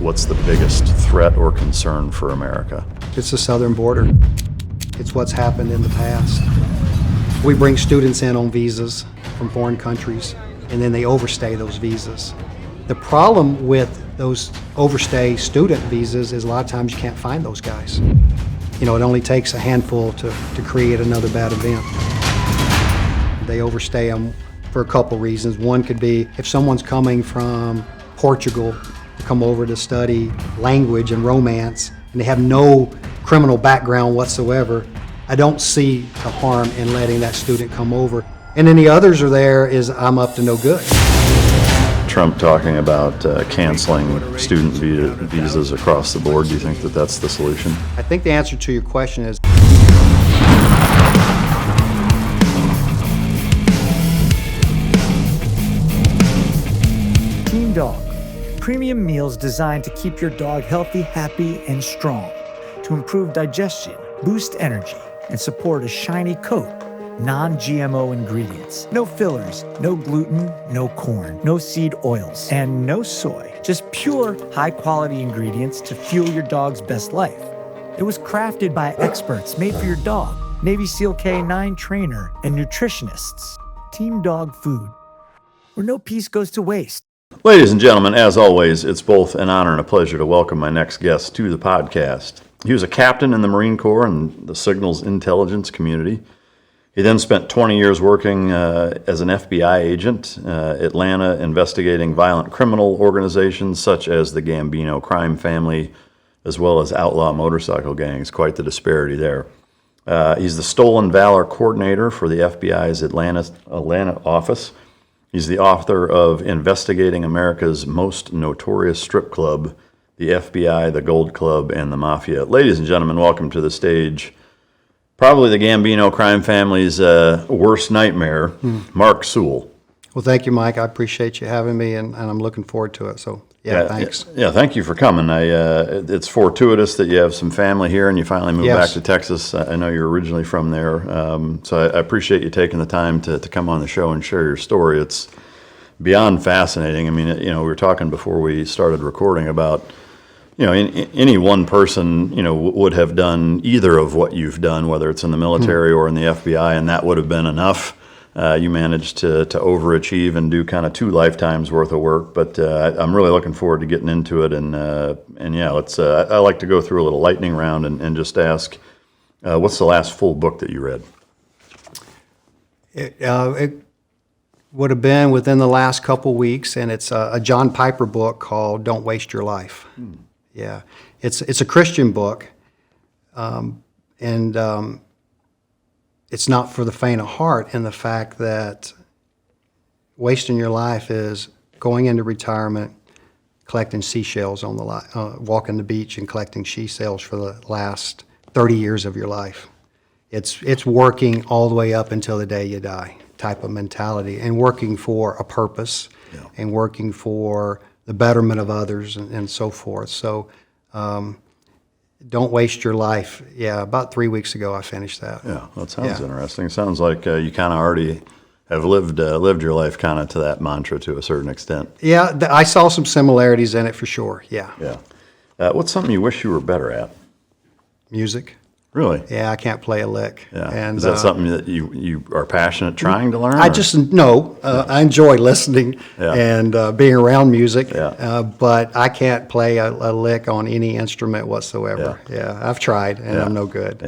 What's the biggest threat or concern for America? It's the southern border. It's what's happened in the past. We bring students in on visas from foreign countries, and then they overstay those visas. The problem with those overstay student visas is a lot of times you can't find those guys. You know, it only takes a handful to create another bad event. They overstay them for a couple reasons. One could be if someone's coming from Portugal to come over to study language and romance, and they have no criminal background whatsoever, I don't see the harm in letting that student come over. And then the others are there is I'm up to no good. Trump talking about canceling student visas across the board. Do you think that that's the solution? I think the answer to your question is Team Dog, premium meals designed to keep your dog healthy, happy, and strong, to improve digestion, boost energy, and support a shiny coat. Non-GMO ingredients. No fillers, no gluten, no corn, no seed oils, and no soy. Just pure, high-quality ingredients to fuel your dog's best life. It was crafted by experts made for your dog, Navy SEAL K-9 trainer, and nutritionists. Team Dog Food, where no piece goes to waste. Ladies and gentlemen, as always, it's both an honor and a pleasure to welcome my next guest to the podcast. He was a captain in the Marine Corps and the Signals Intelligence Community. He then spent 20 years working as an FBI agent, Atlanta, investigating violent criminal organizations such as the Gambino crime family, as well as outlaw motorcycle gangs. Quite the disparity there. He's the Stolen Valor coordinator for the FBI's Atlanta office. He's the author of Investigating America's Most Notorious Strip Club, the FBI, the Gold Club, and the Mafia. Ladies and gentlemen, welcome to the stage. Probably the Gambino crime family's worst nightmare, Mark Sewell. Well, thank you, Mike. I appreciate you having me, and I'm looking forward to it. So, thanks. Yeah, thank you for coming. It's fortuitous that you have some family here and you finally moved back to Texas. I know you're originally from there, so I appreciate you taking the time to come on the show and share your story. It's beyond fascinating. I mean, we were talking before we started recording about, any one person, would have done either of what you've done, whether it's in the military or in the FBI, and that would have been enough. You managed to overachieve and do kind of 2 lifetimes worth of work, but I'm really looking forward to getting into it. And let's. I like to go through a little lightning round and just ask, what's the last full book that you read? It would have been within the last couple weeks, and it's a John Piper book called "Don't Waste Your Life." Yeah, it's a Christian book, and it's not for the faint of heart in the fact that wasting your life is going into retirement, collecting seashells on the walking the beach and collecting seashells for the last 30 years of your life. It's working all the way up until the day you die type of mentality, and working for a purpose, and working for the betterment of others and so forth. So don't waste your life. Yeah, about 3 weeks ago I finished that. Yeah, that sounds interesting. It sounds like you kind of already have lived your life kind of to that mantra to a certain extent. Yeah, I saw some similarities in it for sure, yeah. Yeah. What's something you wish you were better at? Music. Really? Yeah, I can't play a lick. Yeah. And, is that something that you are passionate trying to learn? I enjoy listening and being around music, but I can't play a lick on any instrument whatsoever. Yeah, I've tried, and I'm no good.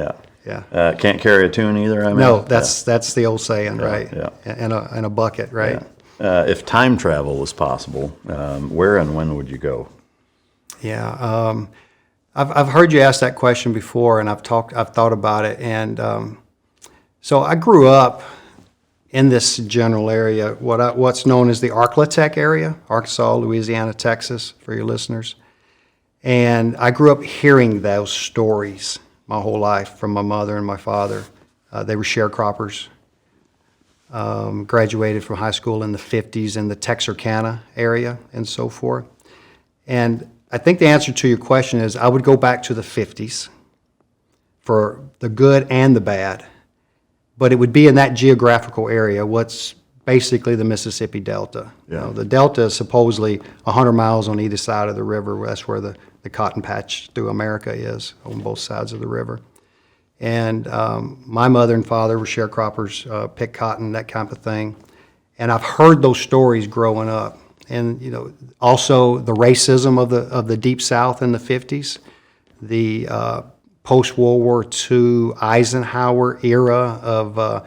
Yeah. Can't carry a tune either, I mean? No, that's the old saying, right? Yeah. And a bucket, right? Yeah. If time travel was possible, where and when would you go? Yeah. I've heard you ask that question before, and I've thought about it, and so I grew up in this general area, what's known as the Arklatex area, Arkansas, Louisiana, Texas, for your listeners, and I grew up hearing those stories my whole life from my mother and my father. They were sharecroppers, graduated from high school in the 50s in the Texarkana area and so forth, and I think the answer to your question is I would go back to the 50s for the good and the bad, but it would be in that geographical area, what's basically the Mississippi Delta. Yeah. The Delta is supposedly 100 miles on either side of the river. That's where the cotton patch through America is, on both sides of the river. And my mother and father were sharecroppers, picked cotton, that kind of thing. And I've heard those stories growing up. And also the racism of the Deep South in the 50s, the post-World War II Eisenhower era of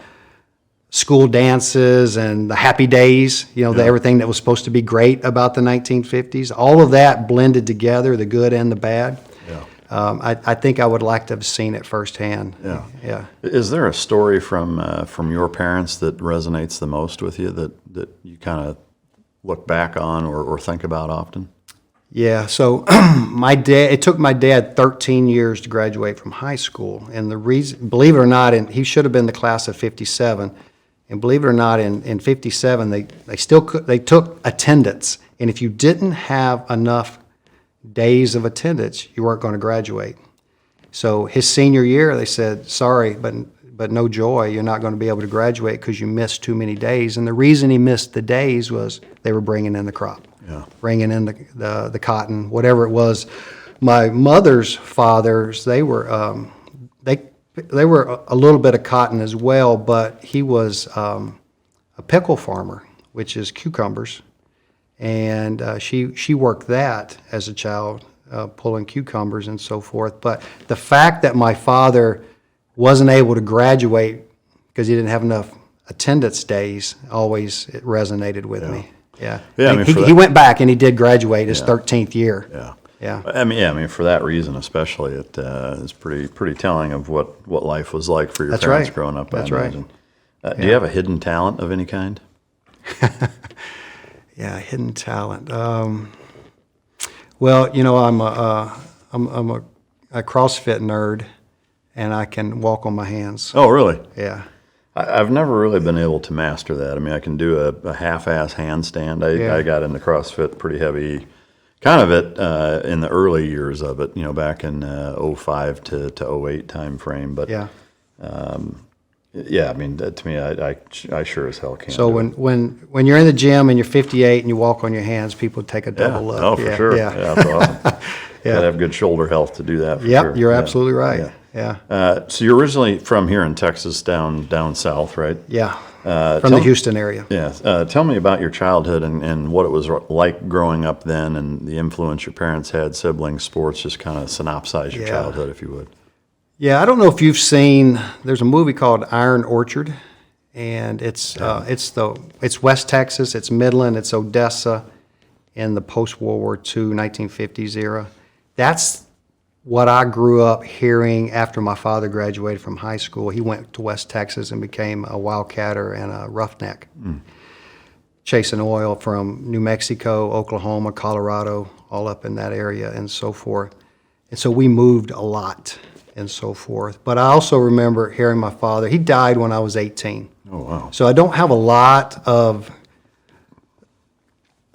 school dances and the happy days, everything that was supposed to be great about the 1950s. All of that blended together, the good and the bad. Yeah. I think I would like to have seen it firsthand. Yeah. Yeah. Is there a story from your parents that resonates the most with you that you kind of look back on or think about often? Yeah, so it took my dad 13 years to graduate from high school. And the reason, believe it or not, and he should have been the class of 57. And believe it or not, in 57, they took attendance. And if you didn't have enough days of attendance, you weren't going to graduate. So his senior year, they said, sorry, but no joy, you're not going to be able to graduate because you missed too many days. And the reason he missed the days was they were bringing in the crop. Yeah. Bringing in the cotton, whatever it was. My mother's fathers, they were a little bit of cotton as well, but he was a pickle farmer, which is cucumbers, and she worked that as a child, pulling cucumbers and so forth. But the fact that my father wasn't able to graduate because he didn't have enough attendance days always it resonated with me. Yeah. Yeah, I mean, he went back and he did graduate his 13th year. Yeah. Yeah. I mean, for that reason especially, it is pretty telling of what life was like for your That's parents right. growing up. That's I right. imagine. Do you have a hidden talent of any kind? Yeah, hidden talent. Well, I'm a CrossFit nerd, and I can walk on my hands. Oh, really? Yeah. I've never really been able to master that. I mean, I can do a half-ass handstand. I got into CrossFit pretty heavy, kind of in the early years of it, back in 05 to 08 time frame. But Yeah. yeah, I mean, to me, I sure as hell can't. So do it. when you're in the gym and you're 58 and you walk on your hands, people take a double look. Oh, for sure. Yeah. Yeah, that's awesome. Gotta have good shoulder health to do that. For Yep, sure. you're Yeah. absolutely right. Yeah. So you're originally from here in Texas, down south, right? Yeah. From the Houston area. Yeah. Tell me about your childhood and what it was like growing up then, and the influence your parents had, siblings, sports. Just kind of synopsize your childhood, if you would. Yeah, I don't know if you've seen. There's a movie called Iron Orchard, and it's West Texas, it's Midland, it's Odessa, in the post-World War II 1950s era. That's what I grew up hearing after my father graduated from high school. He went to West Texas and became a wildcatter and a roughneck, chasing oil from New Mexico, Oklahoma, Colorado, all up in that area and so forth. And so we moved a lot and so forth. But I also remember hearing my father. He died when I was 18. Oh, wow. So I don't have a lot of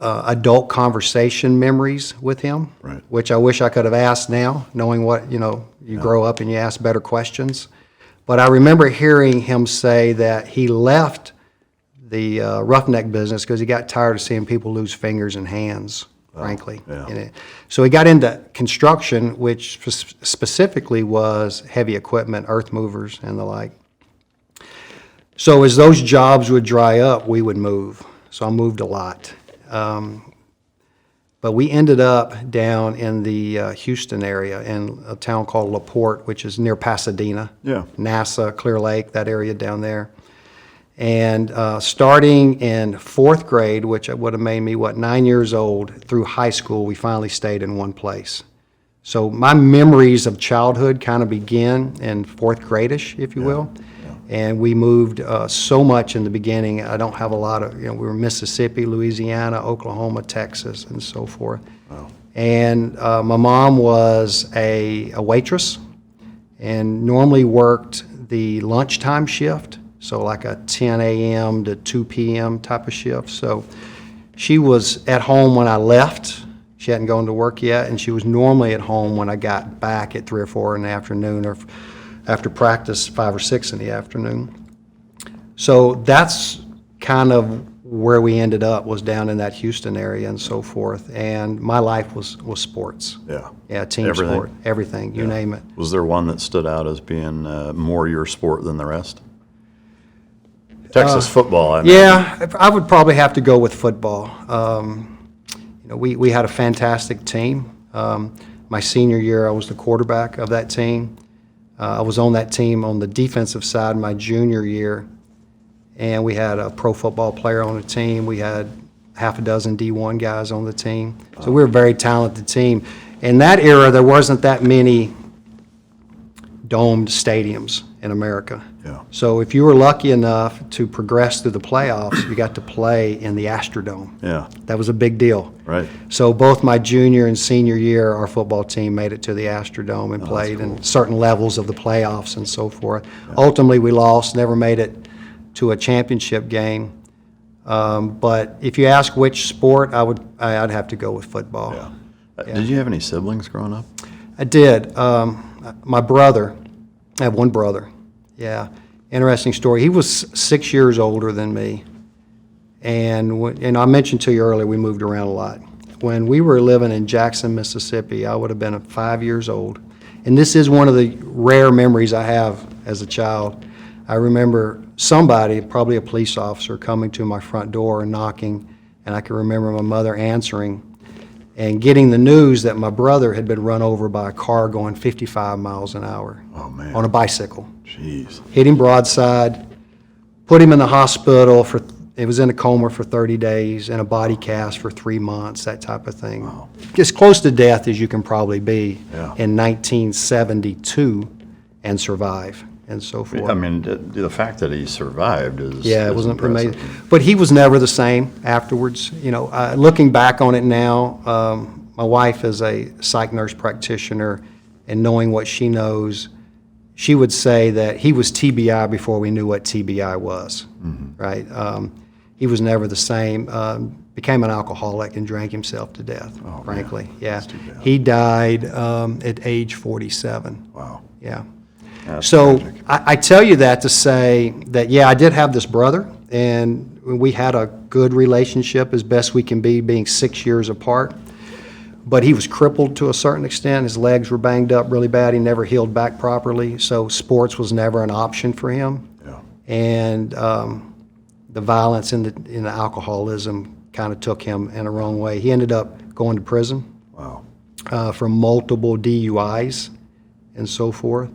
adult conversation memories with him, Right. which I wish I could have asked now, knowing what, you grow up and you ask better questions. But I remember hearing him say that he left the roughneck business because he got tired of seeing people lose fingers and hands, frankly. yeah. in it. So he got into construction, which specifically was heavy equipment, earth movers and the like. So as those jobs would dry up, we would move. So I moved a lot. But we ended up down in the Houston area in a town called LaPorte, which is near Pasadena. Yeah. NASA, Clear Lake, that area down there. And starting in fourth grade, which would have made me, 9 years old, through high school, we finally stayed in one place. So my memories of childhood kind of begin in fourth grade-ish, if you will. And we moved so much in the beginning. I don't have a lot of, we were Mississippi, Louisiana, Oklahoma, Texas, and so forth. Wow. And my mom was a waitress and normally worked the lunchtime shift, so like a 10 a.m. to 2 p.m. type of shift. So she was at home when I left. She hadn't gone to work yet, and she was normally at home when I got back at 3 or 4 in the afternoon, or after practice, 5 or 6 in the afternoon. So that's kind of where we ended up was down in that Houston area and so forth. And my life was sports. Yeah. Yeah, team Everything? sport, everything, you name it. Was there one that stood out as being more your sport than the rest? Texas football, I mean. Yeah, I would probably have to go with football. We had a fantastic team. My senior year, I was the quarterback of that team. I was on that team on the defensive side my junior year, and we had a pro football player on the team. We had half a dozen D1 guys on the team. So we were a very talented team. In that era, there wasn't that many domed stadiums in America. Yeah. So if you were lucky enough to progress through the playoffs, you got to play in the Astrodome. Yeah. That was a big deal. Right. So both my junior and senior year, our football team made it to the Astrodome and played in certain levels of the playoffs and so forth. Yeah. Ultimately, we lost, never made it to a championship game. But if you ask which sport, I'd have to go with football. Yeah. Did you have any siblings growing up? I did. My brother, I have one brother. Yeah, interesting story. He was 6 years older than me, and I mentioned to you earlier we moved around a lot. When we were living in Jackson, Mississippi, I would have been 5 years old, and this is one of the rare memories I have as a child. I remember somebody, probably a police officer, coming to my front door and knocking, and I can remember my mother answering and getting the news that my brother had been run over by a car going 55 miles an hour on a bicycle. Jeez. Hit him broadside, put him in the hospital it was in a coma for 30 days, and a body cast for 3 months, that type of thing. Wow. As close to death as you can probably be Yeah. in 1972 and survive and so forth. I mean, the fact that he survived is Yeah, it wasn't impressive. amazing. But he was never the same afterwards. Looking back on it now, my wife is a psych nurse practitioner, and knowing what she knows, she would say that he was TBI before we knew what TBI was, right? He was never the same. Became an alcoholic and drank himself to death, frankly. Man. Yeah. That's too bad. He died at age 47. Wow. Yeah. That's So tragic. I tell you that to say that, yeah, I did have this brother, and we had a good relationship as best we can be, being 6 years apart. But he was crippled to a certain extent. His legs were banged up really bad. He never healed back properly, so sports was never an option for him. Yeah. And the violence and the alcoholism kind of took him in a wrong way. He ended up going to prison Wow. for multiple DUIs and so forth.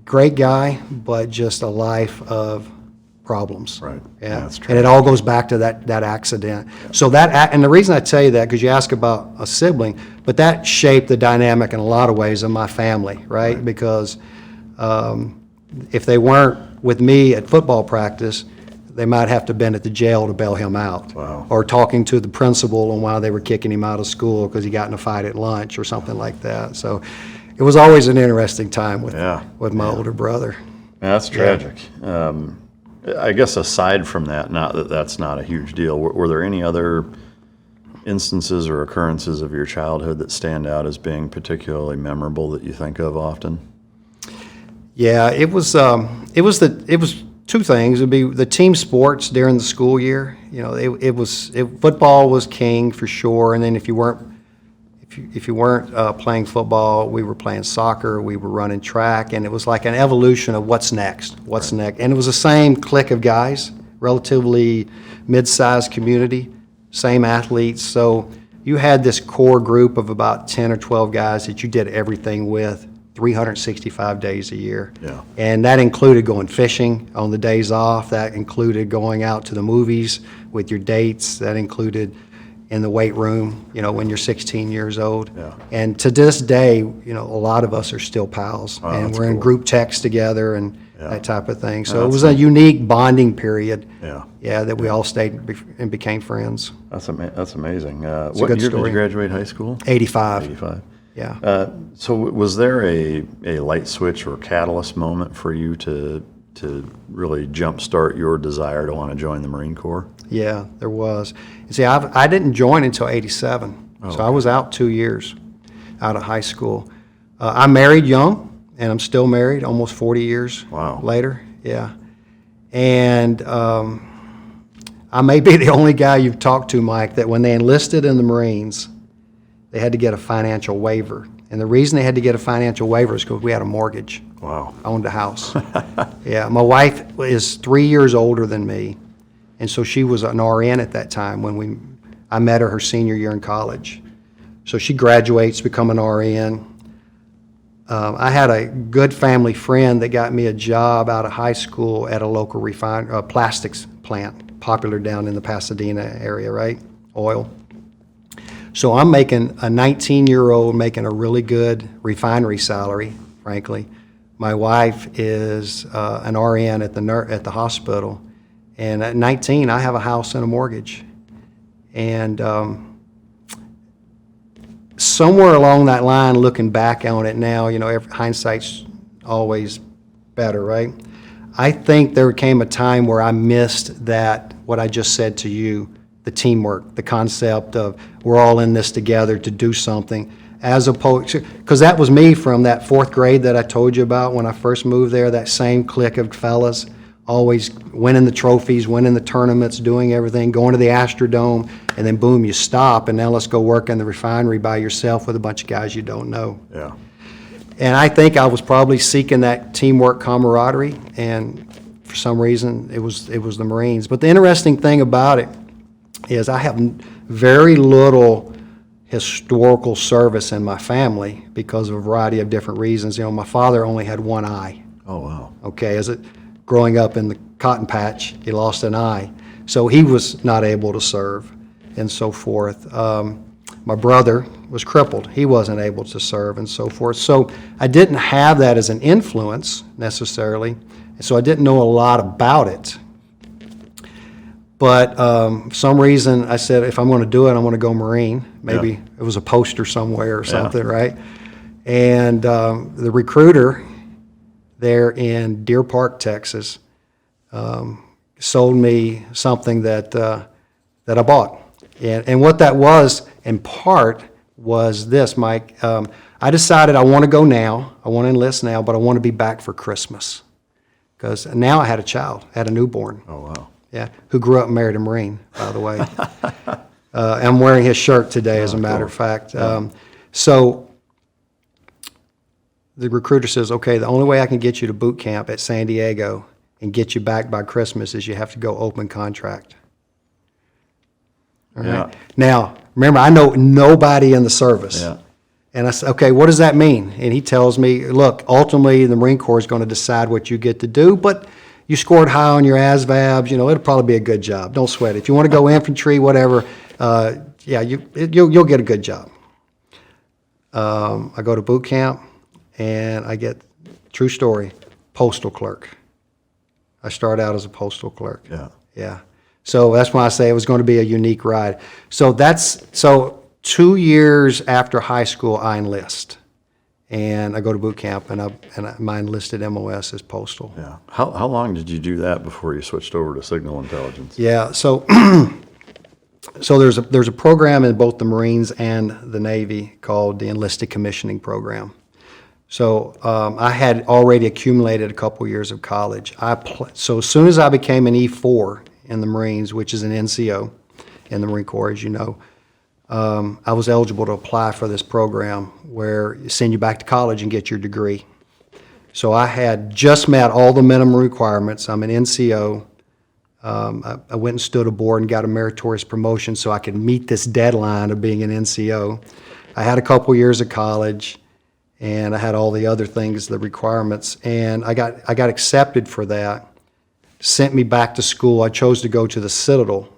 Great guy, but just a life of problems. Right. Yeah. That's And it all goes back to that accident. So and the reason I tell you that, because you ask about a sibling, but that shaped the dynamic in a lot of ways of my family, right? Because if they weren't with me at football practice, they might have to been at the jail to bail him out. Wow. Or talking to the principal on why they were kicking him out of school because he got in a fight at lunch or something like that. So it was always an interesting time with my older brother. That's tragic. I guess aside from that, not that that's not a huge deal, were there any other instances or occurrences of your childhood that stand out as being particularly memorable that you think of often? Yeah, it was two things. It'd be the team sports during the school year. Football was king for sure, and then if you weren't playing football, we were playing soccer, we were running track, and it was like an evolution of what's next. And it was the same clique of guys, relatively mid-sized community, same athletes. So you had this core group of about 10 or 12 guys that you did everything with 365 days a year. Yeah. And that included going fishing on the days off. That included going out to the movies with your dates. That included in the weight room, when you're 16 years old. Yeah. And to this day, a lot of us are still pals. Oh, and that's we're in cool. group texts together and Yeah. that type of thing. So Yeah, it that's was a unique bonding period. Yeah. That we all stayed and became friends. That's amazing. a What good year did story. you graduate high school? 85. 85. Yeah. So was there a light switch or catalyst moment for you to really jumpstart your desire to want to join the Marine Corps? Yeah, there was. You see, I didn't join until 87, so I was out 2 years out of high school. I married young, and I'm still married almost 40 years Wow. later. Yeah. And I may be the only guy you've talked to, Mike, that when they enlisted in the Marines, they had to get a financial waiver. And the reason they had to get a financial waiver is because we had a mortgage. Wow. I owned a house. Yeah, my wife is 3 years older than me, and so she was an RN at that time when I met her senior year in college. So she graduates, become an RN. I had a good family friend that got me a job out of high school at a local plastics plant, popular down in the Pasadena area, right? Oil. So I'm making a 19-year-old making a really good refinery salary, frankly. My wife is an RN at the hospital, and at 19, I have a house and a mortgage. And somewhere along that line, looking back on it now, hindsight's always better, right? I think there came a time where I missed that, what I just said to you, the teamwork, the concept of we're all in this together to do something, as opposed to, because that was me from that fourth grade that I told you about when I first moved there, that same clique of fellas, always winning the trophies, winning the tournaments, doing everything, going to the Astrodome, and then boom, you stop, and now let's go work in the refinery by yourself with a bunch of guys you don't know. Yeah. And I think I was probably seeking that teamwork camaraderie, and for some reason, it was the Marines. But the interesting thing about it is I have very little historical service in my family because of a variety of different reasons. My father only had one eye. Oh, wow. Okay, growing up in the cotton patch, he lost an eye. So he was not able to serve and so forth. My brother was crippled. He wasn't able to serve and so forth. So I didn't have that as an influence necessarily. So I didn't know a lot about it. But for some reason, I said, if I'm going to do it, I'm going to go Marine. Maybe it was a poster somewhere or something, right? And the recruiter there in Deer Park, Texas, sold me something that I bought. And what that was, in part, was this, Mike. I decided I want to go now. I want to enlist now, but I want to be back for Christmas. Because now I had a child, I had a newborn. Oh, wow. Yeah, who grew up and married a Marine, by the way. I'm wearing his shirt today, as a matter of fact. So the recruiter says, okay, the only way I can get you to boot camp at San Diego and get you back by Christmas is you have to go open contract. All right? Yeah. Now, remember, I know nobody in the service. Yeah. And I said, okay, what does that mean? And he tells me, look, ultimately the Marine Corps is going to decide what you get to do, but you scored high on your ASVABs, it'll probably be a good job. Don't sweat it. If you want to go infantry, whatever, you'll get a good job. I go to boot camp, and I get, true story, postal clerk. I start out as a postal clerk. Yeah. Yeah. So that's why I say it was going to be a unique ride. So 2 years after high school, I enlist. And I go to boot camp, and my enlisted MOS is postal. Yeah. How long did you do that before you switched over to signal intelligence? Yeah. So there's a program in both the Marines and the Navy called the Enlisted Commissioning Program. So I had already accumulated a couple years of college. So as soon as I became an E4 in the Marines, which is an NCO in the Marine Corps, as you know, I was eligible to apply for this program where you send you back to college and get your degree. So I had just met all the minimum requirements. I'm an NCO. I went and stood aboard and got a meritorious promotion so I could meet this deadline of being an NCO. I had a couple years of college, and I had all the other things, the requirements, and I got accepted for that, sent me back to school. I chose to go to the Citadel.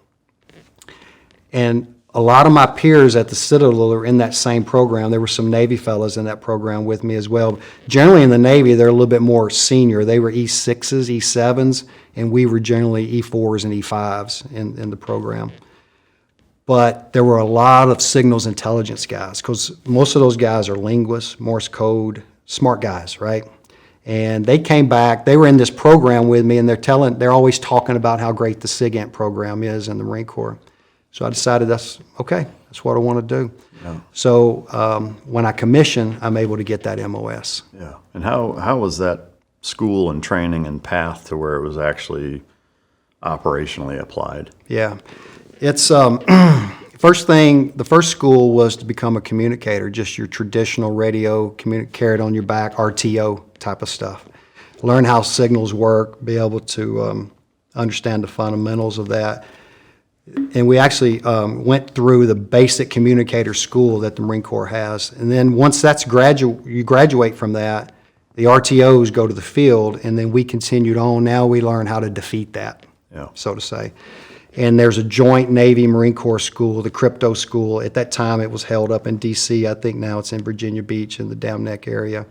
And a lot of my peers at the Citadel are in that same program. There were some Navy fellows in that program with me as well. Generally in the Navy, they're a little bit more senior. They were E6s, E7s, and we were generally E4s and E5s in the program. But there were a lot of signals intelligence guys, because most of those guys are linguists, Morse code, smart guys, right? And they came back, they were in this program with me, and they're always talking about how great the SIGINT program is in the Marine Corps. So I decided that's what I want to do. Yeah. So when I commission, I'm able to get that MOS. Yeah. And how was that school and training and path to where it was actually operationally applied? Yeah. It's the first school was to become a communicator, just your traditional radio, carried on your back, RTO type of stuff. Learn how signals work, be able to understand the fundamentals of that. And we actually went through the basic communicator school that the Marine Corps has. And then once you graduate from that, the RTOs go to the field, and then we continued on. Now we learn how to defeat that, so to say. And there's a joint Navy Marine Corps school, the crypto school. At that time, it was held up in D.C. I think now it's in Virginia Beach in the Dam Neck area.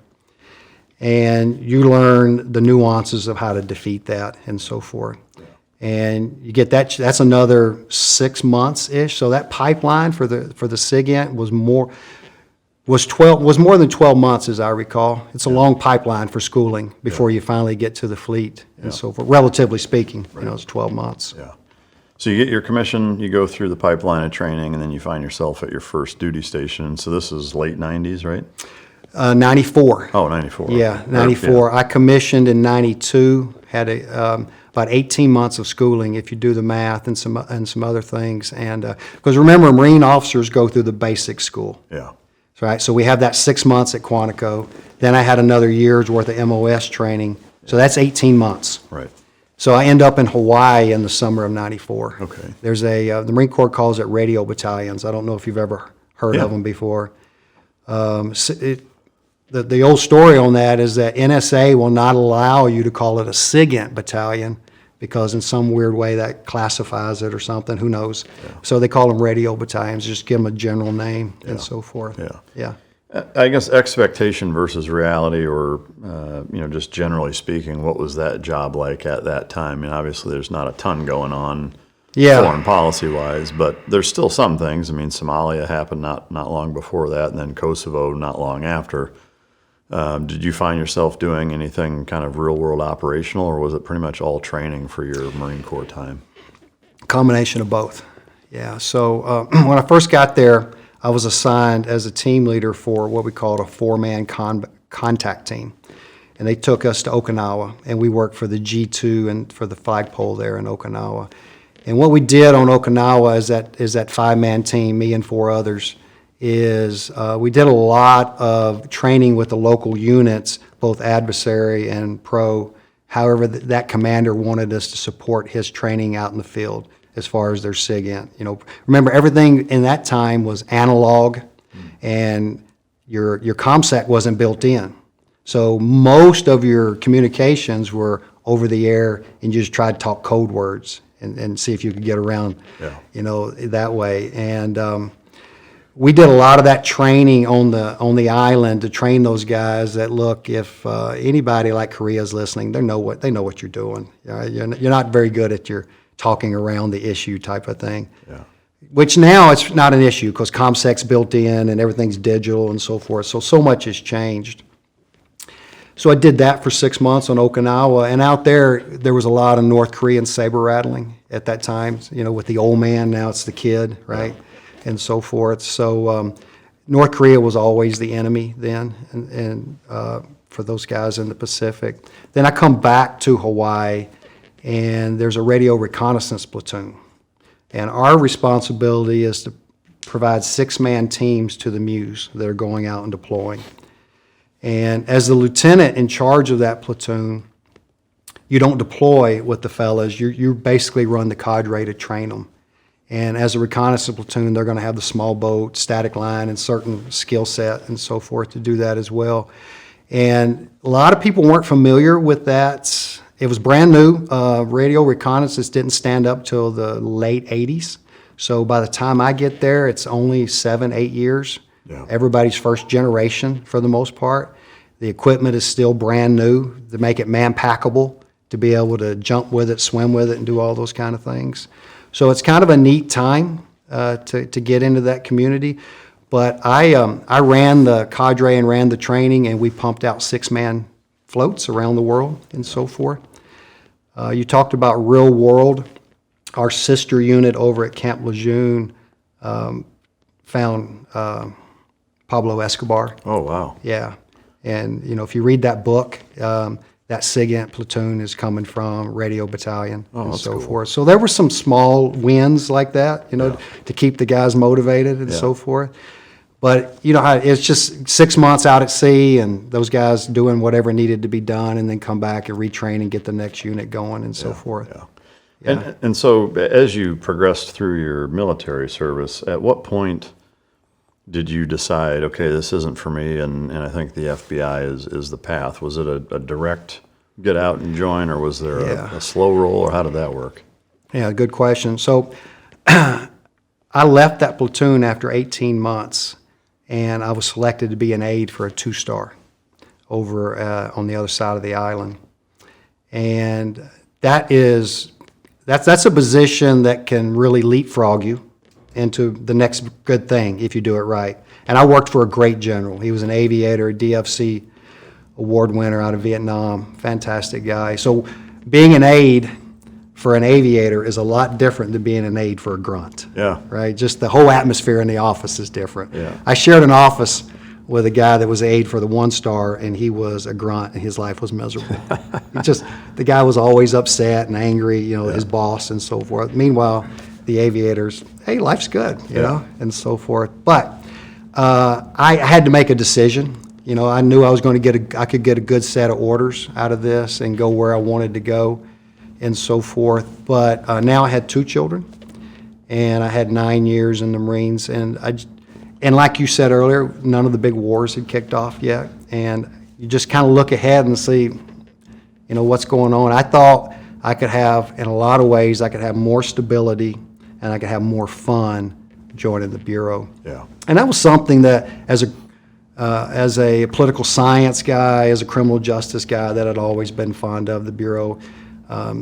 And you learn the nuances of how to defeat that and so forth. And you get that. That's another 6 months ish. So that pipeline for the SIGINT was more than 12 months, as I recall. It's a long pipeline for schooling before you finally get to the fleet and so forth. Relatively speaking, it's 12 months. Yeah. So you get your commission, you go through the pipeline of training, and then you find yourself at your first duty station. So this is late 90s, right? 94. Oh, 94. Yeah, 94. I commissioned in 92, had about 18 months of schooling, if you do the math, and some other things. And because remember, Marine officers go through the basic school. Yeah. Right, so we have that 6 months at Quantico. Then I had another year's worth of MOS training. So that's 18 months. Right. So I end up in Hawaii in the summer of 94. Okay. There's the Marine Corps calls it radio battalions. I don't know if you've ever heard of them before. The old story on that is that NSA will not allow you to call it a SIGINT battalion because in some weird way that classifies it or something, who knows. Yeah. So they call them radio battalions, just give them a general name and so forth. Yeah. I guess expectation versus reality, or just generally speaking, what was that job like at that time? I mean, obviously there's not a ton going on foreign policy-wise, but there's still some things. I mean, Somalia happened not long before that, and then Kosovo not long after. Did you find yourself doing anything kind of real-world operational, or was it pretty much all training for your Marine Corps time? Combination of both. Yeah. So when I first got there, I was assigned as a team leader for what we called a four-man contact team. And they took us to Okinawa, and we worked for the G2 and for the flagpole there in Okinawa. And what we did on Okinawa is that five-man team, me and four others, is we did a lot of training with the local units, both adversary and pro. However, that commander wanted us to support his training out in the field as far as their SIGINT. Remember, everything in that time was analog, and your ComSec wasn't built in. So most of your communications were over the air, and you just tried to talk code words and see if you could get around, that way. And we did a lot of that training on the island to train those guys that, look, if anybody like Korea is listening, they know what you're doing. You're not very good at your talking around the issue type of thing. Yeah. Which now it's not an issue because ComSec's built in and everything's digital and so forth. So much has changed. So I did that for 6 months on Okinawa, and out there was a lot of North Korean saber rattling at that time. With the old man, now it's the kid, right? Yeah. And so forth. So North Korea was always the enemy then, and for those guys in the Pacific. Then I come back to Hawaii, and there's a radio reconnaissance platoon. And our responsibility is to provide 6-man teams to the MEUs that are going out and deploying. And as the lieutenant in charge of that platoon, you don't deploy with the fellas. You basically run the cadre to train them. And as a reconnaissance platoon, they're going to have the small boat, static line, and certain skill set and so forth to do that as well. And a lot of people weren't familiar with that. It was brand new. Radio reconnaissance didn't stand up till the late 80s. So by the time I get there, it's only 7-8 years. Yeah. Everybody's first generation for the most part. The equipment is still brand new to make it man-packable, to be able to jump with it, swim with it, and do all those kind of things. So it's kind of a neat time to get into that community. But I ran the cadre and ran the training, and we pumped out 6-man floats around the world and so forth. You talked about real world. Our sister unit over at Camp Lejeune found Pablo Escobar. Oh, wow. Yeah. And, if you read that book, that SIGINT platoon is coming from, radio battalion, and that's so cool. forth. So there were some small wins like that, to keep the guys motivated and so forth. But you know how it's just 6 months out at sea, and those guys doing whatever needed to be done, and then come back and retrain and get the next unit going and so forth. Yeah. And so as you progressed through your military service, at what point did you decide, okay, this isn't for me, and I think the FBI is the path? Was it a direct get out and join, or was there a slow roll, or how did that work? Yeah, good question. So I left that platoon after 18 months, and I was selected to be an aide for a 2-star over on the other side of the island. And that's a position that can really leapfrog you into the next good thing if you do it right. And I worked for a great general. He was an aviator, a DFC award winner out of Vietnam, fantastic guy. So being an aide for an aviator is a lot different than being an aide for a grunt. Yeah. Right? Just the whole atmosphere in the office is different. Yeah. I shared an office with a guy that was aide for the 1-star, and he was a grunt, and his life was miserable. The guy was always upset and angry, his boss and so forth. Meanwhile, the aviators, hey, life's good, you know, and so forth. But I had to make a decision. I knew I was going to I could get a good set of orders out of this and go where I wanted to go and so forth. But now I had 2 children, and I had 9 years in the Marines, and like you said earlier, none of the big wars had kicked off yet, and you just kind of look ahead and see, what's going on. I thought I could have, in a lot of ways, I could have more stability and I could have more fun joining the Bureau. Yeah. And that was something that, as a political science guy, as a criminal justice guy, that I'd always been fond of the Bureau.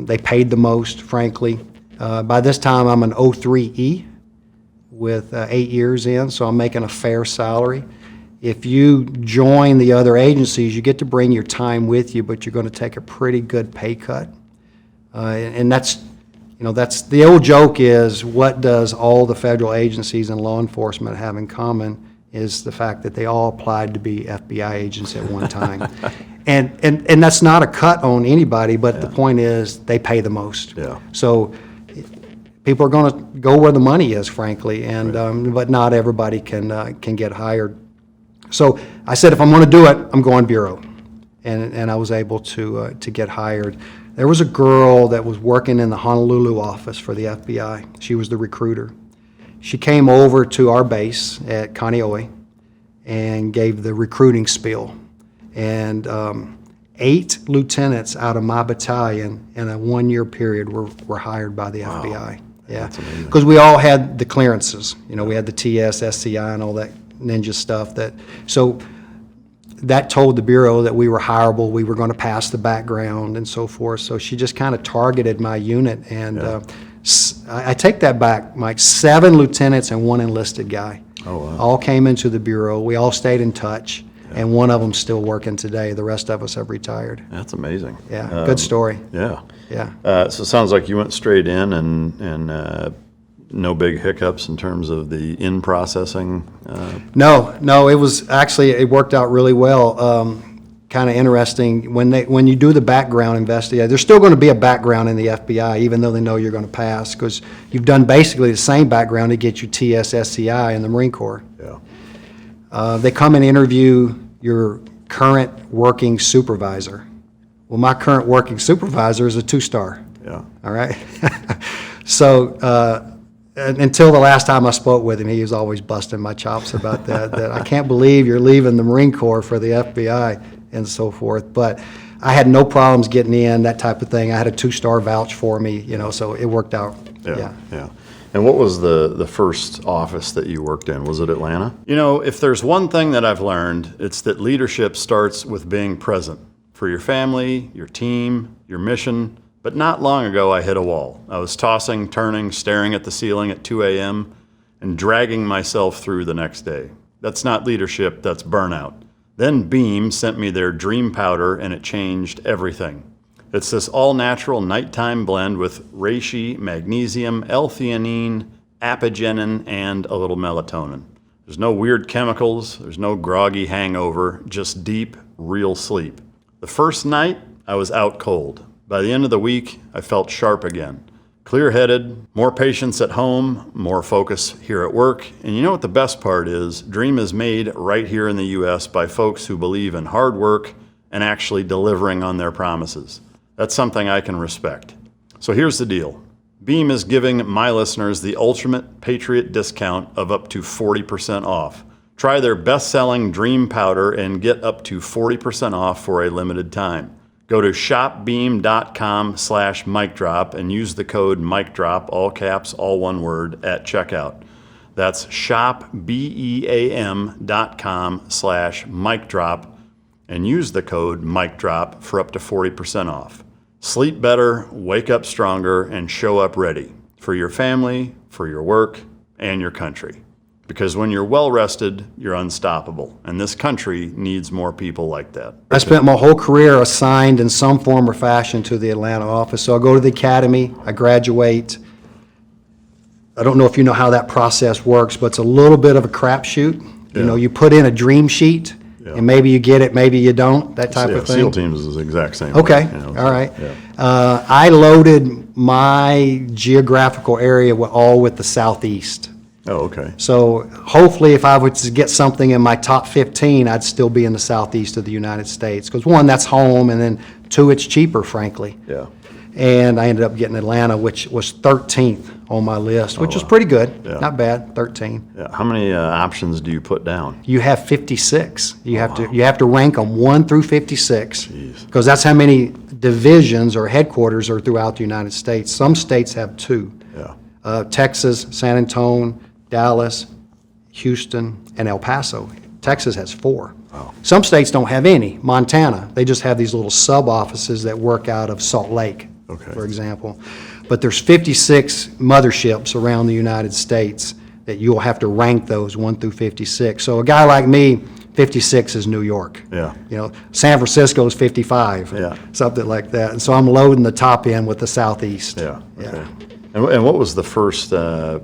They paid the most, frankly. By this time, I'm an 03E with 8 years in, so I'm making a fair salary. If you join the other agencies, you get to bring your time with you, but you're going to take a pretty good pay cut. And that's the old joke is, what does all the federal agencies and law enforcement have in common is the fact that they all applied to be FBI agents at one time. And that's not a cut on anybody, but the point is they pay the most. Yeah. So people are going to go where the money is, frankly, and but not everybody can get hired. So I said, if I'm going to do it, I'm going Bureau, and I was able to get hired. There was a girl that was working in the Honolulu office for the FBI. She was the recruiter. She came over to our base at Kaneohe and gave the recruiting spiel. And 8 lieutenants out of my battalion in a 1-year period were hired by the FBI. Yeah, because we all had the clearances. We had the TS, SCI, and all that ninja stuff. So that told the Bureau that we were hireable, we were going to pass the background and so forth. So she just kind of targeted my unit. And I take that back, Mike. 7 lieutenants and 1 enlisted guy. Oh, wow. All came into the Bureau. We all stayed in touch. And one of them's still working today. The rest of us have retired. That's amazing. Yeah, good story. Yeah. Yeah. So it sounds like you went straight in and no big hiccups in terms of the in-processing? No, it was actually, it worked out really well. Kind of interesting, when you do the background investigation, there's still going to be a background in the FBI, even though they know you're going to pass, because you've done basically the same background to get you TS, SCI in the Marine Corps. Yeah. They come and interview your current working supervisor. Well, my current working supervisor is a 2-star. Yeah. All right? So until the last time I spoke with him, he was always busting my chops about that I can't believe you're leaving the Marine Corps for the FBI and so forth. But I had no problems getting in, that type of thing. I had a 2-star vouch for me, so it worked out. Yeah. And what was the first office that you worked in? Was it Atlanta? If there's one thing that I've learned, it's that leadership starts with being present for your family, your team, your mission. But not long ago, I hit a wall. I was tossing, turning, staring at the ceiling at 2 a.m. and dragging myself through the next day. That's not leadership, that's burnout. Then Beam sent me their dream powder, and it changed everything. It's this all-natural nighttime blend with reishi, magnesium, L-theanine, apigenin, and a little melatonin. There's no weird chemicals, there's no groggy hangover, just deep, real sleep. The first night, I was out cold. By the end of the week, I felt sharp again. Clear-headed, more patience at home, more focus here at work. And you know what the best part is? Dream is made right here in the U.S. by folks who believe in hard work and actually delivering on their promises. That's something I can respect. So here's the deal. Beam is giving my listeners the ultimate Patriot discount of up to 40% off. Try their best-selling Dream Powder and get up to 40% off for a limited time. Go to shopbeam.com/micdrop and use the code MicDrop, all caps, all one word, at checkout. That's shopbeam.com/micdrop and use the code MicDrop for up to 40% off. Sleep better, wake up stronger, and show up ready for your family, for your work, and your country. Because when you're well-rested, you're unstoppable. And this country needs more people like that. I spent my whole career assigned in some form or fashion to the Atlanta office. So I go to the academy, I graduate. I don't know if you know how that process works, but it's a little bit of a crapshoot. You know, you put in a dream sheet, and maybe you get it, maybe you don't, that type of thing. SEAL teams is the exact same. Okay, way, all right. Yeah. I loaded my geographical area all with the Southeast. Oh, okay. So hopefully if I were to get something in my top 15, I'd still be in the southeast of the United States. Because one, that's home, and then two, it's cheaper, frankly. Yeah. And I ended up getting Atlanta, which was 13th on my list, which was pretty good. Yeah. Not bad, 13. Yeah. How many options do you put down? You have 56. You have to rank them 1 through 56. Jeez. Because that's how many divisions or headquarters are throughout the United States. Some states have 2. Yeah. Texas, San Antonio, Dallas, Houston, and El Paso. Texas has 4. Wow. Some states don't have any. Montana, they just have these little sub-offices that work out of Salt Lake, for example. But there's 56 motherships around the United States that you'll have to rank those 1 through 56. So a guy like me, 56 is New York. Yeah. You know, San Francisco is 55. Yeah. Something like that. And so I'm loading the top end with the Southeast. Yeah. Okay. And what was the first, I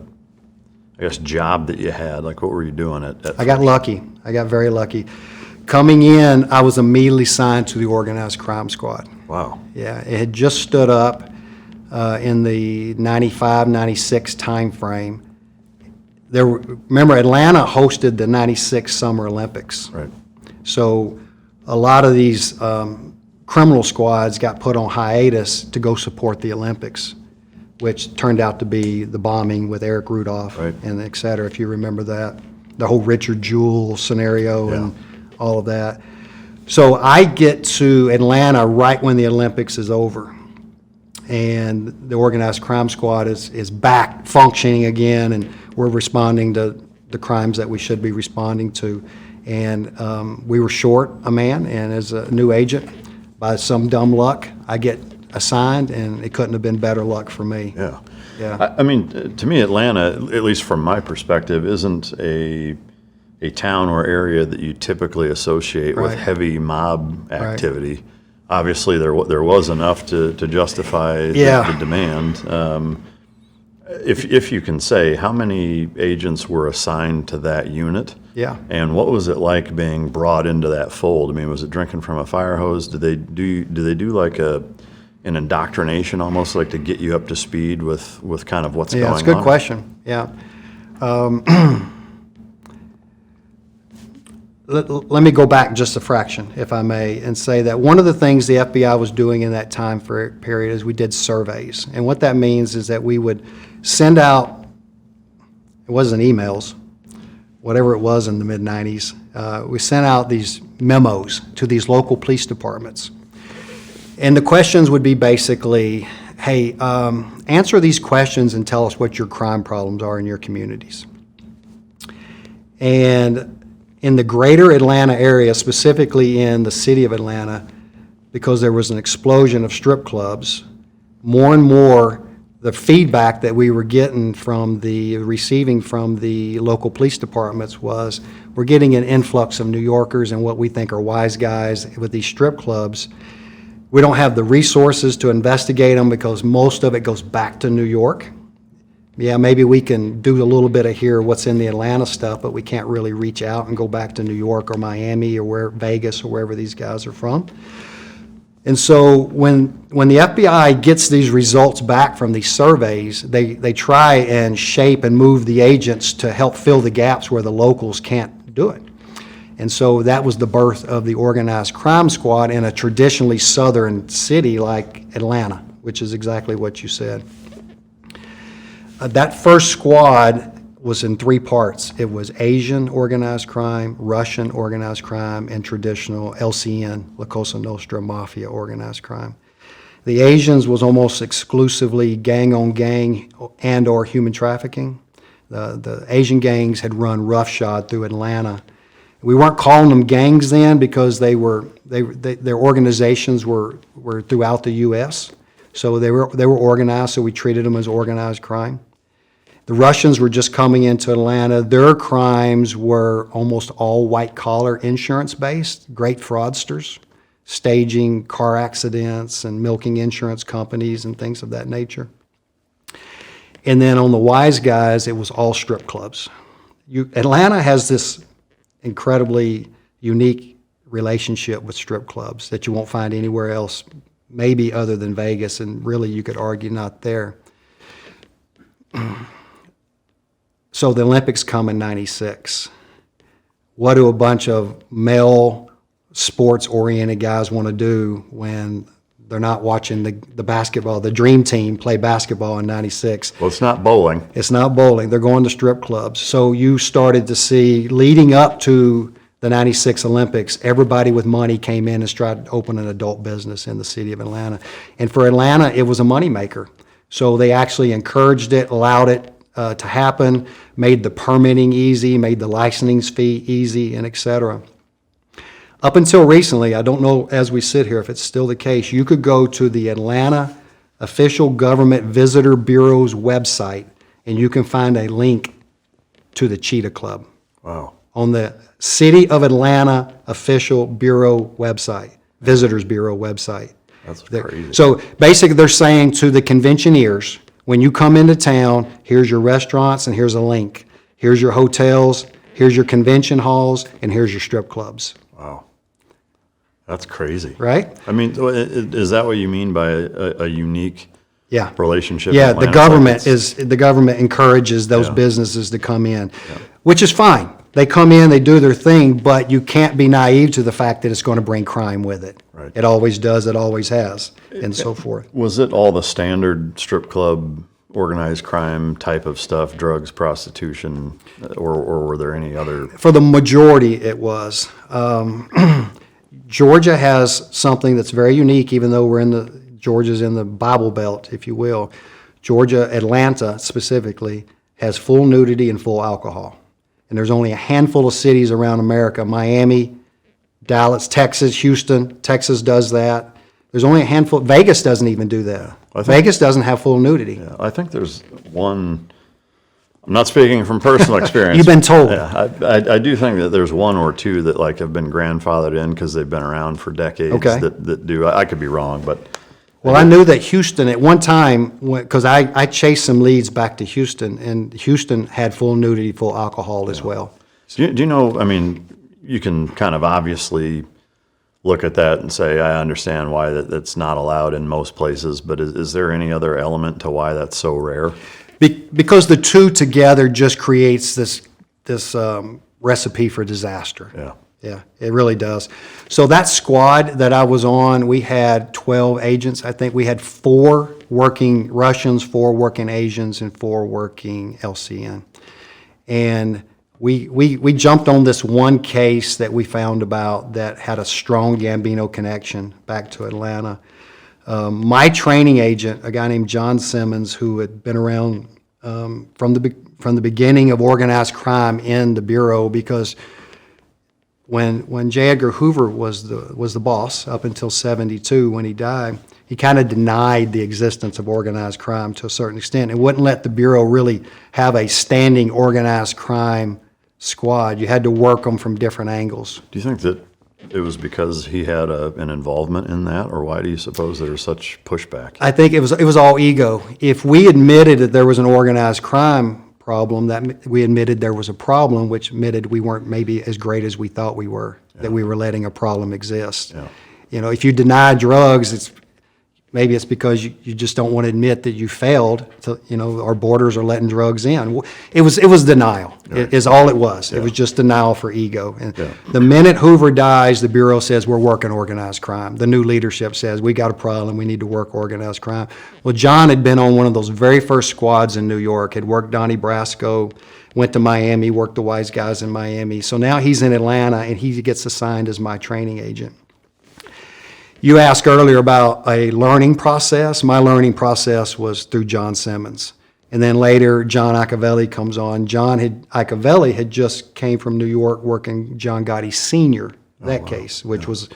guess, job that you had? Like, what were you doing at I got lucky. I got very lucky. Coming in, I was immediately signed to the organized crime squad. Wow. Yeah, it had just stood up in the 95, 96 timeframe. Remember, Atlanta hosted the 96 Summer Olympics. Right. So a lot of these criminal squads got put on hiatus to go support the Olympics, which turned out to be the bombing with Eric Rudolph and et cetera, if you remember that. The whole Richard Jewell scenario and all of that. So I get to Atlanta right when the Olympics is over. And the organized crime squad is back functioning again, and we're responding to the crimes that we should be responding to. And we were short a man, and as a new agent, by some dumb luck, I get assigned, and it couldn't have been better luck for me. Yeah. Yeah. I mean, to me, Atlanta, at least from my perspective, isn't a town or area that you typically associate with heavy mob activity. Obviously, there was enough to justify the demand. If you can say, how many agents were assigned to that unit? Yeah. And what was it like being brought into that fold? I mean, was it drinking from a fire hose? Do they do like an indoctrination almost, like to get you up to speed with kind of what's going on? Yeah, it's a good question. Yeah. Let me go back just a fraction, if I may, and say that one of the things the FBI was doing in that time period is we did surveys. And what that means is that we would send out, it wasn't emails, whatever it was in the mid-90s, we sent out these memos to these local police departments. And the questions would be basically, hey, answer these questions and tell us what your crime problems are in your communities. And in the greater Atlanta area, specifically in the city of Atlanta, because there was an explosion of strip clubs, more and more the feedback that we were receiving from the local police departments was, we're getting an influx of New Yorkers and what we think are wise guys with these strip clubs. We don't have the resources to investigate them because most of it goes back to New York. Yeah, maybe we can do a little bit of here what's in the Atlanta stuff, but we can't really reach out and go back to New York or Miami or Vegas or wherever these guys are from. And so when the FBI gets these results back from these surveys, they try and shape and move the agents to help fill the gaps where the locals can't do it. And so that was the birth of the organized crime squad in a traditionally southern city like Atlanta, which is exactly what you said. That first squad was in three parts. It was Asian organized crime, Russian organized crime, and traditional LCN, La Cosa Nostra Mafia organized crime. The Asians was almost exclusively gang-on-gang and or human trafficking. The Asian gangs had run roughshod through Atlanta. We weren't calling them gangs then because their organizations were throughout the U.S., so they were organized, so we treated them as organized crime. The Russians were just coming into Atlanta. Their crimes were almost all white-collar insurance-based, great fraudsters, staging car accidents and milking insurance companies and things of that nature. And then on the wise guys, it was all strip clubs. Atlanta has this incredibly unique relationship with strip clubs that you won't find anywhere else, maybe other than Vegas, and really you could argue not there. So the Olympics come in '96. What do a bunch of male sports-oriented guys want to do when they're not watching the basketball, the dream team play basketball in '96? Well, it's not bowling. It's not bowling. They're going to strip clubs. So you started to see, leading up to the '96 Olympics, everybody with money came in and tried to open an adult business in the city of Atlanta. And for Atlanta, it was a moneymaker. So they actually encouraged it, allowed it to happen, made the permitting easy, made the licensing fee easy, and et cetera. Up until recently, I don't know as we sit here if it's still the case, you could go to the Atlanta Official Government Visitor Bureau's website and you can find a link to the Cheetah Club. Wow. On the City of Atlanta Official Bureau website, Visitors Bureau website. That's crazy. So basically they're saying to the conventioneers, when you come into town, here's your restaurants and here's a link. Here's your hotels, here's your convention halls, and here's your strip clubs. Wow. That's crazy. Right? I mean, is that what you mean by a unique relationship? Yeah, in the Atlanta? the government encourages those Yeah. businesses to come in, which is fine. They come in, they do their thing, but you can't be naive to the fact that it's going to bring crime with it. Right. It always does, it always has, and so forth. Was it all the standard strip club, organized crime type of stuff, drugs, prostitution, or were there any other? For the majority, it was. Georgia has something that's very unique, even though Georgia's in the Bible Belt, if you will. Georgia, Atlanta specifically, has full nudity and full alcohol. And there's only a handful of cities around America, Miami, Dallas, Texas, Houston. Texas does that. There's only a handful. Vegas doesn't even do that. Vegas doesn't have full nudity. Yeah, I think there's one. I'm not speaking from personal experience. You've been told. Yeah, I do think that there's one or two that like have been grandfathered in because they've been around for decades. Okay. That do. I could be wrong, but. Well, I knew that Houston at one time, because I chased some leads back to Houston, and Houston had full nudity, full alcohol as well. Do you know, I mean, you can kind of obviously look at that and say, I understand why that's not allowed in most places, but is there any other element to why that's so rare? Because the two together just creates this recipe for disaster. Yeah. Yeah, it really does. So that squad that I was on, we had 12 agents. I think we had 4 working Russians, 4 working Asians, and 4 working LCN. And we jumped on this one case that we found about that had a strong Gambino connection back to Atlanta. My training agent, a guy named John Simmons, who had been around from the beginning of organized crime in the Bureau, because when J. Edgar Hoover was the boss up until '72 when he died, he kind of denied the existence of organized crime to a certain extent and wouldn't let the Bureau really have a standing organized crime squad. You had to work them from different angles. Do you think that it was because he had an involvement in that, or why do you suppose there's such pushback? I think it was all ego. If we admitted that there was an organized crime problem, that we admitted there was a problem, which admitted we weren't maybe as great as we thought we were, that we were letting a problem exist. Yeah. if you deny drugs, maybe it's because you just don't want to admit that you failed. Our borders are letting drugs in. It was denial. Is all it was. It was just denial for ego. And the minute Hoover dies, the Bureau says we're working organized crime. The new leadership says we got a problem. We need to work organized crime. Well, John had been on one of those very first squads in New York. Had worked Donnie Brasco. Went to Miami. Worked the wise guys in Miami. So now he's in Atlanta, and he gets assigned as my training agent. You asked earlier about a learning process. My learning process was through John Simmons. And then later, John Iacovelli comes on. Iacovelli had just came from New York working John Gotti Sr., case, which was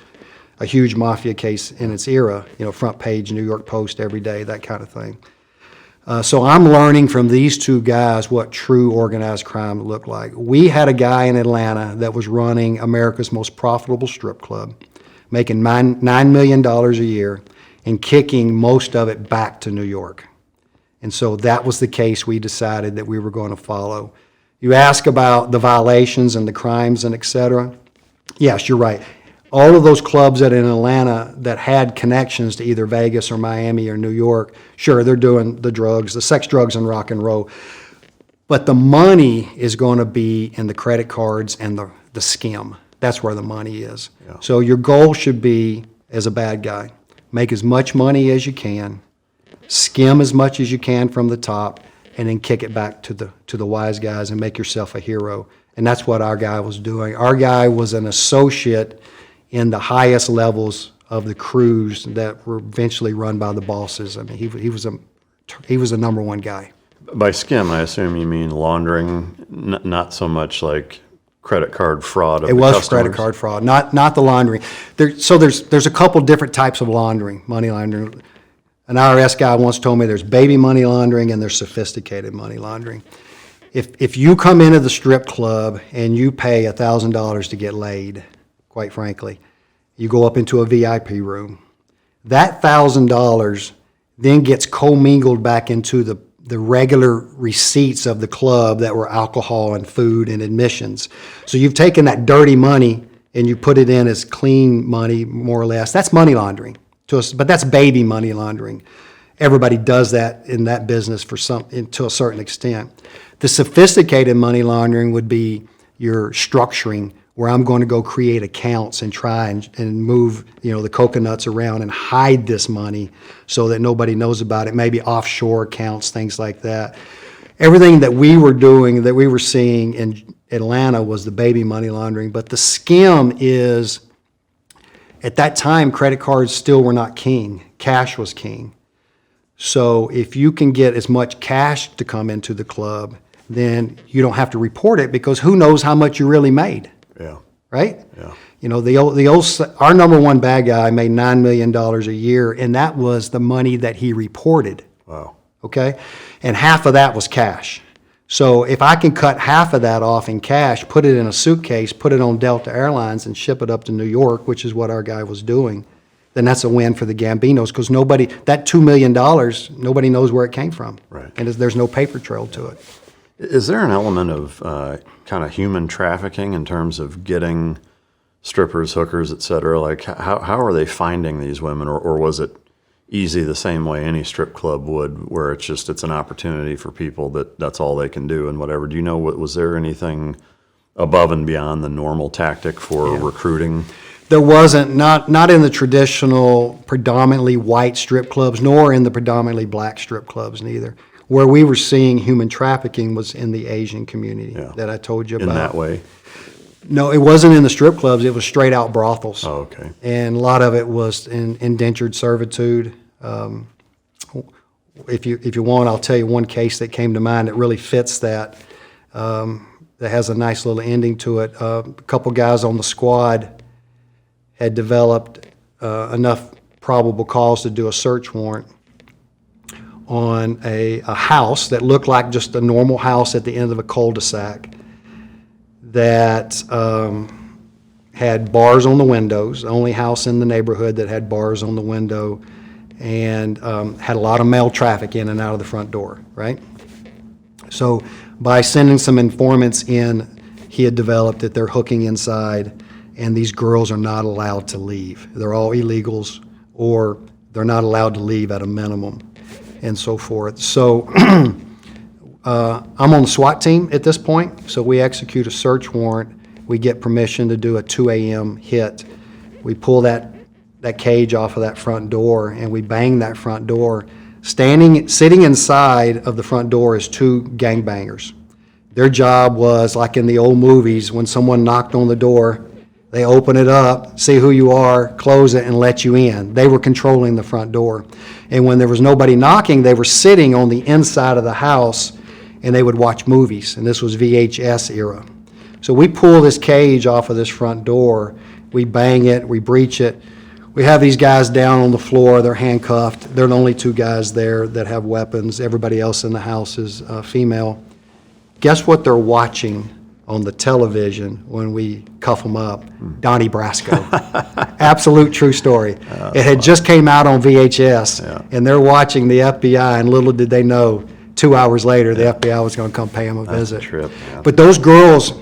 a huge mafia case in its era, front page, New York Post every day, that kind of thing. So I'm learning from these two guys what true organized crime looked like. We had a guy in Atlanta that was running America's most profitable strip club, making $9 million a year and kicking most of it back to New York. And so that was the case we decided that we were going to follow. You ask about the violations and the crimes and et cetera. Yes, you're right. All of those clubs that in Atlanta that had connections to either Vegas or Miami or New York, sure, they're doing the drugs, the sex, drugs, and rock and roll. But the money is going to be in the credit cards and the skim. That's where the money is. Yeah. So your goal should be, as a bad guy, make as much money as you can, skim as much as you can from the top, and then kick it back to the wise guys and make yourself a hero. And that's what our guy was doing. Our guy was an associate in the highest levels of the crews that were eventually run by the bosses. I mean, he was a number one guy. By skim, I assume you mean laundering, not so much like credit card fraud of it the was customers. Credit card fraud, not the laundering. There's a couple different types of laundering, money laundering. An IRS guy once told me there's baby money laundering and there's sophisticated money laundering. If you come into the strip club and you pay $1,000 to get laid, quite frankly, you go up into a VIP room. That $1,000 then gets commingled back into the regular receipts of the club that were alcohol and food and admissions. So you've taken that dirty money and you put it in as clean money, more or less. That's money laundering to us, but that's baby money laundering. Everybody does that in that business to a certain extent. The sophisticated money laundering would be your structuring, where I'm going to go create accounts and try and move, the coconuts around and hide this money so that nobody knows about it, maybe offshore accounts, things like that. Everything that we were doing, that we were seeing in Atlanta was the baby money laundering, but the skim is, at that time, credit cards still were not king. Cash was king. So if you can get as much cash to come into the club, then you don't have to report it because who knows how much you really made. Yeah. Right? Yeah. Our number one bad guy made $9 million a year, and that was the money that he reported. Wow. Okay? And half of that was cash. So if I can cut half of that off in cash, put it in a suitcase, put it on Delta Airlines, and ship it up to New York, which is what our guy was doing, then that's a win for the Gambinos because that $2 million, nobody knows where it came from. Right. And there's no paper trail to it. Is there an element of kind of human trafficking in terms of getting strippers, hookers, et cetera? Like, how are they finding these women, or was it easy the same way any strip club would, where it's an opportunity for people that's all they can do and whatever? Do you know, was there anything above and beyond the normal tactic for recruiting? There wasn't, not in the traditional predominantly white strip clubs, nor in the predominantly black strip clubs neither. Where we were seeing human trafficking was in the Asian community that I told you about. In that way? No, it wasn't in the strip clubs. It was straight out brothels. Oh, okay. And a lot of it was in indentured servitude. If you want, I'll tell you one case that came to mind that really fits that. That has a nice little ending to it. A couple guys on the squad had developed enough probable cause to do a search warrant on a house that looked like just a normal house at the end of a cul-de-sac that had bars on the windows, the only house in the neighborhood that had bars on the window, and had a lot of male traffic in and out of the front door, right? So by sending some informants in, he had developed that they're hooking inside, and these girls are not allowed to leave. They're all illegals, or they're not allowed to leave at a minimum, and so forth. So I'm on the SWAT team at this point, so we execute a search warrant. We get permission to do a 2 a.m. hit. We pull that cage off of that front door, and we bang that front door. Sitting inside of the front door is 2 gangbangers. Their job was, like in the old movies, when someone knocked on the door, they open it up, see who you are, close it, and let you in. They were controlling the front door. And when there was nobody knocking, they were sitting on the inside of the house, and they would watch movies. And this was VHS era. So we pull this cage off of this front door. We bang it, we breach it. We have these guys down on the floor. They're handcuffed. They're the only 2 guys there that have weapons. Everybody else in the house is female. Guess what they're watching on the television when we cuff them up? Donnie Brasco. Absolute true story. It had just came out on VHS, and they're watching the FBI, and little did they know, 2 hours later, the FBI was going to come pay them a visit. Trip, yeah. But those girls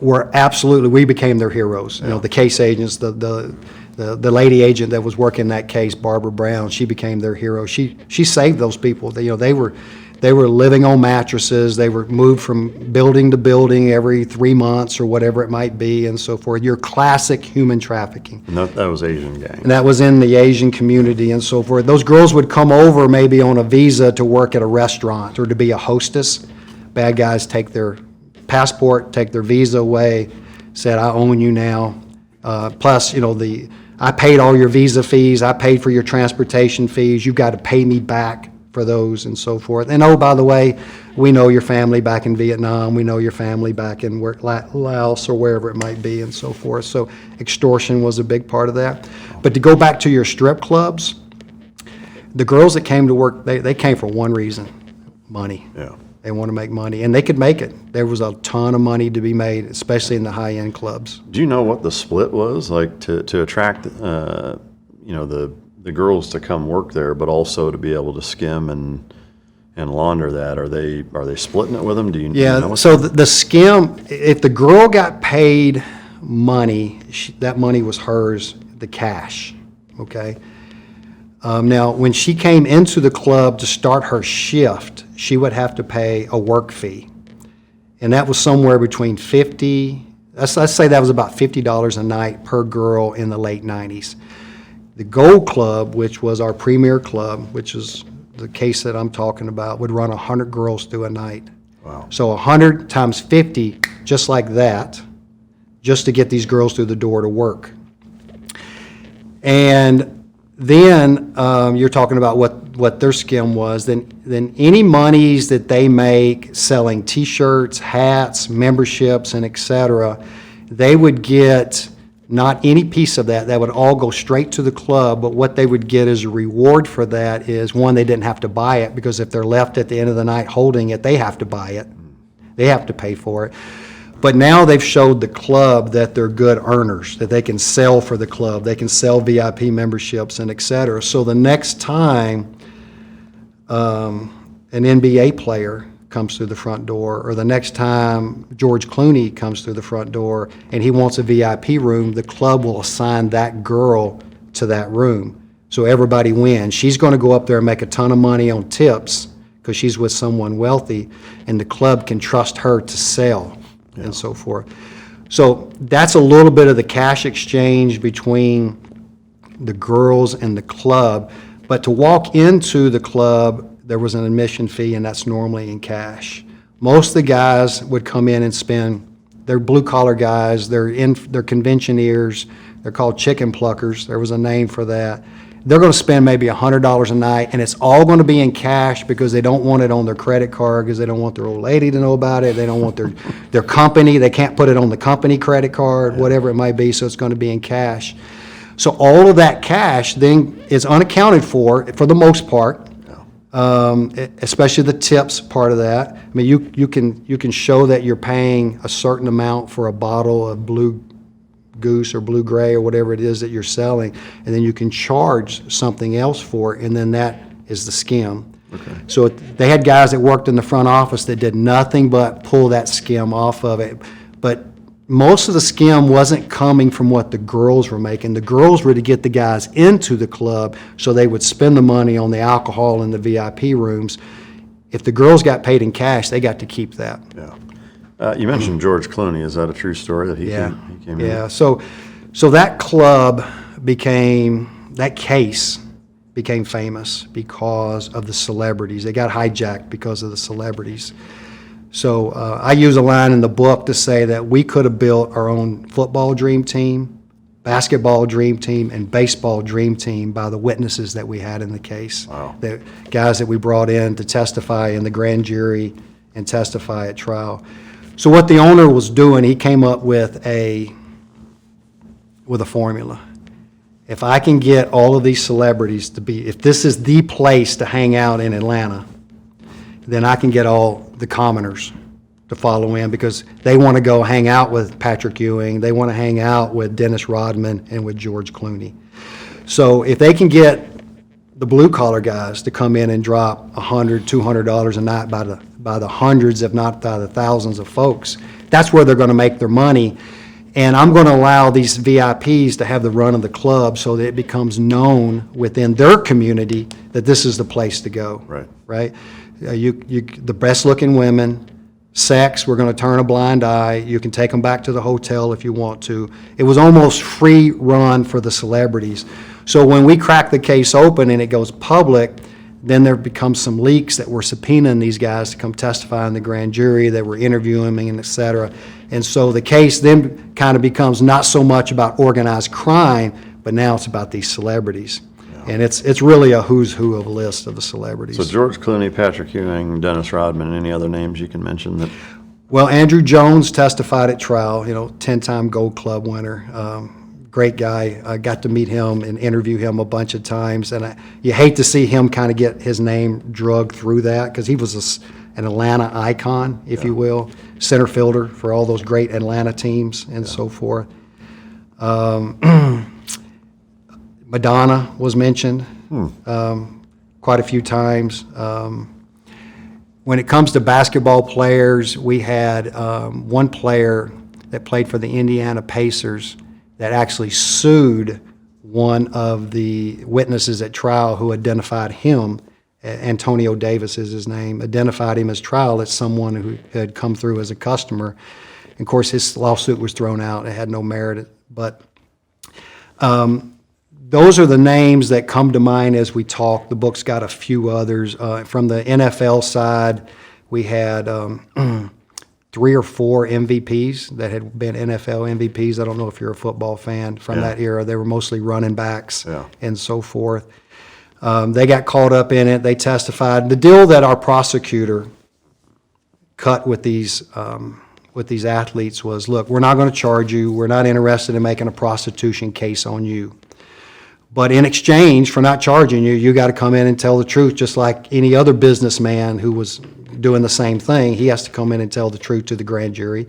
were absolutely, we became their heroes. You know, the case agents, the lady agent that was working that case, Barbara Brown, she became their hero. She saved those people. They were living on mattresses. They were moved from building to building every 3 months or whatever it might be, and so forth. Your classic human trafficking. And that was Asian gang. And that was in the Asian community and so forth. Those girls would come over maybe on a visa to work at a restaurant or to be a hostess. Bad guys take their passport, take their visa away, said, I own you now. Plus, I paid all your visa fees, I paid for your transportation fees, you've got to pay me back for those and so forth. And oh, by the way, we know your family back in Vietnam, we know your family back in Laos or wherever it might be and so forth. So extortion was a big part of that. But to go back to your strip clubs, the girls that came to work, they came for one reason, money. Yeah. They want to make money, and they could make it. There was a ton of money to be made, especially in the high-end clubs. Do you know what the split was, like to attract, the girls to come work there, but also to be able to skim and launder that? Are they splitting it with them? Do you know? So the skim, if the girl got paid money, that money was hers, the cash. Okay. Now, when she came into the club to start her shift, she would have to pay a work fee. And that was somewhere between let's say that was about $50 a night per girl in the late 90s. The Gold Club, which was our premier club, which is the case that I'm talking about, would run 100 girls through a night. Wow. So 100 times 50, just like that, just to get these girls through the door to work. And then you're talking about what their skim was. Then any monies that they make selling T-shirts, hats, memberships, and etc., they would get not any piece of that. That would all go straight to the club. But what they would get as a reward for that is, one, they didn't have to buy it, because if they're left at the end of the night holding it, they have to buy it. They have to pay for it. But now they've showed the club that they're good earners, that they can sell for the club, they can sell VIP memberships and et cetera. So the next time an NBA player comes through the front door, or the next time George Clooney comes through the front door and he wants a VIP room, the club will assign that girl to that room. So everybody wins. She's going to go up there and make a ton of money on tips because she's with someone wealthy, and the club can trust her to sell. And so forth. So that's a little bit of the cash exchange between the girls and the club. But to walk into the club, there was an admission fee, and that's normally in cash. Most of the guys would come in and spend, they're blue-collar guys, they're conventioneers, they're called chicken pluckers. There was a name for that. They're going to spend maybe $100 a night, and it's all going to be in cash because they don't want it on their credit card, because they don't want their old lady to know about it. They don't want their company. They can't put it on the company credit card, whatever it might be, so it's going to be in cash. So all of that cash then is unaccounted for the most part, especially the tips part of that. I mean, you can show that you're paying a certain amount for a bottle of Blue Goose or Blue Gray or whatever it is that you're selling, and then you can charge something else for it, and then that is the skim. Okay. So they had guys that worked in the front office that did nothing but pull that skim off of it. But most of the skim wasn't coming from what the girls were making. The girls were to get the guys into the club so they would spend the money on the alcohol in the VIP rooms. If the girls got paid in cash, they got to keep that. Yeah. You mentioned George Clooney. Is that a true story that he came in? Yeah. So that club that case became famous because of the celebrities. They got hijacked because of the celebrities. So I use a line in the book to say that we could have built our own football dream team, basketball dream team, and baseball dream team by the witnesses that we had in the case. Wow. The guys that we brought in to testify in the grand jury and testify at trial. So what the owner was doing, he came up with a formula. If I can get all of these celebrities if this is the place to hang out in Atlanta, then I can get all the commoners to follow in because they want to go hang out with Patrick Ewing, they want to hang out with Dennis Rodman and with George Clooney. So if they can get the blue-collar guys to come in and drop $100, $200 a night by the hundreds, if not by the thousands of folks, that's where they're going to make their money. And I'm going to allow these VIPs to have the run of the club so that it becomes known within their community that this is the place to go. Right? The best-looking women, sex, we're going to turn a blind eye. You can take them back to the hotel if you want to. It was almost free run for the celebrities. So when we crack the case open and it goes public, then there becomes some leaks that we're subpoenaing these guys to come testify in the grand jury, that we're interviewing them, and et cetera. And so the case then kind of becomes not so much about organized crime, but now it's about these celebrities. And it's really a who's who of a list of the celebrities. So George Clooney, Patrick Ewing, Dennis Rodman, any other names you can mention that? Well, Andrew Jones testified at trial, 10-time Gold Club winner. Great guy. I got to meet him and interview him a bunch of times. And you hate to see him kind of get his name drugged through that because he was an Atlanta icon, if you will, center fielder for all those great Atlanta teams and so forth. Madonna was mentioned quite a few times. When it comes to basketball players, we had one player that played for the Indiana Pacers that actually sued one of the witnesses at trial who identified him. Antonio Davis is his name, identified him as trial as someone who had come through as a customer. And of course, his lawsuit was thrown out. It had no merit. But those are the names that come to mind as we talk. The book's got a few others. From the NFL side, we had 3 or 4 MVPs that had been NFL MVPs. I don't know if you're a football fan from that era. They were mostly running backs and so forth. They got caught up in it. They testified. The deal that our prosecutor cut with these athletes was, look, we're not going to charge you. We're not interested in making a prostitution case on you. But in exchange for not charging you, you got to come in and tell the truth, just like any other businessman who was doing the same thing. He has to come in and tell the truth to the grand jury.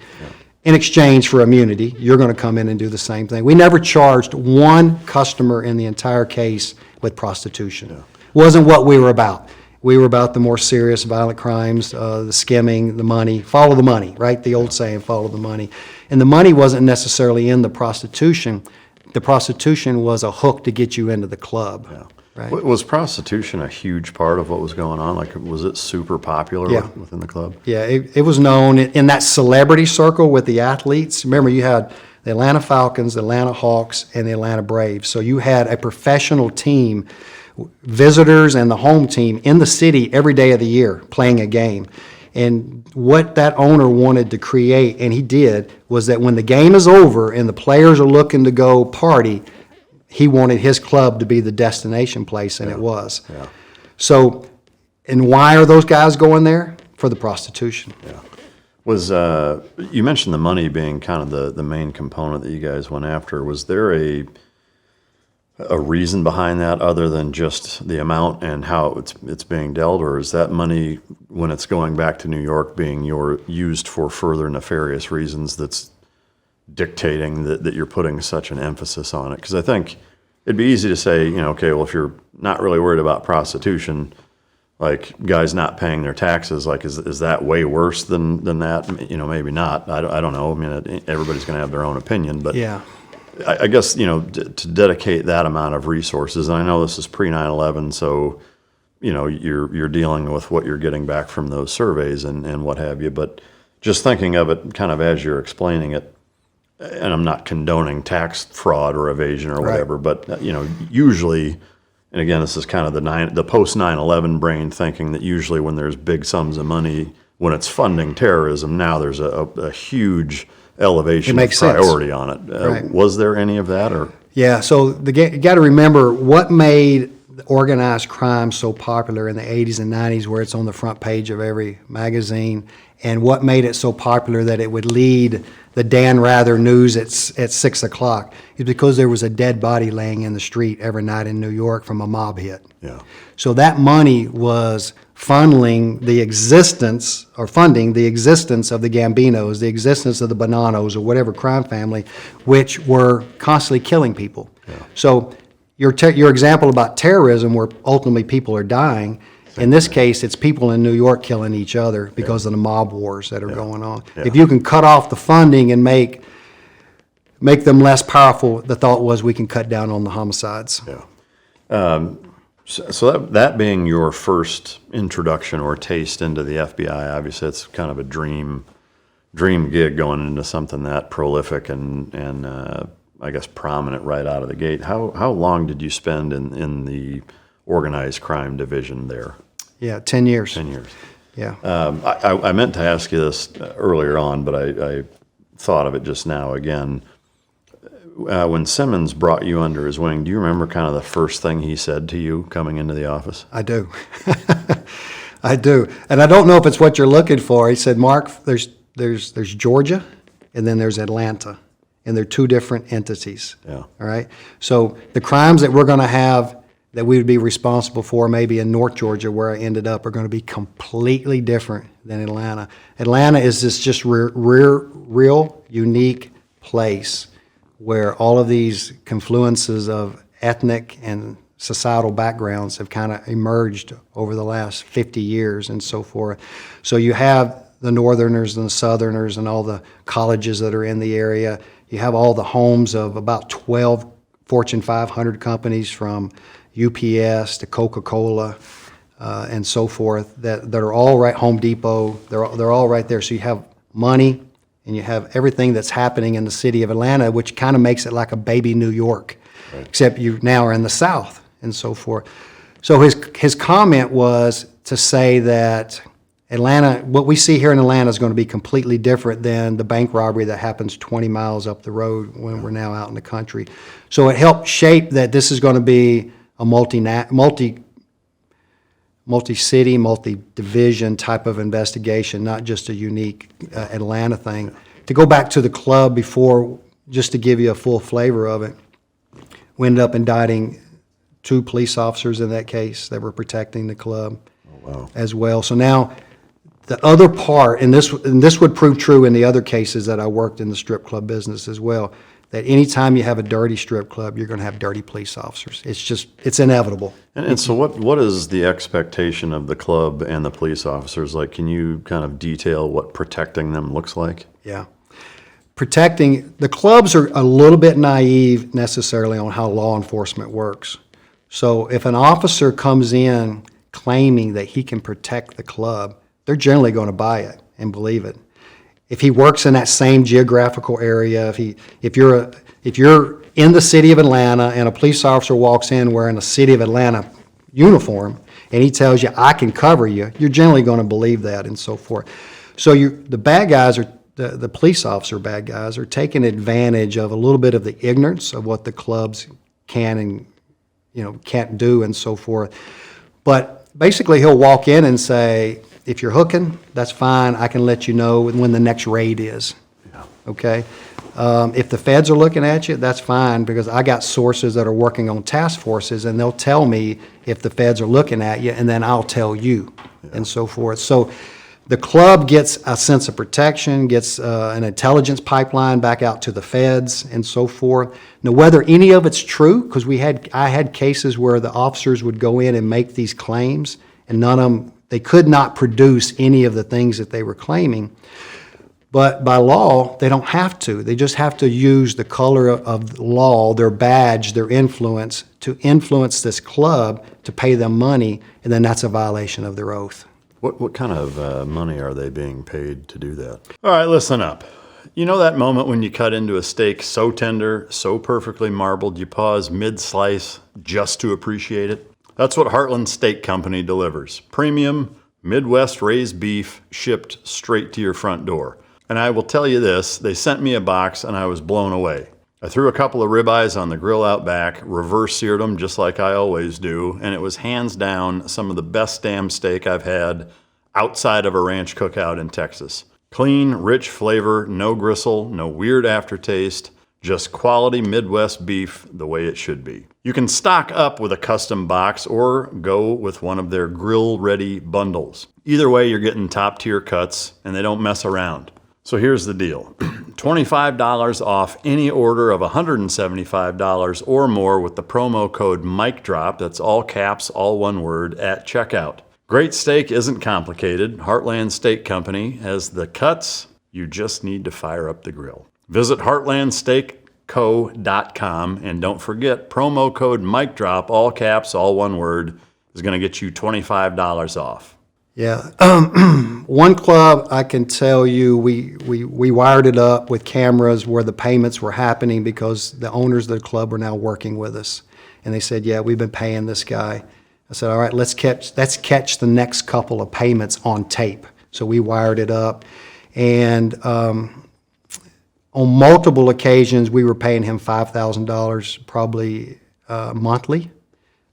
In exchange for immunity, you're going to come in and do the same thing. We never charged one customer in the entire case with prostitution. Wasn't what we were about. We were about the more serious violent crimes, the skimming, the money, follow the money, right? The old saying, follow the money. And the money wasn't necessarily in the prostitution. The prostitution was a hook to get you into the club. Right? Was prostitution a huge part of what was going on? Like, was it super popular within the club? Yeah, it was known in that celebrity circle with the athletes. Remember, you had the Atlanta Falcons, the Atlanta Hawks, and the Atlanta Braves. So you had a professional team, visitors and the home team in the city every day of the year playing a game. And what that owner wanted to create, and he did, was that when the game is over and the players are looking to go party, he wanted his club to be the destination place, and it was. So, and why are those guys going there? For the prostitution. Was you mentioned the money being kind of the main component that you guys went after. Was there a reason behind that other than just the amount and how it's being dealt, or is that money, when it's going back to New York, being used for further nefarious reasons that's dictating that you're putting such an emphasis on it? Because I think it'd be easy to say, okay, well, if you're not really worried about prostitution, like guys not paying their taxes, like is that way worse than that? You know, maybe not. I don't know. I mean, everybody's going to have their own opinion, but Yeah. I guess, you know, to dedicate that amount of resources, and I know this is pre 9/11, so, you know, you're dealing with what you're getting back from those surveys and what have you, but just thinking of it kind of as you're explaining it, and I'm not condoning tax fraud or evasion or whatever, but, you know, usually, and again, this is kind of the post 9/11 brain thinking that usually when there's big sums of money, when it's funding terrorism, now there's a huge elevation of priority on it. Right. Was there any of that, or? Yeah, so you got to remember what made organized crime so popular in the 80s and 90s, where it's on the front page of every magazine, and what made it so popular that it would lead the Dan Rather news at 6 o'clock, is because there was a dead body laying in the street every night in New York from a mob hit. Yeah. So that money was funding the existence of the Gambinos, the existence of the Bonanos, or whatever crime family, which were constantly killing people. Yeah. So your example about terrorism, where ultimately people are dying, in this case, it's people in New York killing each other because of the mob wars that are going on. Yeah. If you can cut off the funding and make them less powerful, the thought was we can cut down on the homicides. Yeah. So that being your first introduction or taste into the FBI, obviously it's kind of a dream gig going into something that prolific and I guess prominent right out of the gate. How long did you spend in the organized crime division there? Yeah, 10 years. 10 years. Yeah. I meant to ask you this earlier on, but I thought of it just now again. When Simmons brought you under his wing, do you remember kind of the first thing he said to you coming into the office? I do. I do. And I don't know if it's what you're looking for. He said, Mark, there's Georgia, and then there's Atlanta, and they're two different entities. Yeah. All right? So the crimes that we're going to have that we would be responsible for maybe in North Georgia, where I ended up, are going to be completely different than Atlanta. Atlanta is this just real unique place where all of these confluences of ethnic and societal backgrounds have kind of emerged over the last 50 years and so forth. So you have the Northerners and the Southerners and all the colleges that are in the area. You have all the homes of about 12 Fortune 500 companies, from UPS to Coca-Cola and so forth, that are all right, Home Depot, they're all right there. So you have money, and you have everything that's happening in the city of Atlanta, which kind of makes it like a baby New York, right, except you now are in the South and so forth. So his comment was to say that Atlanta, what we see here in Atlanta, is going to be completely different than the bank robbery that happens 20 miles up the road when we're now out in the country. So it helped shape that this is going to be a multi-city, multi-division type of investigation, not just a unique Atlanta thing. To go back to the club before, just to give you a full flavor of it, we ended up indicting 2 police officers in that case that were protecting the club as well. So now the other part, and this would prove true in the other cases that I worked in the strip club business as well, that anytime you have a dirty strip club, you're going to have dirty police officers. It's inevitable. And so what is the expectation of the club and the police officers? Like, can you kind of detail what protecting them looks like? Yeah. Protecting, the clubs are a little bit naive necessarily on how law enforcement works. So if an officer comes in claiming that he can protect the club, they're generally going to buy it and believe it. If he works in that same geographical area, if you're in the city of Atlanta and a police officer walks in wearing a city of Atlanta uniform and he tells you, I can cover you, you're generally going to believe that and so forth. So the bad guys are, the police officer bad guys are taking advantage of a little bit of the ignorance of what the clubs can and can't do and so forth. But basically he'll walk in and say, if you're hooking, that's fine. I can let you know when the next raid is. Yeah. Okay? If the feds are looking at you, that's fine, because I got sources that are working on task forces, and they'll tell me if the feds are looking at you, and then I'll tell you, and so forth. So the club gets a sense of protection, gets an intelligence pipeline back out to the feds, and so forth. Now, whether any of it's true, because I had cases where the officers would go in and make these claims, and none of them, they could not produce any of the things that they were claiming. But by law, they don't have to. They just have to use the color of the law, their badge, their influence, to influence this club to pay them money, and then that's a violation of their oath. What kind of money are they being paid to do that? All right, listen up. You know that moment when you cut into a steak so tender, so perfectly marbled, you pause mid-slice just to appreciate it? That's what Heartland Steak Company delivers. Premium, Midwest raised beef shipped straight to your front door. And I will tell you this, they sent me a box and I was blown away. I threw a couple of ribeyes on the grill out back, reverse seared them just like I always do, and it was hands down some of the best damn steak I've had outside of a ranch cookout in Texas. Clean, rich flavor, no gristle, no weird aftertaste, just quality Midwest beef the way it should be. You can stock up with a custom box or go with one of their grill-ready bundles. Either way, you're getting top-tier cuts, and they don't mess around. So here's the deal. $25 off any order of $175 or more with the promo code MICDROP, that's all caps, all one word, at checkout. Great steak isn't complicated. Heartland Steak Company has the cuts. You just need to fire up the grill. Visit heartlandsteakco.com and don't forget promo code MICDROP, all caps, all one word, is going to get you $25 off. Yeah. One club, I can tell you, we wired it up with cameras where the payments were happening because the owners of the club were now working with us. And they said, yeah, we've been paying this guy. I said, all right, let's catch the next couple of payments on tape. So we wired it up. And on multiple occasions, we were paying him $5,000 probably monthly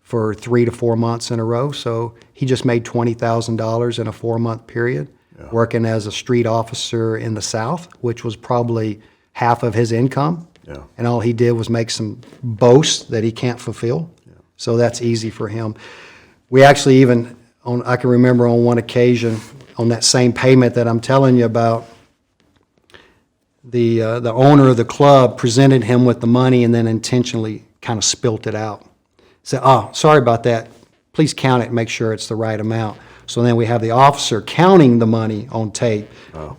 for 3 to 4 months in a row. So he just made $20,000 in a 4-month period, working as a street officer in the South, which was probably half of his income. Yeah. And all he did was make some boasts that he can't fulfill. Yeah. So that's easy for him. We actually even, I can remember on one occasion, on that same payment that I'm telling you about, the owner of the club presented him with the money and then intentionally kind of spilt it out. Said, oh, sorry about that. Please count it and make sure it's the right amount. So then we have the officer counting the money on tape,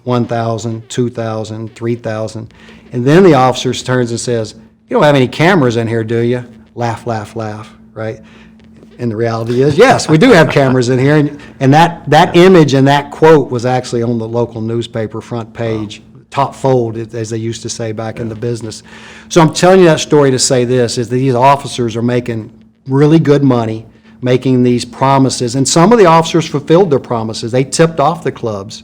1,000, 2,000, 3,000. And then the officer turns and says, you don't have any cameras in here, do you? Laugh, laugh, laugh, right? And the reality is, yes, we do have cameras in here. And that image and that quote was actually on the local newspaper front page, top fold, as they used to say back in the business. So I'm telling you that story to say this, is that these officers are making really good money, making these promises. And some of the officers fulfilled their promises. They tipped off the clubs.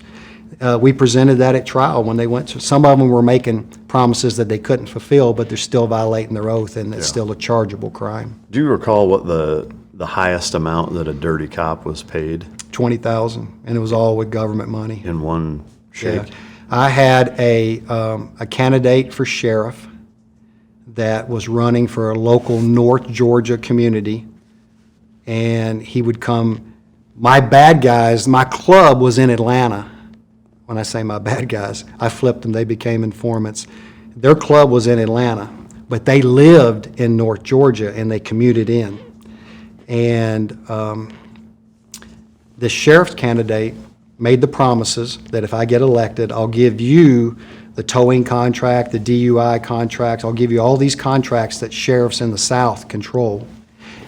We presented that at trial when they went to, some of them were making promises that they couldn't fulfill, but they're still violating their oath, and it's still a chargeable crime. Do you recall what the highest amount that a dirty cop was paid? $20,000, and it was all with government money. In one shake? Yeah. I had a candidate for sheriff that was running for a local North Georgia community, and he would come, my bad guys, my club was in Atlanta. When I say my bad guys, I flipped them, they became informants. Their club was in Atlanta, but they lived in North Georgia and they commuted in. And the sheriff's candidate made the promises that if I get elected, I'll give you the towing contract, the DUI contracts, I'll give you all these contracts that sheriffs in the South control.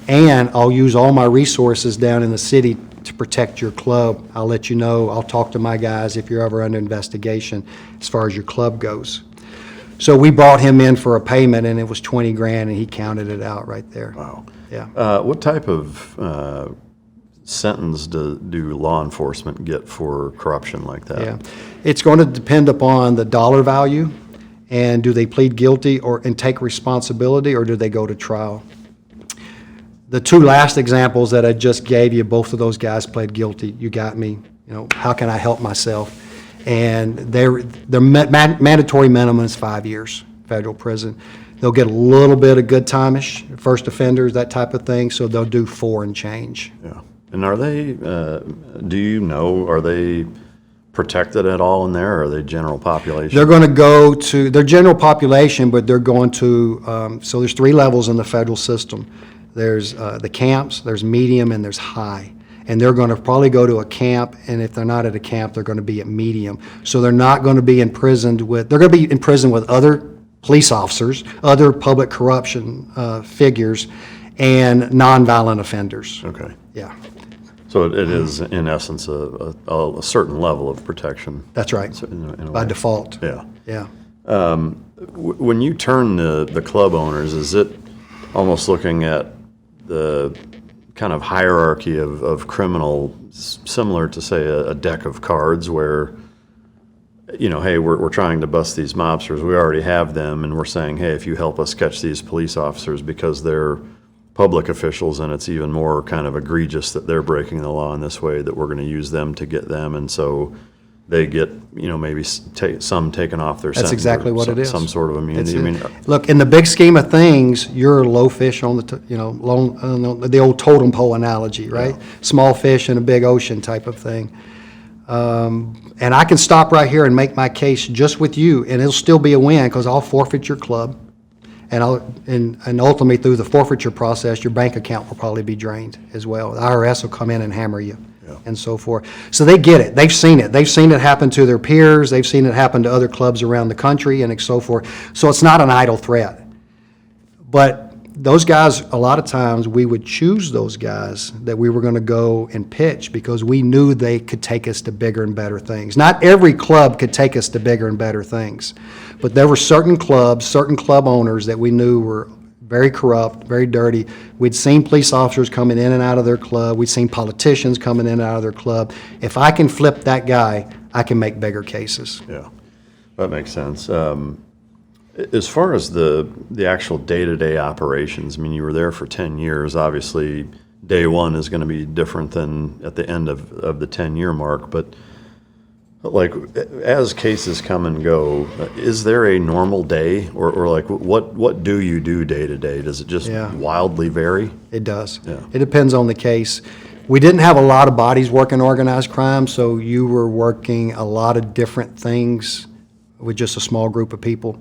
And I'll use all my resources down in the city to protect your club. I'll let you know, I'll talk to my guys if you're ever under investigation as far as your club goes. So we brought him in for a payment, and it was 20 grand, and he counted it out right there. Wow. Yeah. What type of sentence do law enforcement get for corruption like that? Yeah. It's going to depend upon the dollar value, and do they plead guilty and take responsibility, or do they go to trial? The two last examples that I just gave you, both of those guys pled guilty. You got me. You know, how can I help myself? And their mandatory minimum is 5 years, federal prison. They'll get a little bit of good time-ish, first offenders, that type of thing, so they'll do 4 and change. Yeah. And are they, do you know, are they protected at all in there, or are they general population? They're going to go to, their general population, but they're going to, so there's 3 levels in the federal system. There's the camps, there's medium, and there's high. and they're going to probably go to a camp, and if they're not at a camp, they're going to be at medium. So they're not going to be imprisoned with, they're going to be in prison with other police officers, other public corruption figures, and nonviolent offenders. Okay. Yeah, So it is, in essence, a certain level of protection. that's right, In a by way. default. Yeah. Yeah. When you turn the club owners, is it almost looking at the kind of hierarchy of criminal, similar to, say, a deck of cards where, you know, hey, we're trying to bust these mobsters, we already have them, and we're saying, hey, if you help us catch these police officers because they're public officials and it's even more kind of egregious that they're breaking the law in this way, that we're going to use them to get them, and so they get, you know, maybe some taken off their sentence. That's exactly what it is. Some sort of immunity. I mean, Look, in the big scheme of things, you're a low fish on the, the old totem pole analogy, right? Small fish in a big ocean type of thing. And I can stop right here and make my case just with you, and it'll still be a win, because I'll forfeit your club, and ultimately through the forfeiture process, your bank account will probably be drained as well. The IRS will come in and hammer you. And so forth. So they get it. They've seen it. They've seen it happen to their peers. They've seen it happen to other clubs around the country and so forth. So it's not an idle threat. But those guys, a lot of times, we would choose those guys that we were going to go and pitch because we knew they could take us to bigger and better things. Not every club could take us to bigger and better things. But there were certain clubs, certain club owners that we knew were very corrupt, very dirty. We'd seen police officers coming in and out of their club. We'd seen politicians coming in and out of their club. If I can flip that guy, I can make bigger cases. yeah, that makes sense. As far as the actual day-to-day operations, I mean, you were there for 10 years. Obviously, day one is going to be different than at the end of the 10-year mark. But like, as cases come and go, is there a normal day, or like what do you do day to day? Does it just wildly vary? It does. Yeah. It depends on the case. We didn't have a lot of bodies working organized crime, so you were working a lot of different things with just a small group of people.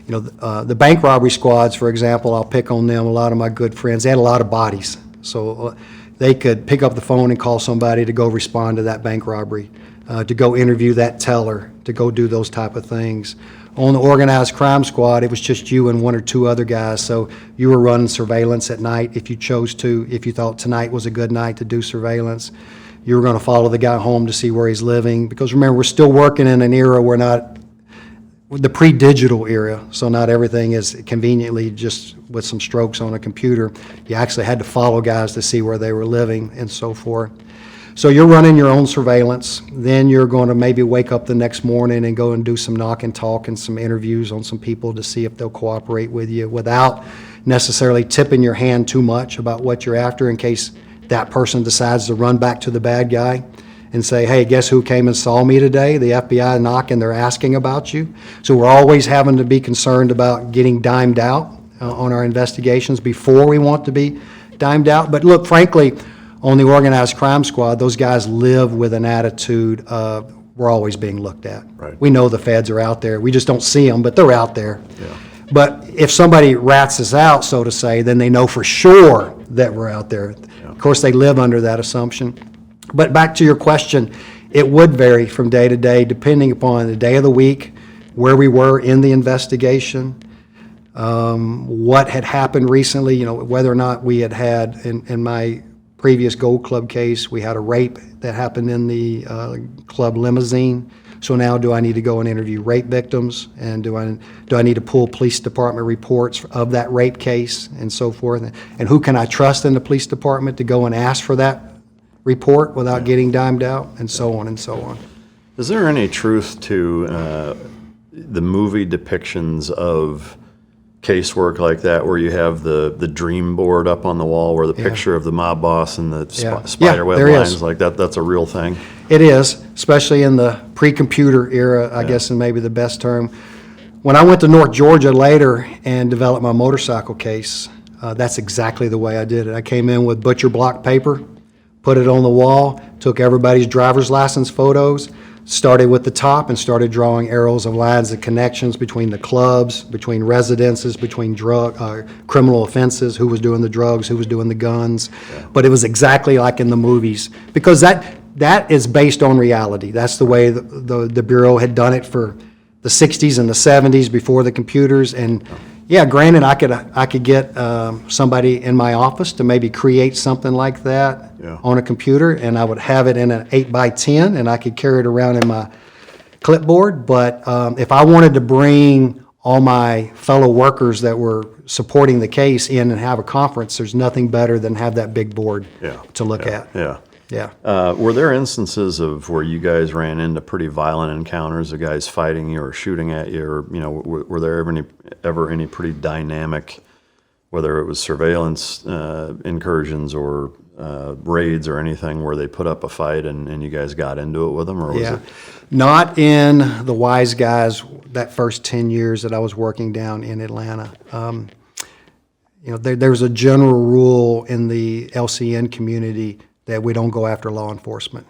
You know, the bank robbery squads, for example, I'll pick on them. A lot of my good friends, they had a lot of bodies, so they could pick up the phone and call somebody to go respond to that bank robbery. To go interview that teller, to go do those type of things. On the organized crime squad, it was just you and one or two other guys, so you were running surveillance at night if you chose to, if you thought tonight was a good night to do surveillance. You were going to follow the guy home to see where he's living, because remember, we're still working in an era where not, the pre-digital era, so not everything is conveniently just with some strokes on a computer. You actually had to follow guys to see where they were living and so forth. So you're running your own surveillance, then you're going to maybe wake up the next morning and go and do some knock and talk and some interviews on some people to see if they'll cooperate with you without necessarily tipping your hand too much about what you're after, in case that person decides to run back to the bad guy and say, hey, guess who came and saw me today? The FBI knocking, they're asking about you. So we're always having to be concerned about getting dimed out on our investigations before we want to be dimed out. But look, frankly, on the organized crime squad, those guys live with an attitude of, we're always being looked at. Right. We know the feds are out there. We just don't see them, but they're out there. Yeah. But if somebody rats us out, so to say, then they know for sure that we're out there. Yeah. Of course, they live under that assumption. But back to your question, it would vary from day to day, depending upon the day of the week, where we were in the investigation, what had happened recently, you know, whether or not we had in my previous Gold Club case, we had a rape that happened in the club limousine. So now, do I need to go and interview rape victims, and do I need to pull police department reports of that rape case and so forth? And who can I trust in the police department to go and ask for that report without getting dimed out, and so on and so on. Is there any truth to the movie depictions of casework like that, where you have the dream board up on the wall, where the picture of the mob boss and the spider web there lines is. like that? That's a real thing. It is, especially in the pre-computer era, I guess, and maybe the best term. When I went to North Georgia later and developed my motorcycle case, that's exactly the way I did it. I came in with butcher block paper, put it on the wall, took everybody's driver's license photos, started with the top and started drawing arrows of lines and connections between the clubs, between residences, between criminal offenses, who was doing the drugs, who was doing the guns. But it was exactly like in the movies, because that is based on reality. That's the way the Bureau had done it for the 60s and the 70s before the computers. And yeah, granted, I could get somebody in my office to maybe create something like that on a computer, and I would have it in an 8x10, and I could carry it around in my clipboard. But if I wanted to bring all my fellow workers that were supporting the case in and have a conference, there's nothing better than have that big board to look at. Yeah. Were there instances of where you guys ran into pretty violent encounters of guys fighting you or shooting at you, or were there ever any pretty dynamic, whether it was surveillance incursions or raids or anything, where they put up a fight and you guys got into it with them, or was it? Not in the Wise Guys that first 10 years that I was working down in Atlanta. There's a general rule in the LCN community that we don't go after law enforcement.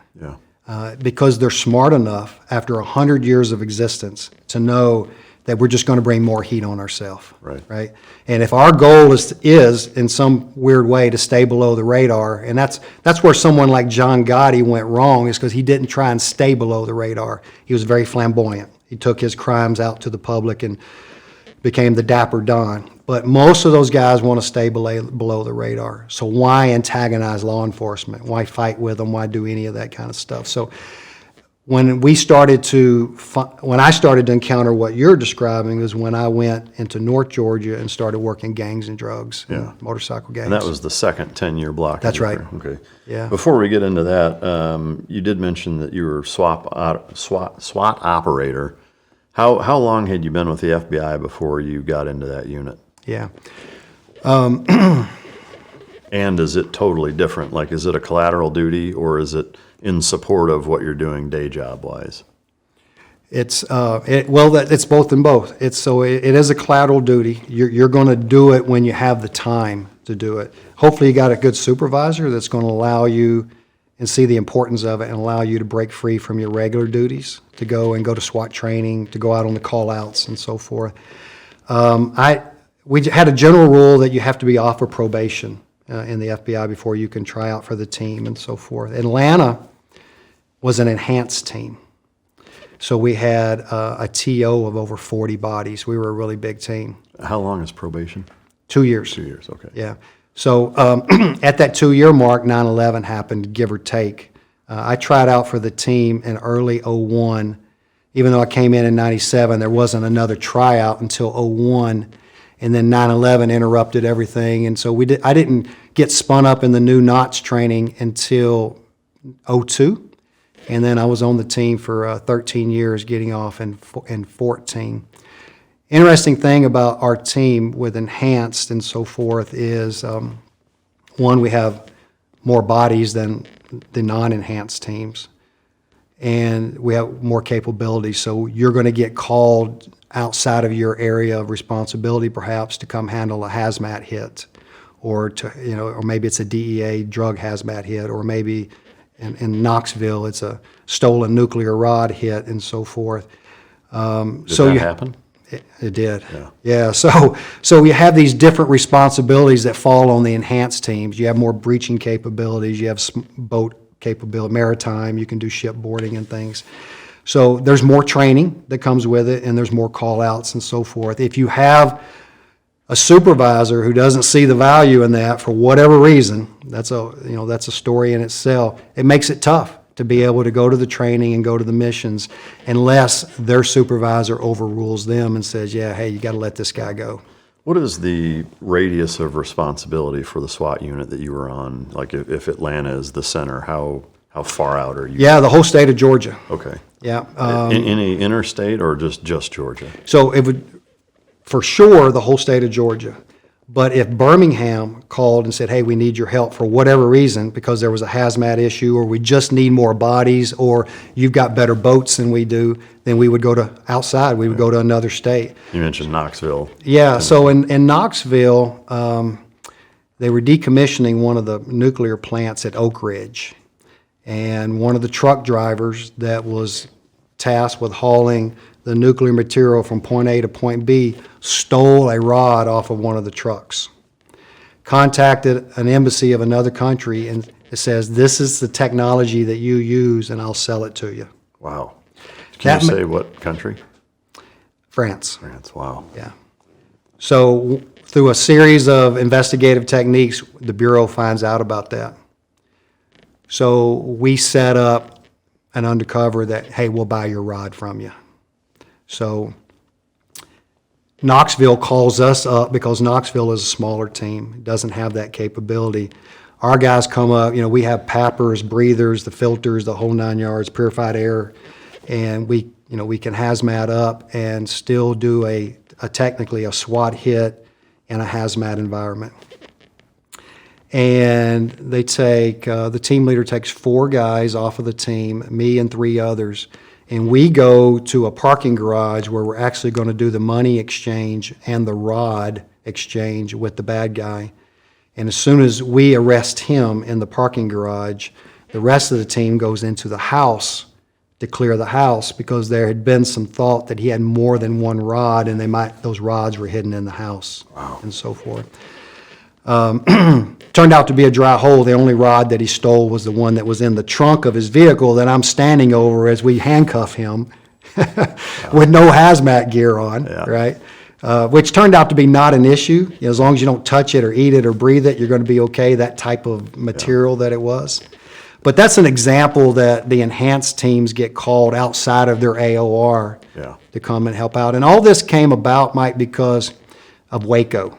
Because they're smart enough after 100 years of existence to know that we're just going to bring more heat on ourselves. Right. And if our goal is in some weird way to stay below the radar, and that's where someone like John Gotti went wrong, is because he didn't try and stay below the radar. He was very flamboyant. He took his crimes out to the public and became the Dapper Don. But most of those guys want to stay below the radar. So why antagonize law enforcement? Why fight with them? Why do any of that kind of stuff? So when I started to encounter what you're describing is when I went into North Georgia and started working gangs and drugs, motorcycle gangs. And that was the second 10-year block. That's right. Okay. Yeah. Before we get into that, you did mention that you were SWAT operator. How long had you been with the FBI before you got into that unit? Yeah. And is it totally different? Like, is it a collateral duty, or is it in support of what you're doing day job wise? It's it's both and both. It is a collateral duty. You're going to do it when you have the time to do it. Hopefully, you got a good supervisor that's going to allow you and see the importance of it and allow you to break free from your regular duties to go to SWAT training, to go out on the call outs and so forth. We had a general rule that you have to be off of probation in the FBI before you can try out for the team and so forth. Atlanta was an enhanced team. So we had a TO of over 40 bodies. We were a really big team. How long is probation? 2 years. 2 years, okay. Yeah. So at that 2-year mark, 9/11 happened, give or take. I tried out for the team in early 01. Even though I came in 97, there wasn't another tryout until 01. And then 9/11 interrupted everything. And so I didn't get spun up in the new knots training until 02. And then I was on the team for 13 years, getting off in 14. Interesting thing about our team with enhanced and so forth is, one, we have more bodies than the non-enhanced teams, and we have more capabilities. So you're going to get called outside of your area of responsibility, perhaps, to come handle a hazmat hit, or or maybe it's a DEA drug hazmat hit, or maybe in Knoxville it's a stolen nuclear rod hit, and so forth. Did that happen? It did. Yeah. So you have these different responsibilities that fall on the enhanced teams. You have more breaching capabilities. You have boat capability, maritime. You can do shipboarding and things. So there's more training that comes with it, and there's more call-outs and so forth. If you have a supervisor who doesn't see the value in that for whatever reason, that's a story in itself. It makes it tough to be able to go to the training and go to the missions unless their supervisor overrules them and says, yeah, hey, you got to let this guy go. What is the radius of responsibility for the SWAT unit that you were on? Like, if Atlanta is the center, how far out are you? Yeah, the whole state of Georgia. Okay. Yeah. Any interstate or just Georgia? So it would, for sure, the whole state of Georgia. But if Birmingham called and said, hey, we need your help for whatever reason, because there was a hazmat issue, or we just need more bodies, or you've got better boats than we do, then we would go to outside. We would go to another state. You mentioned Knoxville. Yeah, so in Knoxville, they were decommissioning one of the nuclear plants at Oak Ridge. And one of the truck drivers that was tasked with hauling the nuclear material from point A to point B, stole a rod off of one of the trucks. Contacted an embassy of another country and it says, this is the technology that you use and I'll sell it to you. Wow. Can That you ma- say what country? France. France. Wow. Yeah. So through a series of investigative techniques, the Bureau finds out about that. So we set up an undercover that, hey, we'll buy your rod from you. So Knoxville calls us up because Knoxville is a smaller team, doesn't have that capability. Our guys come up, we have pappers, breathers, the filters, the whole 9 yards, purified air, and we can hazmat up and still do a technically a SWAT hit in a hazmat environment. And they take, the team leader takes 4 guys off of the team, me and 3 others, and we go to a parking garage where we're actually going to do the money exchange and the rod exchange with the bad guy. And as soon as we arrest him in the parking garage, the rest of the team goes into the house to clear the house because there had been some thought that he had more than one rod and those rods were hidden in the house. Wow. And so forth. Turned out to be a dry hole. The only rod that he stole was the one that was in the trunk of his vehicle that I'm standing over as we handcuff him with no hazmat gear on, right? Which turned out to be not an issue. As long as you don't touch it or eat it or breathe it, you're going to be okay, that type of material that it was. But that's an example that the enhanced teams get called outside of their AOR to come and help out. And all this came about, Mike, because of Waco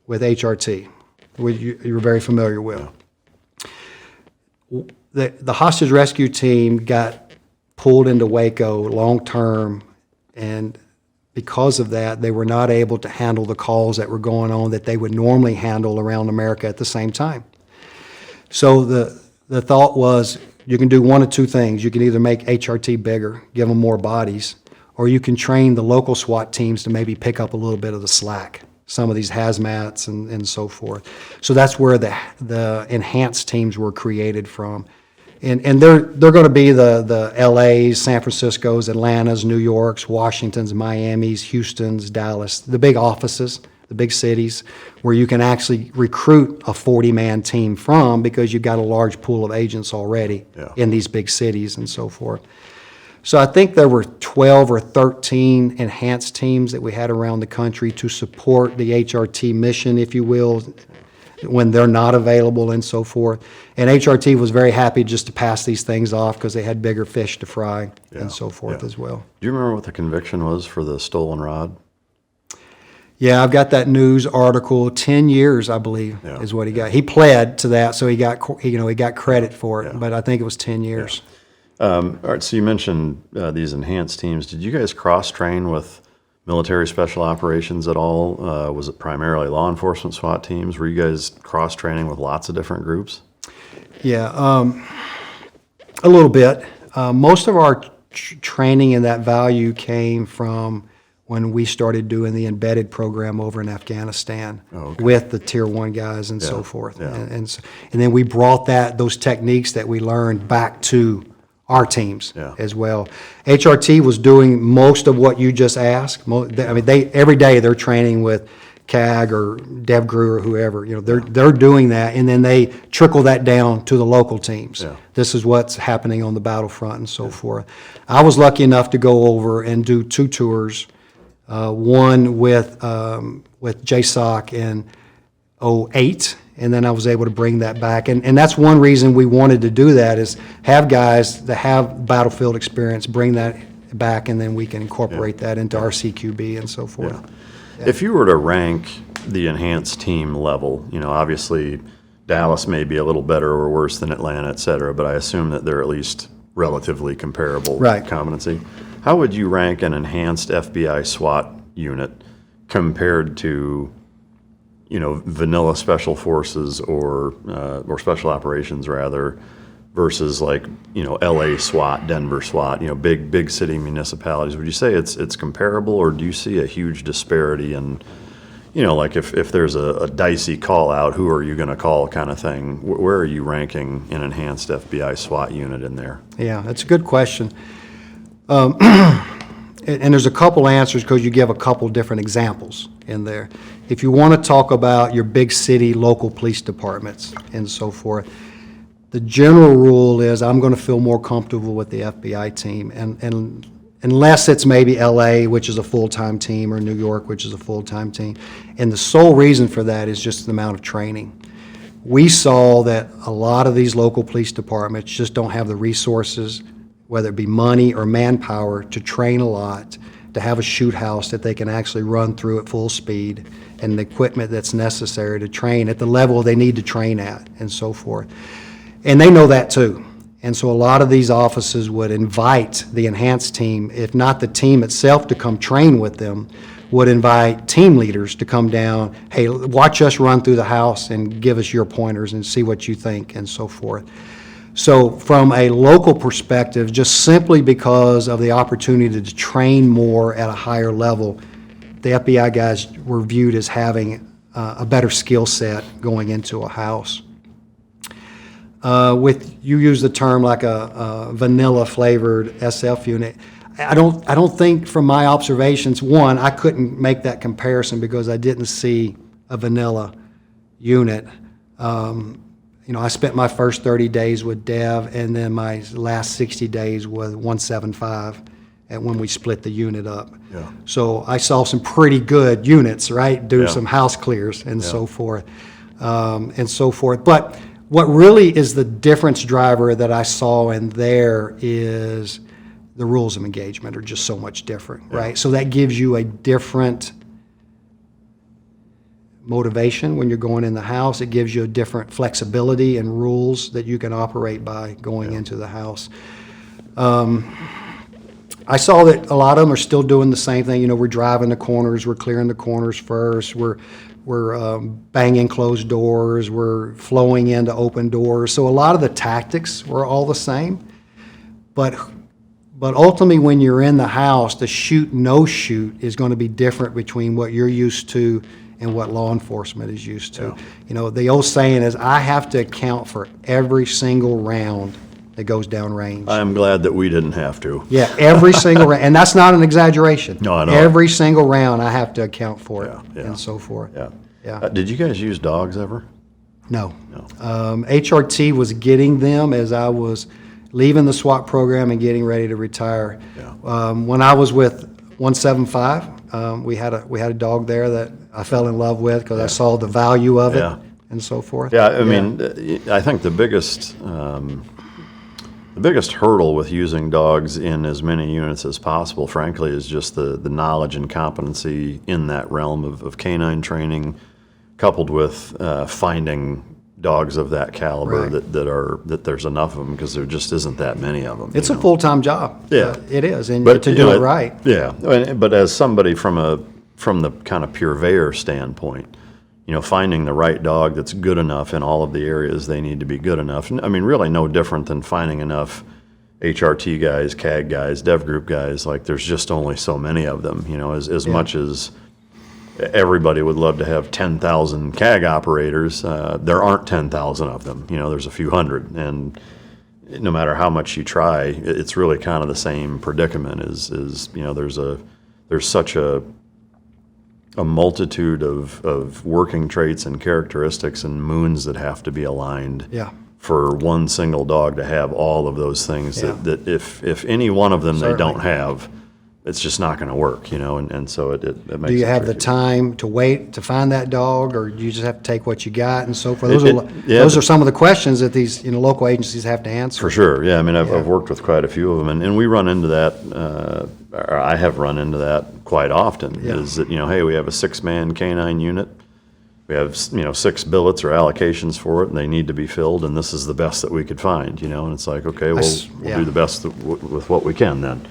with HRT, which you're very familiar with. The hostage rescue team got pulled into Waco long-term, and because of that, they were not able to handle the calls that were going on that they would normally handle around America at the same time. So the thought was, you can do one of two things. You can either make HRT bigger, give them more bodies, or you can train the local SWAT teams to maybe pick up a little bit of the slack, some of these hazmats and so forth. So that's where the enhanced teams were created from. And they're going to be the LAs, San Franciscos, Atlantas, New Yorks, Washingtons, Miamis, Houstons, Dallas, the big offices, the big cities, where you can actually recruit a 40-man team from because you've got a large pool of agents already in these big cities and so forth. So I think there were 12 or 13 enhanced teams that we had around the country to support the HRT mission, if you will, when they're not available and so forth. And HRT was very happy just to pass these things off because they had bigger fish to fry and so forth as well. Do you remember what the conviction was for the stolen rod? Yeah, I've got that news article. 10 years, I believe, is what he got. He pled to that, so he got credit for it. But I think it was 10 years. All right. So you mentioned these enhanced teams. Did you guys cross-train with military special operations at all? Was it primarily law enforcement SWAT teams? Were you guys cross-training with lots of different groups? Yeah, a little bit. Most of our training in that value came from when we started doing the embedded program over in Afghanistan with the Tier 1 guys and so forth. And then we brought those techniques that we learned back to our teams as well. HRT was doing most of what you just asked. I mean, every day they're training with CAG or DEVGRU or whoever. They're doing that, and then they trickle that down to the local teams. This is what's happening on the battlefront and so forth. I was lucky enough to go over and do 2 tours. One with JSOC in 2008, and then I was able to bring that back. And that's one reason we wanted to do that, is have guys that have battlefield experience bring that back, and then we can incorporate that into our CQB and so forth. If you were to rank the enhanced team level, obviously Dallas may be a little better or worse than Atlanta, et cetera, but I assume that they're at least relatively comparable competency. How would you rank an enhanced FBI SWAT unit compared to, vanilla special forces or special operations rather, versus like, LA SWAT, Denver SWAT, big city municipalities? Would you say it's comparable, or do you see a huge disparity in, like if there's a dicey call out, who are you going to call kind of thing? Where are you ranking an enhanced FBI SWAT unit in there? Yeah, that's a good question. And there's a couple answers because you give a couple different examples in there. If you want to talk about your big city local police departments and so forth, the general rule is I'm going to feel more comfortable with the FBI team, and unless it's maybe LA, which is a full-time team, or New York, which is a full-time team. And the sole reason for that is just the amount of training. We saw that a lot of these local police departments just don't have the resources, whether it be money or manpower, to train a lot, to have a shoot house that they can actually run through at full speed, and the equipment that's necessary to train at the level they need to train at, and so forth. And they know that too. And so a lot of these offices would invite the enhanced team, if not the team itself to come train with them, would invite team leaders to come down, hey, watch us run through the house and give us your pointers and see what you think, and so forth. So from a local perspective, just simply because of the opportunity to train more at a higher level, the FBI guys were viewed as having a better skill set going into a house. You use the term like a vanilla flavored SF unit. I don't think, from my observations, one, I couldn't make that comparison because I didn't see a vanilla unit. I spent my first 30 days with Dev, and then my last 60 days with 175, and when we split the unit up. Yeah. So I saw some pretty good units, right? Do Yeah. some house clears and so forth, But what really is the difference driver that I saw in there is the rules of engagement are just so much different, right? So that gives you a different motivation when you're going in the house. It gives you a different flexibility and rules that you can operate by going into the house. I saw that a lot of them are still doing the same thing. We're driving the corners, we're clearing the corners first, we're banging closed doors, we're flowing into open doors. So a lot of the tactics were all the same, but ultimately when you're in the house, the shoot, no shoot is going to be different between what you're used to and what law enforcement is used to. The old saying is, I have to account for every single round that goes downrange. I'm glad that we didn't have to. Yeah, every single round, and that's not an exaggeration. No, I know. Every single round, I have to account for it, Yeah. and so forth. Yeah. Yeah. Did you guys use dogs ever? No. No. HRT was getting them as I was leaving the SWAT program and getting ready to retire. Yeah. When I was with 175, we had a dog there that I fell in love with because I saw the value of it, Yeah. and so forth. Yeah, I mean, I think the biggest hurdle with using dogs in as many units as possible, frankly, is just the knowledge and competency in that realm of canine training, coupled with finding dogs of that caliber Right. that there's enough of them, because there just isn't that many of them. It's a full-time job. Yeah. It is, and But to do it right. Yeah, but as somebody from the kind of purveyor standpoint, finding the right dog that's good enough in all of the areas they need to be good enough. I mean, really no different than finding enough HRT guys, CAG guys, DEVGRU guys. Like, there's just only so many of them. As much as everybody would love to have 10,000 CAG operators, there aren't 10,000 of them. There's a few hundred, and no matter how much you try, it's really kind of the same predicament. There's such a multitude of working traits and characteristics and moons that have to be aligned Yeah. for one single dog to have all of those things, Yeah. that if any one of them they Certainly. don't have, it's just not going to work, and so it makes Do you it have the tricky. time to wait to find that dog, or do you just have to take what you got and so forth? Yeah. Those are some of the questions that these local agencies have to answer. For sure, yeah. I mean, I've worked with quite a few of them, and we run into that, or I have run into that quite often, Yeah. is that, hey, we have a 6-man canine unit. We have, 6 billets or allocations for it, and they need to be filled, and this is the best that we could find, and it's like, okay, we'll yeah. do the best with what we can then.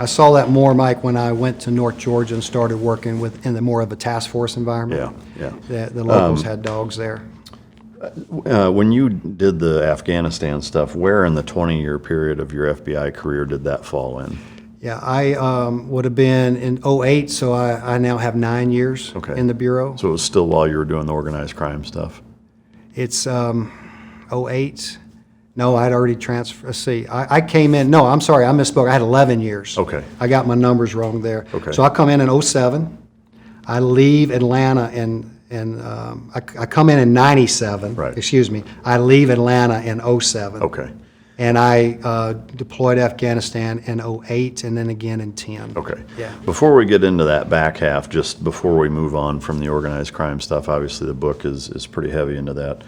I saw that more, Mike, when I went to North Georgia and started working in the more of a task force environment. Yeah. The locals had dogs there. When you did the Afghanistan stuff, where in the 20-year period of your FBI career did that fall in? Yeah, I would have been in '08, so I now have 9 years Okay. in the Bureau. So it was still while you were doing the organized crime stuff? It's '08, No, I'd already transferred. See, I came in, no, I'm sorry, I misspoke. I had 11 years. Okay. I got my numbers wrong there. Okay. So I come in '07. I leave Atlanta I come in 97. Right. Excuse me. I leave Atlanta in '07. Okay. And I deployed to Afghanistan in '08 and then again in '10. Okay. Yeah. Before we get into that back half, just before we move on from the organized crime stuff, obviously the book is pretty heavy into that.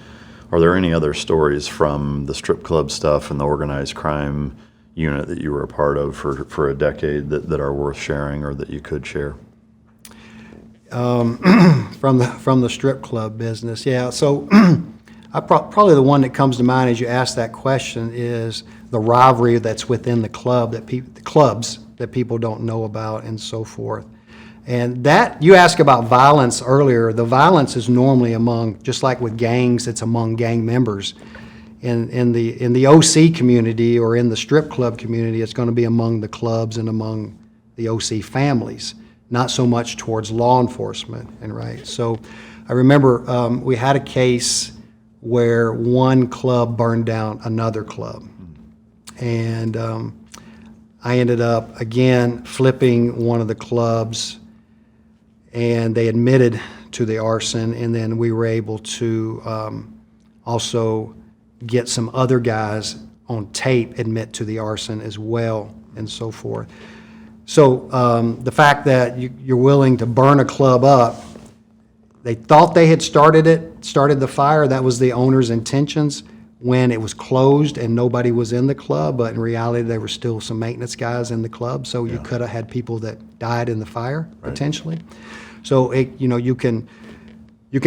Are there any other stories from the strip club stuff and the organized crime unit that you were a part of for a decade that are worth sharing or that you could share? From the strip club business, yeah. So probably the one that comes to mind as you ask that question is the rivalry that's within the clubs that people don't know about and so forth. And that, you asked about violence earlier. The violence is normally among, just like with gangs, it's among gang members. In the OC community or in the strip club community, it's going to be among the clubs and among the OC families, not so much towards law enforcement. And right, so I remember we had a case where one club burned down another club, and I ended up again flipping one of the clubs, and they admitted to the arson, and then we were able to also get some other guys on tape admit to the arson as well, and so forth. So the fact that you're willing to burn a club up, they thought they had started the fire, that was the owner's intentions when it was closed and nobody was in the club, but in reality there were still some maintenance guys in the club, so you could have had people that died in the fire, potentially. So you can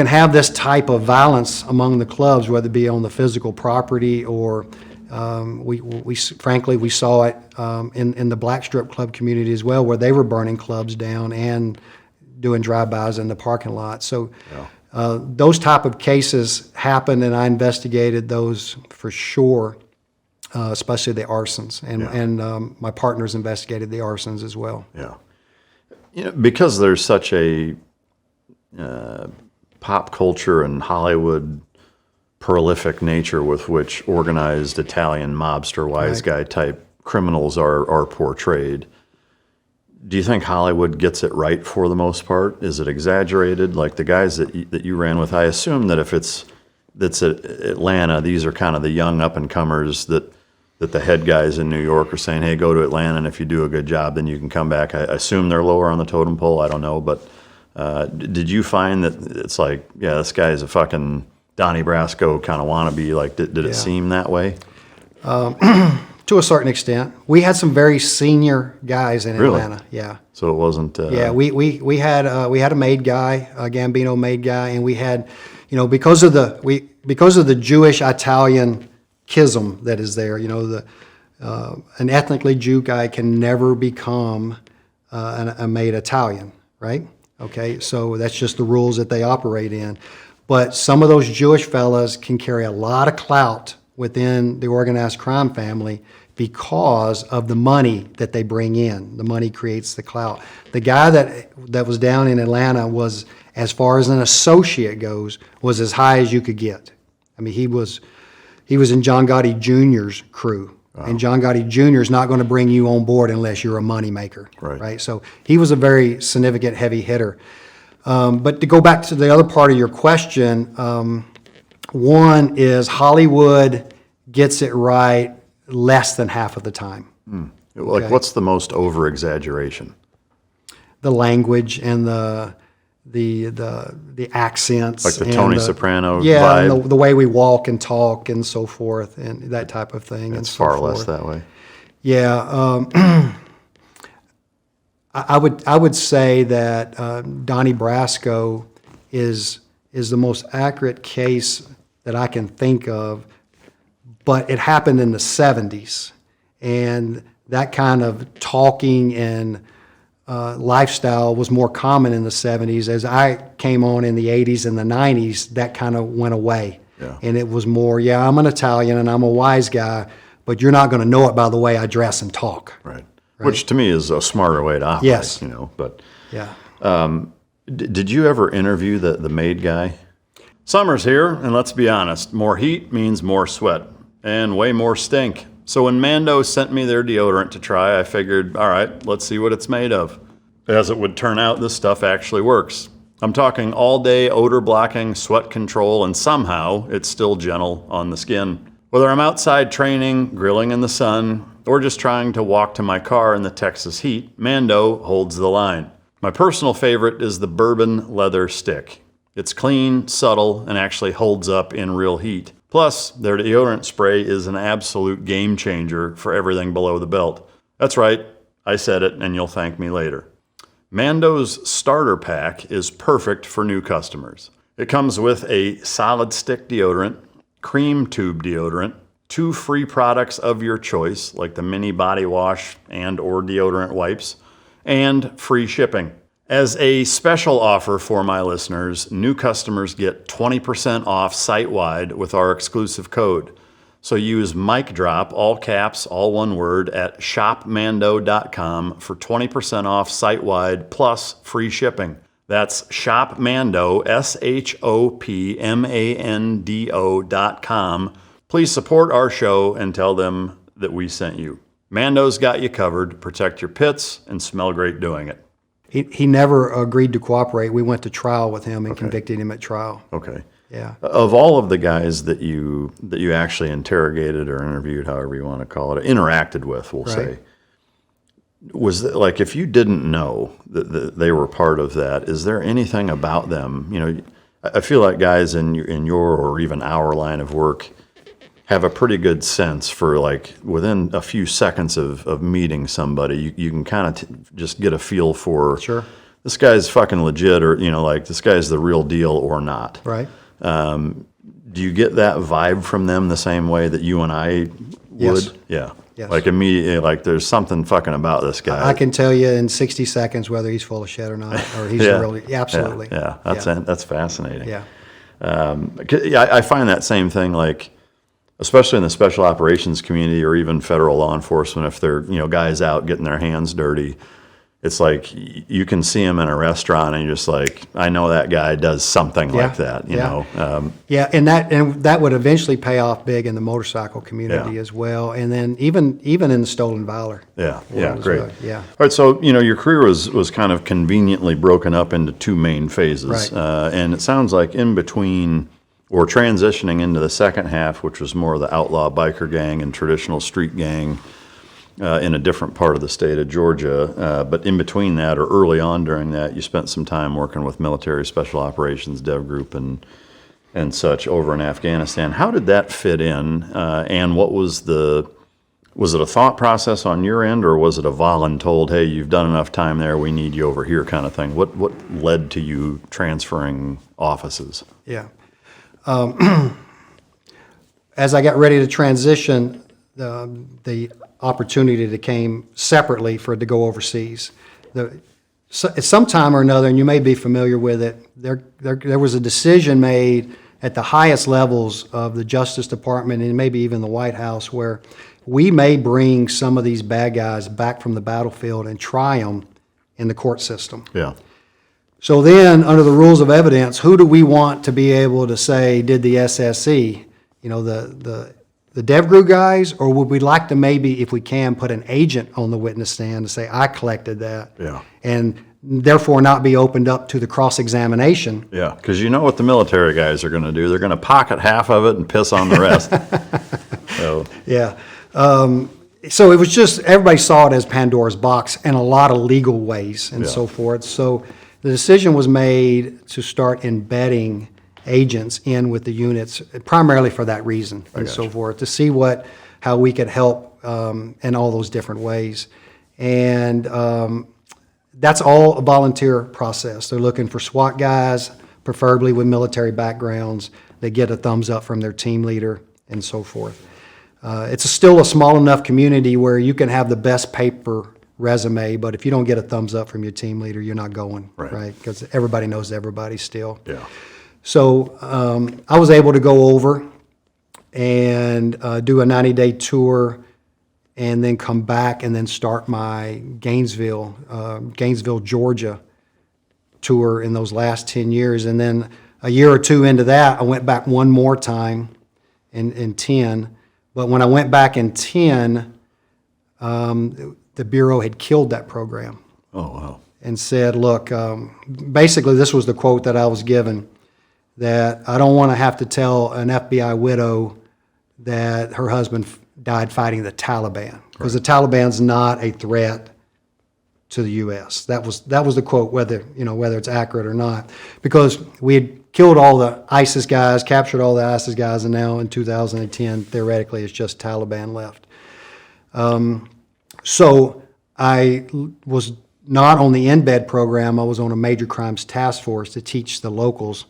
have this type of violence among the clubs, whether it be on the physical property or frankly we saw it in the black strip club community as well, where they were burning clubs down and doing drive-bys in the parking lot. So those type of cases happened, and I investigated those for sure, especially the arsons, and my partners investigated the arsons as well. Yeah. Because there's such a pop culture and Hollywood prolific nature with which organized Italian mobster wise guy type criminals are portrayed. Do you think Hollywood gets it right for the most part? Is it exaggerated? Like the guys that you ran with, I assume that if that's at Atlanta, these are kind of the young up and comers that the head guys in New York are saying, hey, go to Atlanta, and if you do a good job, then you can come back. I assume they're lower on the totem pole. I don't know, but did you find that it's like, yeah, this guy is a fucking Donnie Brasco kind of wannabe? Like, did it seem that way? To a certain extent. We had some very senior guys in Atlanta. Yeah. So it wasn't. Yeah, we had a made guy, a Gambino made guy, and we had, because of the Jewish Italian schism that is there, an ethnically Jew guy can never become a made Italian, right? Okay, so that's just the rules that they operate in. But some of those Jewish fellas can carry a lot of clout within the organized crime family because of the money that they bring in. The money creates the clout. The guy that was down in Atlanta was, as far as an associate goes, was as high as you could get. I mean, he was in John Gotti Jr.'s crew. Wow. And John Gotti Jr. is not going to bring you on board unless you're a moneymaker. Right? So he was a very significant heavy hitter. But to go back to the other part of your question, one is Hollywood gets it right less than half of the time. Like, what's the most over-exaggeration? The language and the accents. Like the Tony Soprano vibe? Yeah, and the way we walk and talk and so forth and that type of thing. It's far less that way. Yeah. I would say that Donnie Brasco is the most accurate case that I can think of, but it happened in the 70s, and that kind of talking and lifestyle was more common in the 70s. As I came on in the 80s and the 90s, that kind of went away. Yeah. And it was more, I'm an Italian and I'm a wise guy, but you're not going to know it by the way I dress and talk. Right. Which to me is a smarter way to operate. Yes. But yeah. Did you ever interview the maid guy? Summer's here, and let's be honest, more heat means more sweat. and way more stink. So when Mando sent me their deodorant to try, I figured, all right, let's see what it's made of. As it would turn out, this stuff actually works. I'm talking all-day odor blocking, sweat control, and somehow it's still gentle on the skin. Whether I'm outside training, grilling in the sun, or just trying to walk to my car in the Texas heat, Mando holds the line. My personal favorite is the bourbon leather stick. It's clean, subtle, and actually holds up in real heat. Plus, their deodorant spray is an absolute game changer for everything below the belt. That's right, I said it, and you'll thank me later. Mando's starter pack is perfect for new customers. It comes with a solid stick deodorant, cream tube deodorant, 2 free products of your choice, like the mini body wash and or deodorant wipes, and free shipping. As a special offer for my listeners, new customers get 20% off site-wide with our exclusive code. So use MicDrop, all caps, all one word, at shopmando.com for 20% off site-wide plus free shipping. That's shopmando, shopmando.com. Please support our show and tell them that we sent you. Mando's got you covered. Protect your pits and smell great doing it. He never agreed to cooperate. We went to trial with him and convicted him at trial. Okay. Yeah. Of all of the guys that you actually interrogated or interviewed, however you want to call it, interacted with, we'll say, was it, like, if you didn't know that they were part of that, is there anything about them? You know, I feel like guys in your or even our line of work have a pretty good sense for, like, within a few seconds of meeting somebody, you can kind of just get a feel for, Sure, this guy's fucking legit, or, you know, like, this guy's the real deal or not. right. Do you get that vibe from them the same way that you and I would? Yes. Yeah. Yes. Like immediately, like there's something fucking about this guy. I can tell you in 60 seconds whether he's full of shit or not, or he's really, absolutely. Yeah. That's fascinating. Yeah. I find that same thing, like, especially in the special operations community or even federal law enforcement, if they're, you know, guys out getting their hands dirty, it's like you can see him in a restaurant and you're just like, I know that guy does something like that, you know. And that would eventually pay off big in the motorcycle community as well, and then even in the stolen valor. Great. Yeah. All right, so, you know, your career was kind of conveniently broken up into 2 main phases. Right. And it sounds like in between or transitioning into the second half, which was more of the outlaw biker gang and traditional street gang, in a different part of the state of Georgia. But in between that, or early on during that, you spent some time working with military special operations, DEVGRU, and such over in Afghanistan. How did that fit in? And what was it a thought process on your end, or was it a voluntold, hey, you've done enough time there, we need you over here kind of thing? What led to you transferring offices? Yeah. As I got ready to transition, the opportunity that came separately for it to go overseas. At some time or another, and you may be familiar with it, there was a decision made at the highest levels of the Justice Department and maybe even the White House where we may bring some of these bad guys back from the battlefield and try them in the court system. Yeah. So then, under the rules of evidence, who do we want to be able to say did the SSE? You know, the DEVGRU guys, or would we like to maybe, if we can, put an agent on the witness stand to say, I collected that, and therefore not be opened up to the cross-examination? Yeah, because you know what the military guys are going to do. They're going to pocket half of it and piss on the rest. Yeah. So it was just, everybody saw it as Pandora's box in a lot of legal ways and so forth. So the decision was made to start embedding agents in with the units, primarily for that reason and so forth, to see how we could help in all those different ways. And that's all a volunteer process. They're looking for SWAT guys, preferably with military backgrounds. They get a thumbs up from their team leader and so forth. It's still a small enough community where you can have the best paper resume, but if you don't get a thumbs up from your team leader, you're not going, right? Because everybody knows everybody still. Yeah. So I was able to go over and do a 90-day tour and then come back and then start my Gainesville, Georgia tour in those last 10 years. And then a year or two into that, I went back one more time in 10 But when I went back in 10, the Bureau had killed that program. Oh, wow. And said, look, basically this was the quote that I was given, that I don't want to have to tell an FBI widow that her husband died fighting the Taliban, because the Taliban's not a threat to the U.S. That was the quote, whether it's accurate or not, because we had killed all the ISIS guys, captured all the ISIS guys, and now in 2010, theoretically, it's just Taliban left. So I was not on the embed program. I was on a major crimes task force to teach the locals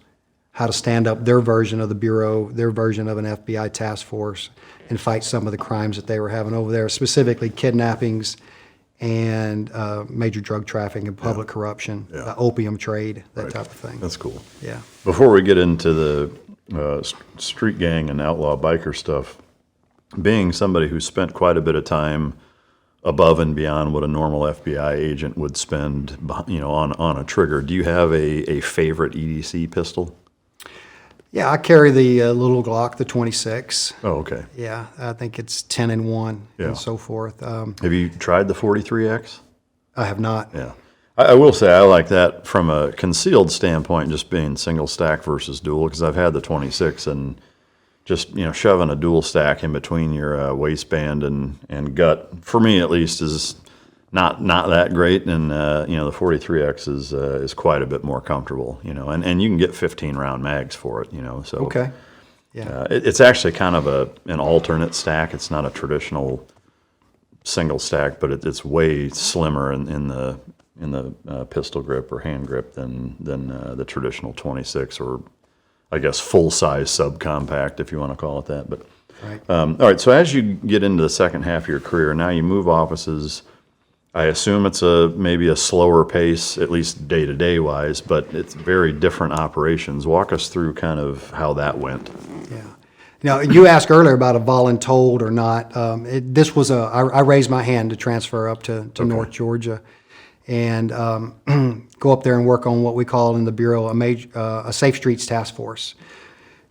how to stand up their version of the Bureau, their version of an FBI task force, and fight some of the crimes that they were having over there, specifically kidnappings and major drug trafficking and public corruption, opium trade, that type of thing. That's cool. Yeah. Before we get into the street gang and outlaw biker stuff, being somebody who spent quite a bit of time above and beyond what a normal FBI agent would spend, on a trigger, do you have a favorite EDC pistol? Yeah, I carry the little Glock, the 26. Oh, okay. Yeah, I think it's 10 in 1 and so forth. Have you tried the 43X? I have not. Yeah. I will say I like that from a concealed standpoint, just being single stack versus dual, because I've had the 26 and just, shoving a dual stack in between your waistband and gut, for me at least, is not that great. And, the 43X is quite a bit more comfortable, and you can get 15-round mags for it, so. Okay. Yeah. It's actually kind of an alternate stack. It's not a traditional single stack, but it's way slimmer in the pistol grip or hand grip than the traditional 26, or I guess full-size subcompact, if you want to call it that. But Right. All right, so as you get into the second half of your career, now you move offices. I assume it's maybe a slower pace, at least day-to-day wise, but it's very different operations. Walk us through kind of how that went. Yeah. Now, you asked earlier about a voluntold or not. I raised my hand to transfer up to North Georgia and go up there and work on what we call in the Bureau a Safe Streets Task Force.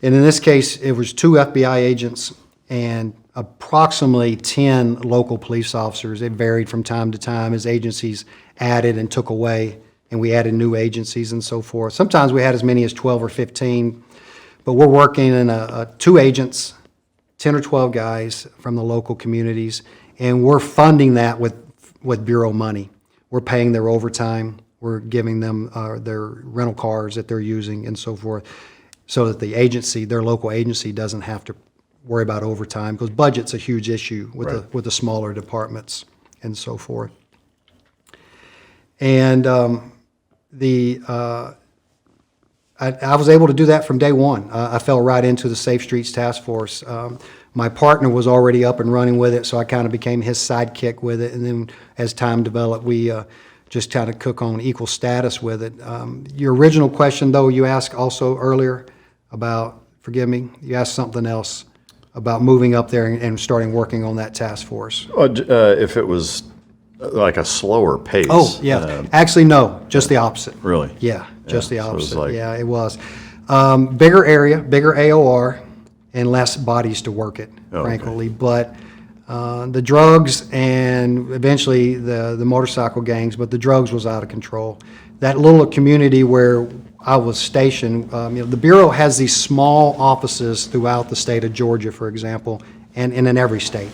And in this case, it was 2 FBI agents and approximately 10 local police officers. It varied from time to time as agencies added and took away, and we added new agencies and so forth. Sometimes we had as many as 12 or 15, but we're working in 2 agents, 10 or 12 guys from the local communities, and we're funding that with Bureau money. We're paying their overtime. We're giving them their rental cars that they're using and so forth, so that the agency, their local agency, doesn't have to worry about overtime, because budget's a huge issue with the smaller departments and so forth. And I was able to do that from day one. I fell right into the Safe Streets Task Force. My partner was already up and running with it, so I kind of became his sidekick with it. And then as time developed, we just kind of cook on equal status with it. Your original question, though, you asked also earlier about, forgive me, you asked something else about moving up there and starting working on that task force. If it was like a slower pace. Oh, yeah. Actually, no, just the opposite. Really? Yeah, just the so it was opposite. like- Yeah, it was. Bigger area, bigger AOR, and less bodies to work it, okay. frankly. But the drugs and eventually the motorcycle gangs, but the drugs was out of control. That little community where I was stationed, the Bureau has these small offices throughout the state of Georgia, for example, and in every state.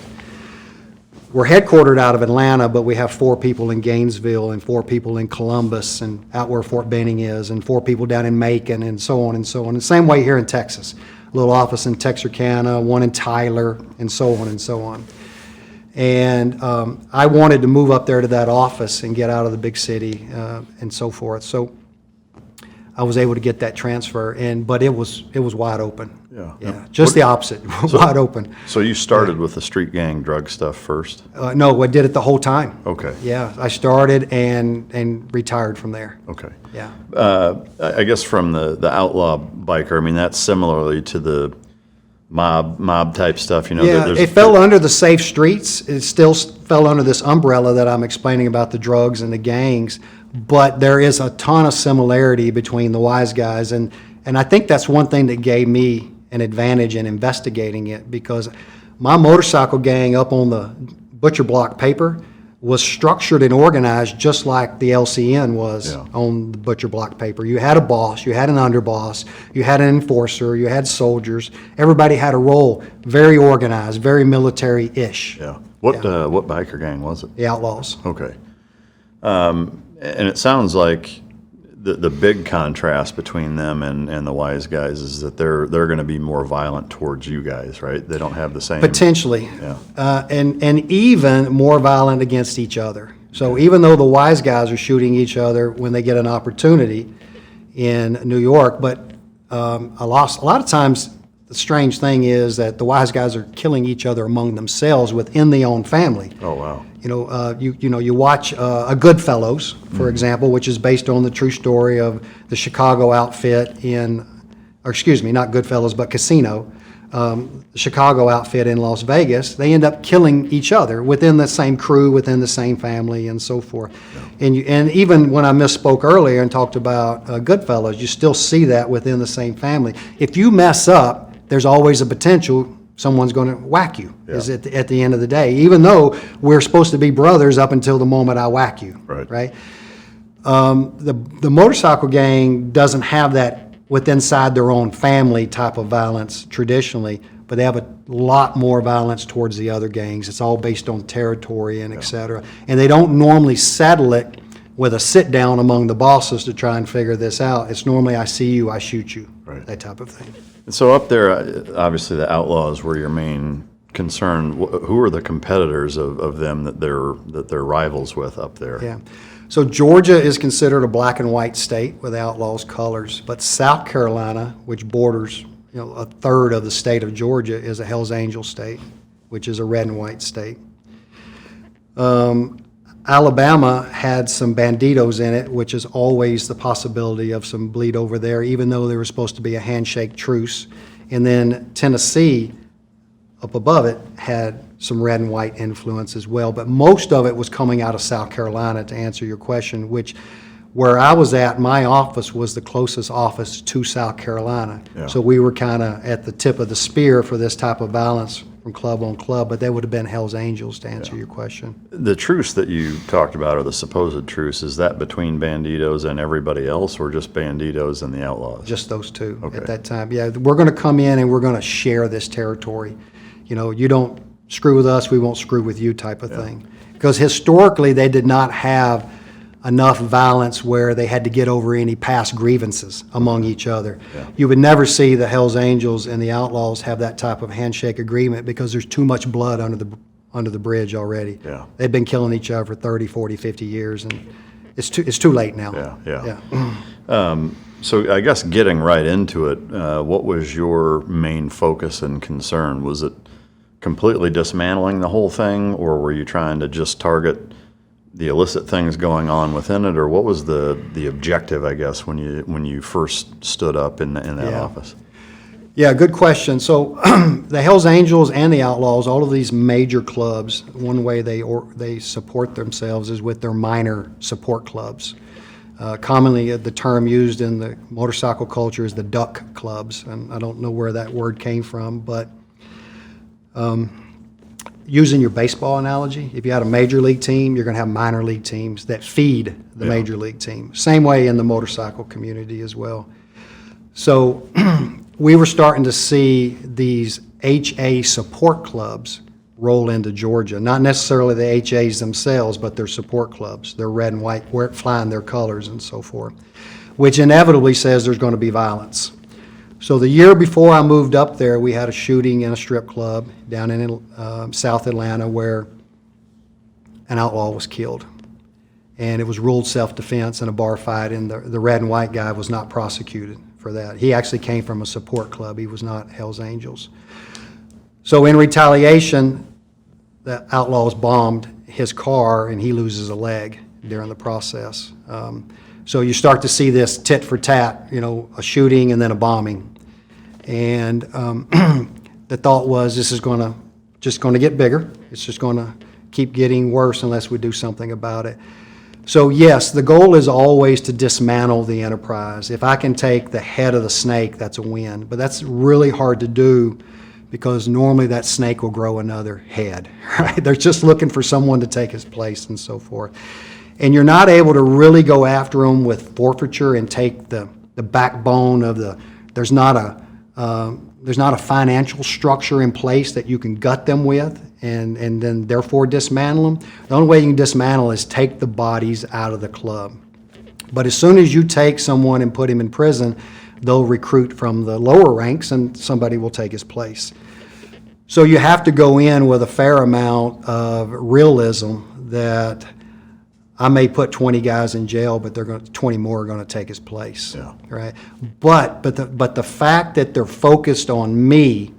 We're headquartered out of Atlanta, but we have 4 people in Gainesville and 4 people in Columbus and out where Fort Benning is, and 4 people down in Macon, and so on and so on. The same way here in Texas. A little office in Texarkana, one in Tyler, and so on and so on. And I wanted to move up there to that office and get out of the big city and so forth. So I was able to get that transfer, but it was wide open. Yeah. Just the opposite, wide open. So you started with the street gang drug stuff first? No, I did it the whole time. Okay. Yeah, I started and retired from there. Okay. Yeah. I guess from the outlaw biker, I mean, that's similarly to the mob type stuff, Yeah, there's- it fell under the Safe Streets. It still fell under this umbrella that I'm explaining about the drugs and the gangs, but there is a ton of similarity between the wise guys, and I think that's one thing that gave me an advantage in investigating it, because My motorcycle gang up on the butcher block paper was structured and organized just like the LCN was on the butcher block paper. You had a boss, you had an underboss, you had an enforcer, you had soldiers. Everybody had a role, very organized, very military-ish. Yeah. What biker gang was it? The Outlaws. Okay. And it sounds like the big contrast between them and the wise guys is that they're going to be more violent towards you guys, right? They don't have the same... Potentially. Yeah. And even more violent against each other. So even though the wise guys are shooting each other when they get an opportunity in New York, but a lot of times the strange thing is that the wise guys are killing each other among themselves within their own family. Oh, wow. You watch a Goodfellas, for example, which is based on the true story of the Chicago outfit not Goodfellas, but Casino, the Chicago outfit in Las Vegas. They end up killing each other within the same crew, within the same family, and so forth. Yeah. And even when I misspoke earlier and talked about Goodfellas, you still see that within the same family. If you mess up, there's always a potential someone's going to whack you is at the end of the day, even though we're supposed to be brothers up until the moment I whack you, right? The motorcycle gang doesn't have that inside their own family type of violence traditionally, but they have a lot more violence towards the other gangs. It's all based on territory and et cetera. And they don't normally settle it with a sit down among the bosses to try and figure this out. It's normally I see you, I shoot you, that type of thing. And so up there, obviously the Outlaws were your main concern. Who are the competitors of them that they're rivals with up there? Yeah. So Georgia is considered a black and white state with Outlaws colors, but South Carolina, which borders a third of the state of Georgia, is a Hells Angel state, which is a red and white state. Alabama had some banditos in it, which is always the possibility of some bleed over there, even though there was supposed to be a handshake truce. And then Tennessee, up above it, had some red and white influence as well. But most of it was coming out of South Carolina, to answer your question, where I was at, my office was the closest office to South Carolina. Yeah. So we were kind of at the tip of the spear for this type of violence from club on club, but they would have been Hells Angels, to answer your question. The truce that you talked about, or the supposed truce, is that between Banditos and everybody else, or just Banditos and the Outlaws? Just those two at that time. Yeah, we're going to come in and we're going to share this territory. You don't screw with us, we won't screw with you type of thing. Because historically, they did not have enough violence where they had to get over any past grievances among each other. Yeah. You would never see the Hells Angels and the Outlaws have that type of handshake agreement because there's too much blood under the bridge already. Yeah. They've been killing each other for 30, 40, 50 years, and it's too late now. Yeah. So I guess getting right into it, what was your main focus and concern? Was it completely dismantling the whole thing, or were you trying to just target the illicit things going on within it, or what was the objective, I guess, when you first stood up in that office? Yeah, good question. So the Hells Angels and the Outlaws, all of these major clubs, one way they support themselves is with their minor support clubs. Commonly, the term used in the motorcycle culture is the duck clubs, and I don't know where that word came from, but using your baseball analogy, if you had a major league team, you're going to have minor league teams that feed the major league team. Same way in the motorcycle community as well. So we were starting to see these HA support clubs roll into Georgia. Not necessarily the HAs themselves, but their support clubs. They're red and white, flying their colors and so forth, which inevitably says there's going to be violence. So the year before I moved up there, we had a shooting in a strip club down in South Atlanta where an outlaw was killed. And it was ruled self-defense in a bar fight, and the red and white guy was not prosecuted for that. He actually came from a support club. He was not Hells Angels. So in retaliation, the Outlaws bombed his car, and he loses a leg during the process. So you start to see this tit for tat, a shooting and then a bombing. And the thought was this is just going to get bigger. It's just going to keep getting worse unless we do something about it. So yes, the goal is always to dismantle the enterprise. If I can take the head of the snake, that's a win. But that's really hard to do because normally that snake will grow another head, right? They're just looking for someone to take his place and so forth. And you're not able to really go after them with forfeiture and take the backbone of there's not a financial structure in place that you can gut them with and then therefore dismantle them. The only way you can dismantle is take the bodies out of the club. But as soon as you take someone and put him in prison, they'll recruit from the lower ranks and somebody will take his place. So you have to go in with a fair amount of realism that I may put 20 guys in jail, but 20 more are going to take his place. Yeah. Right? But the fact that they're focused on me,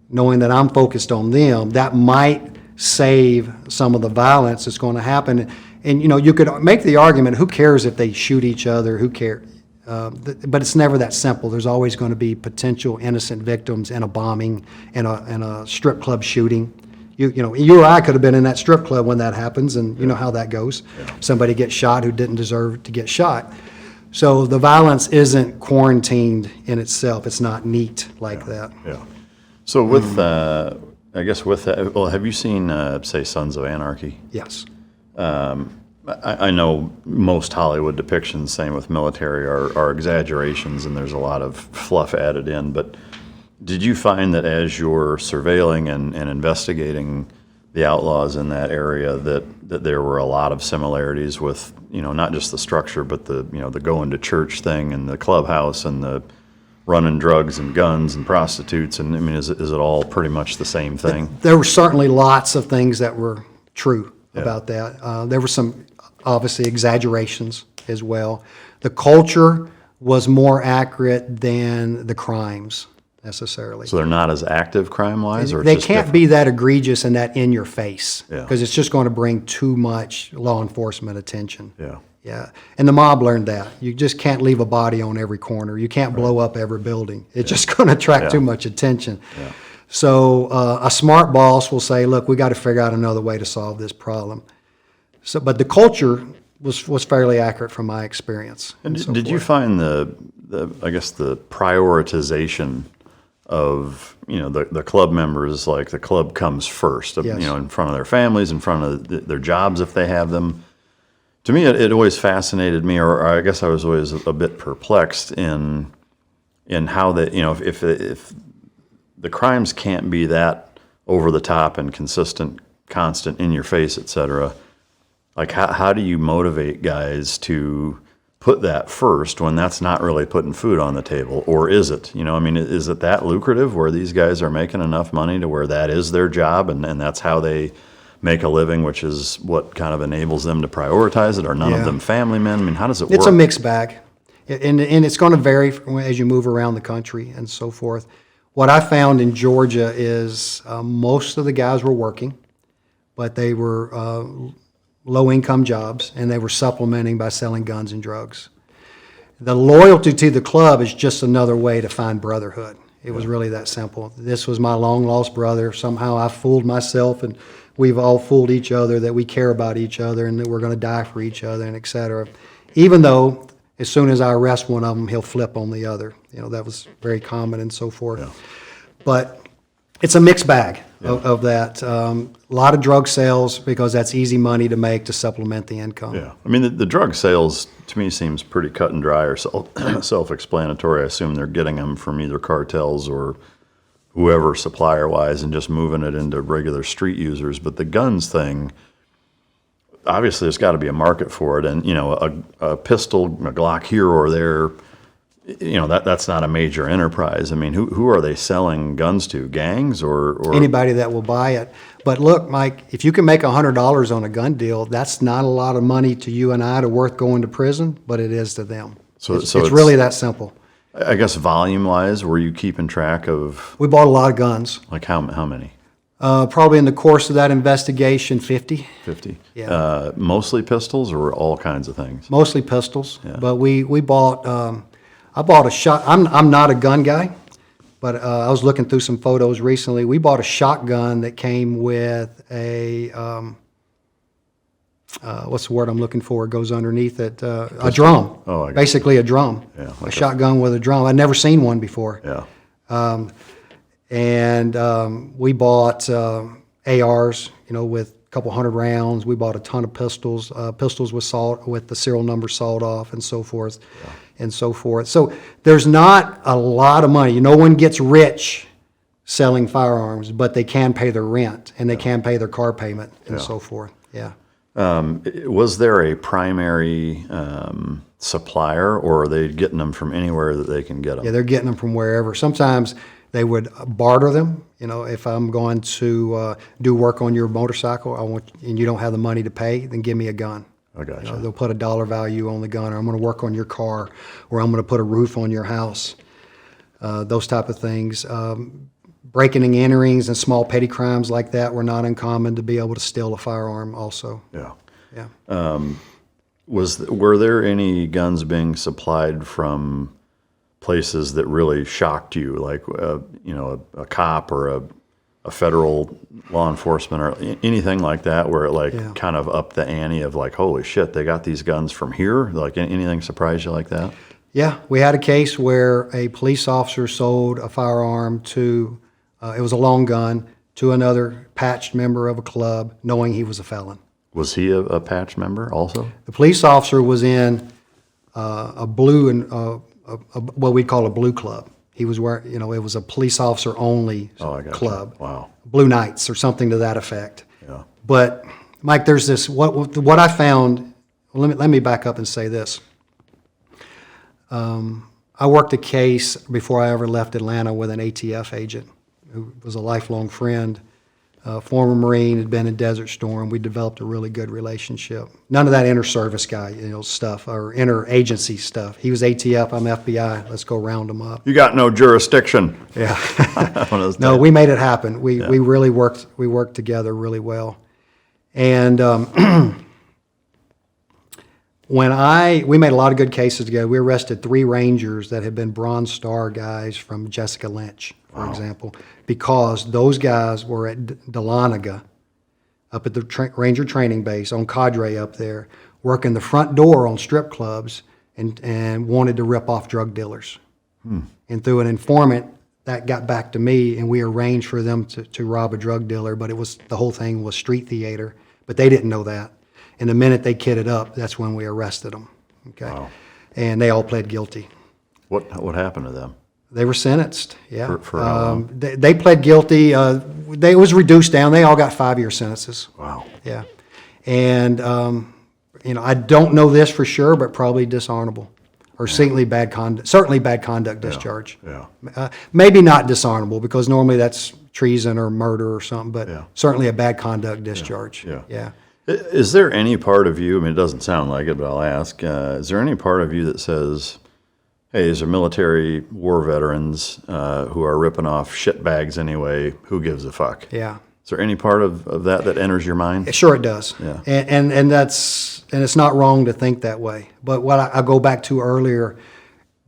knowing that I'm focused on them, that might save some of the violence that's going to happen. And you could make the argument, who cares if they shoot each other? Who cares? But it's never that simple. There's always going to be potential innocent victims in a bombing and a strip club shooting. You or I could have been in that strip club when that happens, and you know how that goes. Yeah. Somebody gets shot who didn't deserve to get shot. So the violence isn't quarantined in itself. It's not neat like that. Yeah. So with, I guess with that, well, have you seen, say, Sons of Anarchy? Yes. I know most Hollywood depictions, same with military, are exaggerations, and there's a lot of fluff added in, but did you find that as you're surveilling and investigating the outlaws in that area that there were a lot of similarities with, not just the structure, but the going to church thing and the clubhouse and the running drugs and guns and prostitutes, and I mean, is it all pretty much the same thing? There were certainly lots of things that were true about that. There were some, obviously, exaggerations as well. The culture was more accurate than the crimes, necessarily. So they're not as active crime-wise, or they just can't different? be that egregious and that in your face, Yeah. because it's just going to bring too much law enforcement attention. Yeah. Yeah, and the mob learned that. You just can't leave a body on every corner. You can't blow up every building. It's just going to attract too much attention. Yeah. So a smart boss will say, look, we got to figure out another way to solve this problem. So, but the culture was fairly accurate from my experience. And so did you forth. find the prioritization of the club members, like the club comes first, Yes. in front of their families, in front of their jobs if they have them? To me, it always fascinated me, or I guess I was always a bit perplexed in how that if the crimes can't be that over the top and consistent, constant, in your face, etc. Like how do you motivate guys to put that first when that's not really putting food on the table, or is it? Is it that lucrative where these guys are making enough money to where that is their job and that's how they make a living, which is what kind of enables them to prioritize it? Are none of them family men? I mean, how does it work? It's a mixed bag, and it's going to vary as you move around the country and so forth. What I found in Georgia is most of the guys were working, but they were low-income jobs, and they were supplementing by selling guns and drugs. The loyalty to the club is just another way to find brotherhood. It was really that simple. This was my long-lost brother. Somehow I fooled myself, and we've all fooled each other that we care about each other and that we're going to die for each other, and et cetera. Even though as soon as I arrest one of them, he'll flip on the other. That was very common and so forth. Yeah. But it's a mixed bag of that. A lot of drug sales because that's easy money to make to supplement the income. Yeah. I mean, the drug sales, to me, seems pretty cut and dry or self-explanatory. I assume they're getting them from either cartels or whoever supplier-wise and just moving it into regular street users. But the guns thing, obviously there's got to be a market for it. And, a pistol, a Glock here or there, that's not a major enterprise. I mean, who are they selling guns to? Gangs or anybody that will buy it. But look, Mike, if you can make $100 on a gun deal, that's not a lot of money to you and I to worth going to prison, but it is to them. So it's really that simple. I guess volume-wise, were you keeping track of? We bought a lot of guns. Like how many? Probably in the course of that investigation, 50. 50. Yeah. Mostly pistols or all kinds of things? Mostly pistols. Yeah. But we bought. I bought a shot. I'm not a gun guy, but I was looking through some photos recently. We bought a shotgun that came with a what's the word I'm looking for? It goes underneath it. A drum. Oh, I got basically a drum. Yeah, a shotgun with a drum. I'd never seen one before. Yeah. And we bought ARs, with a couple hundred rounds. We bought a ton of pistols, pistols with the serial number sawed off, and so forth, and so forth. So there's not a lot of money. No one gets rich selling firearms, but they can pay their rent and they can pay their car payment and so forth. Yeah. Was there a primary supplier, or are they getting them from anywhere that they can get them? Yeah, they're getting them from wherever. Sometimes they would barter them. If I'm going to do work on your motorcycle, and you don't have the money to pay, then give me a gun. I gotcha. They'll put a dollar value on the gun, or I'm going to work on your car, or I'm going to put a roof on your house. Those type of things. Breaking and enterings and small petty crimes like that were not uncommon to be able to steal a firearm also. Yeah. Yeah. Were there any guns being supplied from places that really shocked you, like a cop or a federal law enforcement or anything like that, where it kind of upped the ante of like, holy shit, they got these guns from here? Like anything surprised you like that? Yeah, we had a case where a police officer sold a firearm to, it was a long gun, to another patched member of a club, knowing he was a felon. Was he a patch member also? The police officer was in a blue and what we'd call a blue club. He was wearing, it was a police officer only club. Wow. Blue Knights or something to that effect. Yeah. But Mike, there's this. What I found. Well, let me back up and say this. I worked a case before I ever left Atlanta with an ATF agent who was a lifelong friend, former Marine, had been in Desert Storm. We developed a really good relationship. None of that inter-service guy, stuff or inter-agency stuff. He was ATF, I'm FBI. Let's go round him up. You got no jurisdiction. Yeah. No, we made it happen. We really worked. We worked together really well. And we made a lot of good cases together. We arrested 3 Rangers that had been Bronze Star guys from Jessica Lynch, for example, because those guys were at Dahlonega, up at the Ranger training base on Cadre up there, working the front door on strip clubs and wanted to rip off drug dealers. And through an informant, that got back to me, and we arranged for them to rob a drug dealer, but the whole thing was street theater, but they didn't know that. And the minute they kidded up, that's when we arrested them. Okay, wow. And they all pled guilty. What happened to them? They were sentenced. Yeah, for how long? They pled guilty. It was reduced down. They all got 5-year sentences. Wow. Yeah, and I don't know this for sure, but probably dishonorable, or certainly bad conduct. Certainly bad conduct discharge. Yeah. Maybe not dishonorable, because normally that's treason or murder or something, but certainly a bad conduct discharge. Yeah. Is there any part of you, I mean, it doesn't sound like it, but I'll ask, is there any part of you that says, hey, these are military war veterans who are ripping off shit bags anyway, who gives a fuck? Yeah. Is there any part of that enters your mind? Sure it does. Yeah. And it's not wrong to think that way. But what I go back to earlier,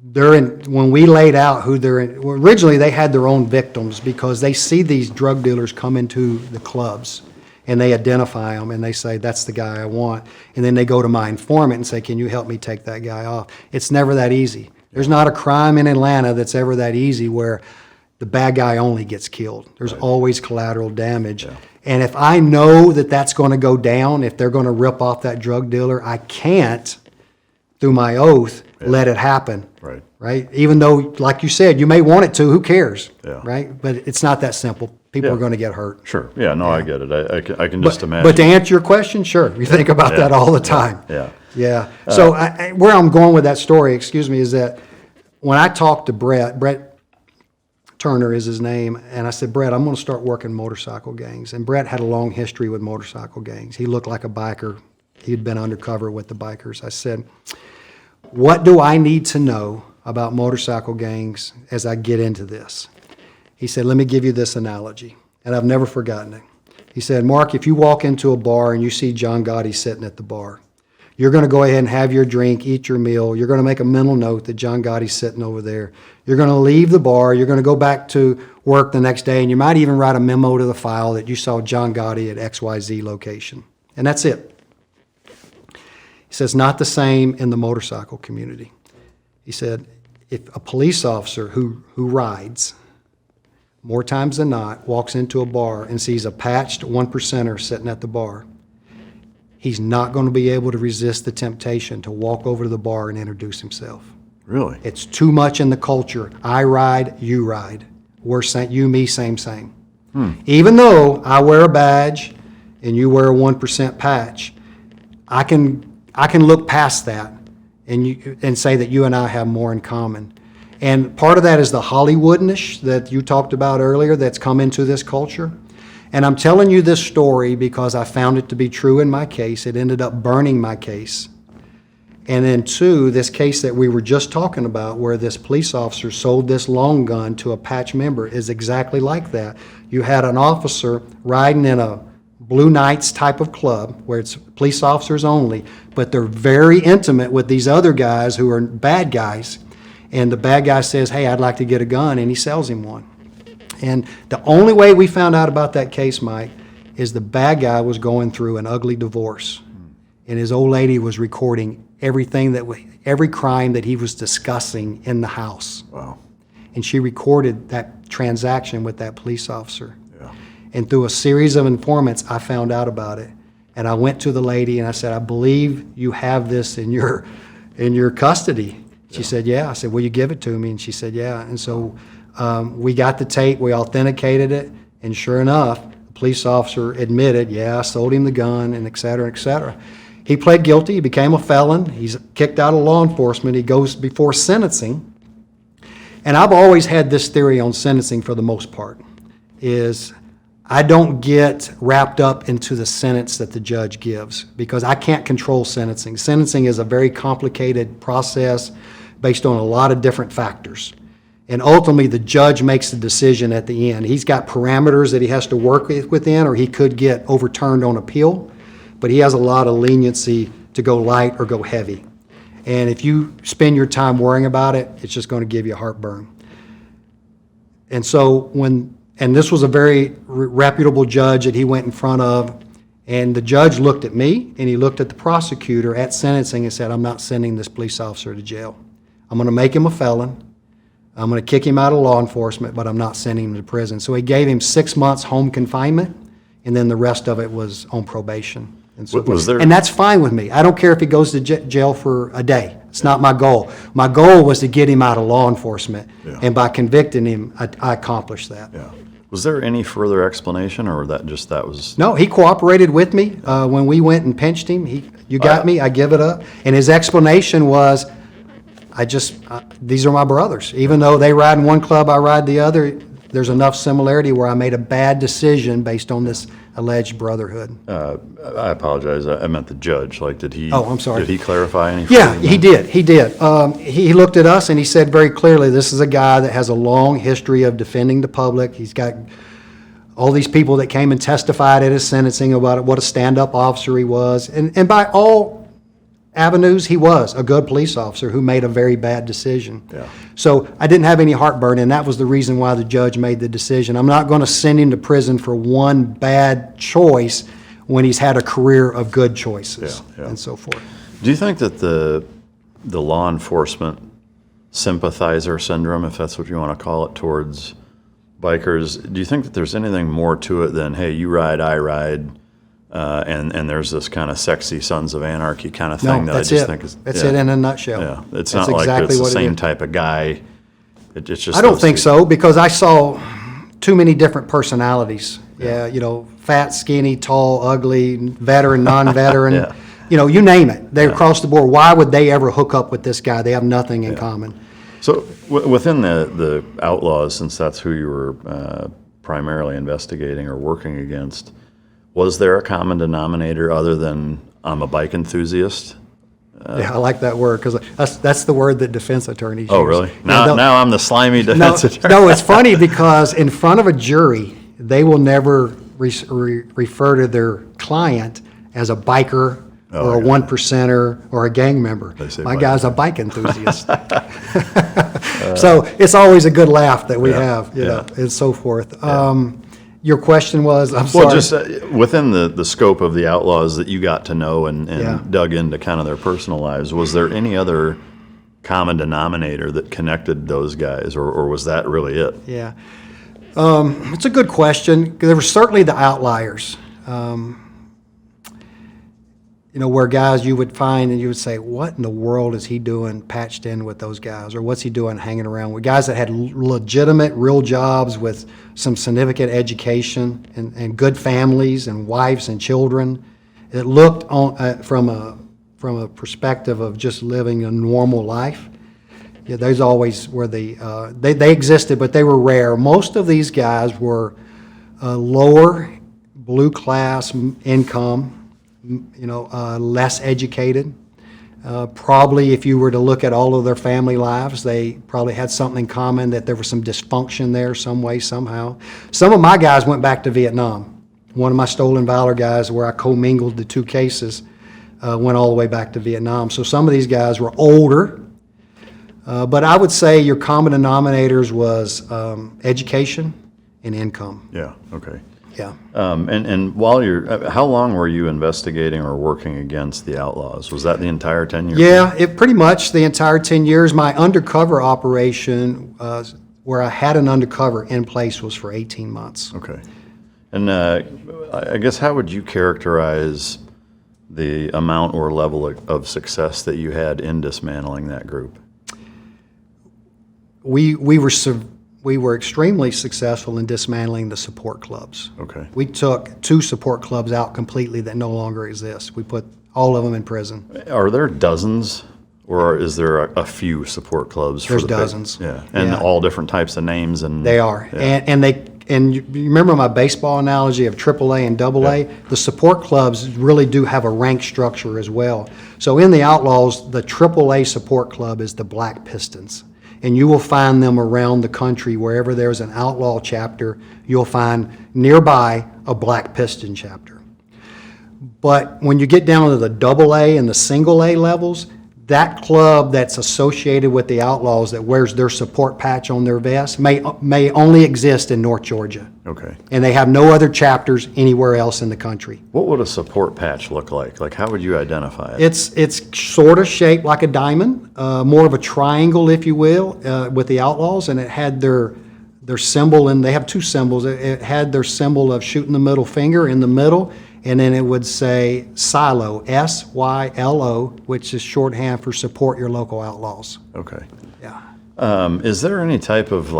when we laid out who originally they had their own victims, because they see these drug dealers come into the clubs and they identify them and they say, that's the guy I want. And then they go to my informant and say, can you help me take that guy off? It's never that easy. There's not a crime in Atlanta that's ever that easy where the bad guy only gets killed. There's always collateral damage. Yeah. And if I know that that's going to go down, if they're going to rip off that drug dealer, I can't, through my oath, let it happen. Right? Even though, like you said, you may want it to, who cares? Right? But it's not that simple. People are going to get hurt. Sure. Yeah, no, I get it. I can just imagine. But to answer your question, sure. We think about that all the time. Yeah. So where I'm going with that story, is that when I talked to Brett Turner is his name, and I said, Brett, I'm going to start working motorcycle gangs. And Brett had a long history with motorcycle gangs. He looked like a biker. He'd been undercover with the bikers. I said, what do I need to know about motorcycle gangs as I get into this? He said, let me give you this analogy, and I've never forgotten it. He said, Mark, if you walk into a bar and you see John Gotti sitting at the bar, you're going to go ahead and have your drink, eat your meal. You're going to make a mental note that John Gotti's sitting over there. You're going to leave the bar. You're going to go back to work the next day, and you might even write a memo to the file that you saw John Gotti at XYZ location. And that's it. He says, not the same in the motorcycle community. He said, if a police officer who rides more times than not, walks into a bar and sees a patched 1%er sitting at the bar, he's not going to be able to resist the temptation to walk over to the bar and introduce himself. Really? It's too much in the culture. I ride, you ride. We're you, me, same. Even though I wear a badge and you wear a 1% patch, I can look past that and say that you and I have more in common. And part of that is the Hollywoodness that you talked about earlier that's come into this culture. And I'm telling you this story because I found it to be true in my case. It ended up burning my case. And then two, this case that we were just talking about where this police officer sold this long gun to a patch member is exactly like that. You had an officer riding in a Blue Knights type of club where it's police officers only, but they're very intimate with these other guys who are bad guys. And the bad guy says, hey, I'd like to get a gun, and he sells him one. And the only way we found out about that case, Mike, is the bad guy was going through an ugly divorce. And his old lady was recording every crime that he was discussing in the house. Wow. And she recorded that transaction with that police officer. Yeah. And through a series of informants, I found out about it. And I went to the lady and I said, I believe you have this in your custody. She said, yeah. I said, will you give it to me? And she said, yeah. And so we got the tape, we authenticated it, and sure enough, the police officer admitted, yeah, I sold him the gun, and et cetera, et cetera. He pled guilty, he became a felon, he's kicked out of law enforcement, he goes before sentencing. And I've always had this theory on sentencing for the most part, is I don't get wrapped up into the sentence that the judge gives because I can't control sentencing. Sentencing is a very complicated process based on a lot of different factors. And ultimately, the judge makes the decision at the end. He's got parameters that he has to work within, or he could get overturned on appeal, but he has a lot of leniency to go light or go heavy. And if you spend your time worrying about it, it's just going to give you heartburn. And so and this was a very reputable judge that he went in front of, and the judge looked at me, and he looked at the prosecutor at sentencing and said, I'm not sending this police officer to jail. I'm going to make him a felon. I'm going to kick him out of law enforcement, but I'm not sending him to prison. So he gave him 6 months home confinement, and then the rest of it was on probation. And so and that's fine with me. I don't care if he goes to jail for a day. It's not my goal. My goal was to get him out of law enforcement, and by convicting him, I accomplished that. Yeah. Was there any further explanation, or that was? No, he cooperated with me when we went and pinched him. You got me, I give it up. And his explanation was, these are my brothers. Even though they ride in one club, I ride the other, there's enough similarity where I made a bad decision based on this alleged brotherhood. I apologize. I meant the judge. Like, did he? Oh, I'm sorry. Did he clarify anything? Yeah, he did. He did. He looked at us and he said very clearly, this is a guy that has a long history of defending the public. He's got all these people that came and testified at his sentencing about what a stand-up officer he was. And by all avenues, he was a good police officer who made a very bad decision. Yeah. So I didn't have any heartburn, and that was the reason why the judge made the decision. I'm not going to send him to prison for one bad choice when he's had a career of good choices and so forth. Do you think that the law enforcement sympathizer syndrome, if that's what you want to call it, towards bikers, do you think that there's anything more to it than, hey, you ride, I ride, and there's this kind of sexy Sons of Anarchy kind of thing that I just think is... That's it in a nutshell. Yeah, it's that's not like exactly it's the what same type of guy. It's just... I don't think so, because I saw too many different personalities. Yeah, fat, skinny, tall, ugly, veteran, non-veteran, you name it. They're across the board. Why would they ever hook up with this guy? They have nothing in common. So within the Outlaws, since that's who you were primarily investigating or working against, was there a common denominator other than I'm a bike enthusiast? Yeah, I like that word because that's the word that defense attorneys use. Oh, really? Now I'm the slimy defense attorney. No, it's funny because in front of a jury, they will never refer to their client as a biker or a 1%er or a gang member. My guy's a bike enthusiast. So it's always a good laugh that we have, and so forth. Your question was, I'm sorry. Well, just within the scope of the Outlaws that you got to know and dug into kind of their personal lives, was there any other common denominator that connected those guys, or was that really it? Yeah. It's a good question. There were certainly the outliers. Where guys you would find and you would say, what in the world is he doing patched in with those guys? Or what's he doing hanging around with guys that had legitimate, real jobs with some significant education and good families and wives and children. It looked on, from a perspective of just living a normal life. Yeah, those always were they existed, but they were rare. Most of these guys were lower blue class income, less educated. Probably if you were to look at all of their family lives, they probably had something in common, that there was some dysfunction there some way, somehow. Some of my guys went back to Vietnam. One of my stolen Valor guys, where I commingled the two cases, went all the way back to Vietnam. So some of these guys were older, but I would say your common denominators was education and income. Yeah, okay. Yeah. And while how long were you investigating or working against the Outlaws? Was that the entire 10 years? Yeah, it pretty much the entire 10 years. My undercover operation, where I had an undercover in place, was for 18 months. Okay. And I guess how would you characterize the amount or level of success that you had in dismantling that group? We were extremely successful in dismantling the support clubs. Okay. We took 2 support clubs out completely that no longer exist. We put all of them in prison. Are there dozens, or is there a few support clubs? There's dozens. Yeah, and all different types of names. And they are. Yeah. And you remember my baseball analogy of AAA and AA? Yeah. The support clubs really do have a rank structure as well. So in the Outlaws, the AAA support club is the Black Pistons. And you will find them around the country. Wherever there's an outlaw chapter, you'll find nearby a Black Piston chapter. But when you get down to the AA and the single A levels, that club that's associated with the Outlaws that wears their support patch on their vest may only exist in North Georgia. Okay. And they have no other chapters anywhere else in the country. What would a support patch look like? Like, how would you identify it? It's sort of shaped like a diamond, more of a triangle, if you will, with the Outlaws, and it had their symbol, and they have 2 symbols. It had their symbol of shooting the middle finger in the middle, and then it would say SYLO, SYLO, which is shorthand for Support Your Local Outlaws. Okay. Yeah. Is there any type of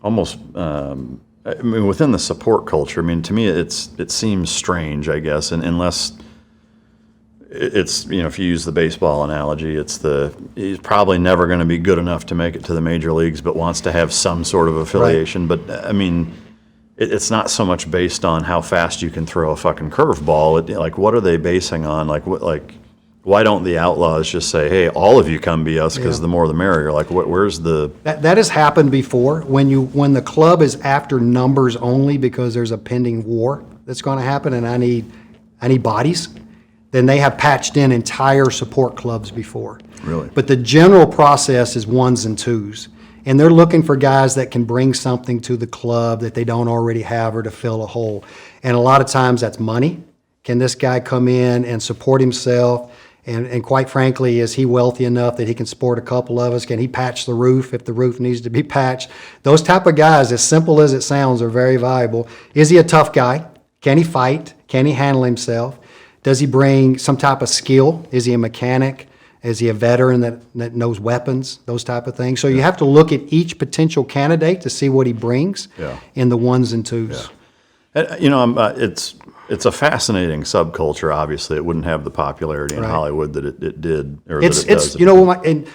almost, within the support culture, to me it seems strange, I guess, and unless it's, if you use the baseball analogy, he's probably never going to be good enough to make it to the major leagues, but wants to have some sort of affiliation. Right. But it's not so much based on how fast you can throw a fucking curveball. What are they basing on? Why don't the Outlaws just say, hey, all of you come be us, because the more the merrier? Where's the... That has happened before. When the club is after numbers only because there's a pending war that's going to happen and I need bodies, then they have patched in entire support clubs before. Really? But the general process is 1s and 2s. And they're looking for guys that can bring something to the club that they don't already have, or to fill a hole. And a lot of times that's money. Can this guy come in and support himself? And quite frankly, is he wealthy enough that he can support a couple of us? Can he patch the roof if the roof needs to be patched? Those type of guys, as simple as it sounds, are very valuable. Is he a tough guy? Can he fight? Can he handle himself? Does he bring some type of skill? Is he a mechanic? Is he a veteran that knows weapons? Those type of things. So you have to look at each potential candidate to see what he brings in the 1s and 2s. Yeah. It's a fascinating subculture. Obviously, it wouldn't have the popularity in Hollywood that it did, or that it does. And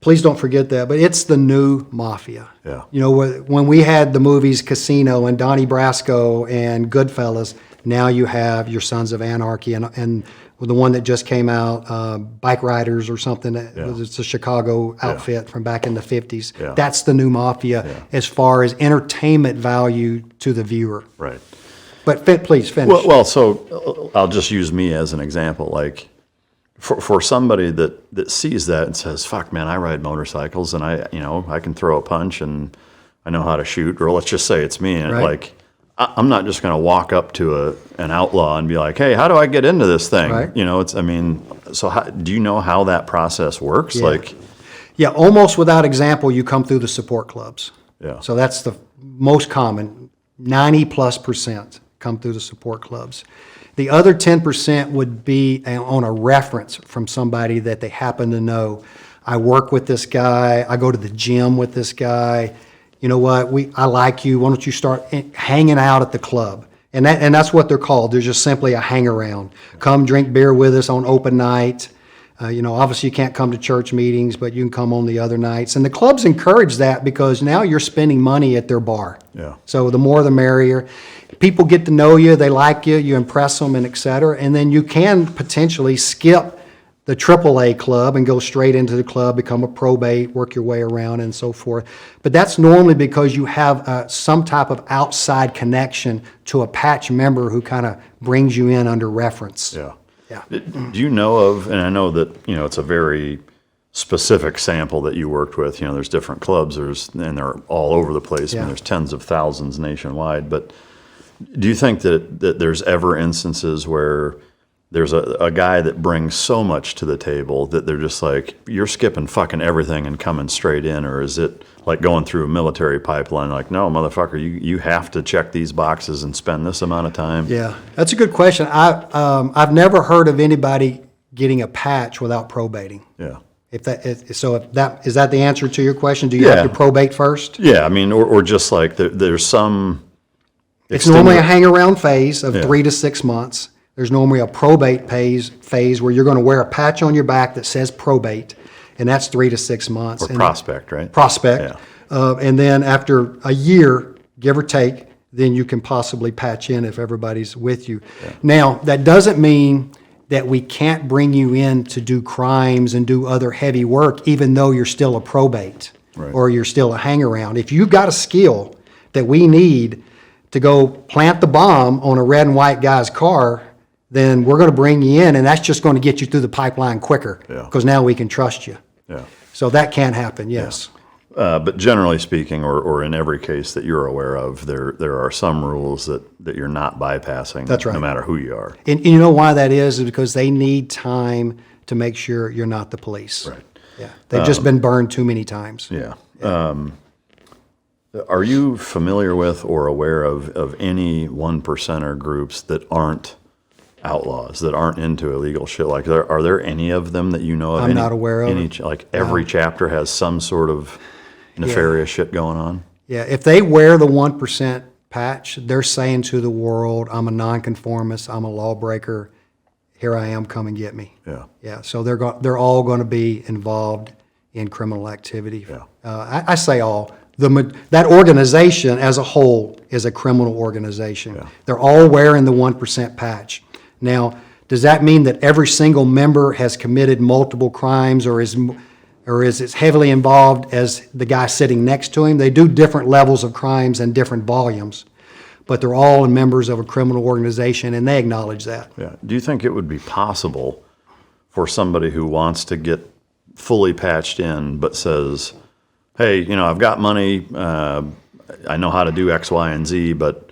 please don't forget that, but it's the new Mafia. Yeah. When we had the movies Casino and Donnie Brasco and Goodfellas, now you have your Sons of Anarchy and the one that just came out, Bike Riders or something. It's a Chicago outfit from back in the 50s. Yeah. That's the new Mafia as far as entertainment value to the viewer. Right. But please finish. Well, so I'll just use me as an example. For somebody that sees that and says, "Fuck, man, I ride motorcycles and I can throw a punch and I know how to shoot," or let's just say it's me, and I'm not just going to walk up to an outlaw and be like, "Hey, how do I get into this thing?" Right. So do you know how that process works? Yeah. Almost without example, you come through the support clubs. Yeah. So that's the most common. 90+% come through the support clubs. The other 10% would be on a reference from somebody that they happen to know. I work with this guy. I go to the gym with this guy. You know what? I like you. Why don't you start hanging out at the club? And that's what they're called. They're just simply a hang around. Come drink beer with us on open night. Obviously you can't come to church meetings, but you can come on the other nights. And the clubs encourage that because now you're spending money at their bar. Yeah. So the more the merrier. People get to know you, they like you, you impress them, and et cetera. And then you can potentially skip the AAA club and go straight into the club, become a probate, work your way around, and so forth. But that's normally because you have some type of outside connection to a patch member who kind of brings you in under reference. Yeah. Yeah. Do you know of, and I know that, it's a very specific sample that you worked with, there's different clubs, and they're all over the place. I Yeah. mean, there's tens of thousands nationwide, but do you think that there's ever instances where there's a guy that brings so much to the table that they're just like, you're skipping fucking everything and coming straight in? Or is it like going through a military pipeline, like, no, motherfucker, you have to check these boxes and spend this amount of time? Yeah, that's a good question. I've never heard of anybody getting a patch without probating. Yeah. Is that the answer to your question? Do you have to probate first? Yeah, I mean, or just like there's some... It's normally a hang-around phase of 3 to 6 months. There's normally a probate phase where you're going to wear a patch on your back that says probate, and that's 3 to 6 months. Or prospect, right? Prospect. Yeah. And then after a year, give or take, then you can possibly patch in if everybody's with you. Yeah. Now, that doesn't mean that we can't bring you in to do crimes and do other heavy work, even though you're still a probate or you're still a hang-around. If you've got a skill that we need to go plant the bomb on a red and white guy's car, then we're going to bring you in, and that's just going to get you through the pipeline quicker because now we can trust you. Yeah. So that can happen, yes. Yeah. But generally speaking, or in every case that you're aware of, there are some rules that you're not bypassing. That's right. No matter who you are. And you know why that is because they need time to make sure you're not the police. Right. Yeah. They've just been burned too many times. Yeah. Are you familiar with or aware of any 1%er groups that aren't outlaws, that aren't into illegal shit? Like, are there any of them that you know of? I'm not aware of. Every chapter has some sort of nefarious shit going on? Yeah, if they wear the 1% patch, they're saying to the world, I'm a nonconformist, I'm a lawbreaker, here I am, come and get me. Yeah. Yeah, so they're all going to be involved in criminal activity. Yeah. I say all. That organization as a whole is a criminal organization. Yeah. They're all wearing the 1% patch. Now, does that mean that every single member has committed multiple crimes or is as heavily involved as the guy sitting next to him? They do different levels of crimes and different volumes, but they're all members of a criminal organization, and they acknowledge that. Yeah. Do you think it would be possible for somebody who wants to get fully patched in but says, hey, I've got money, I know how to do X, Y, and Z, but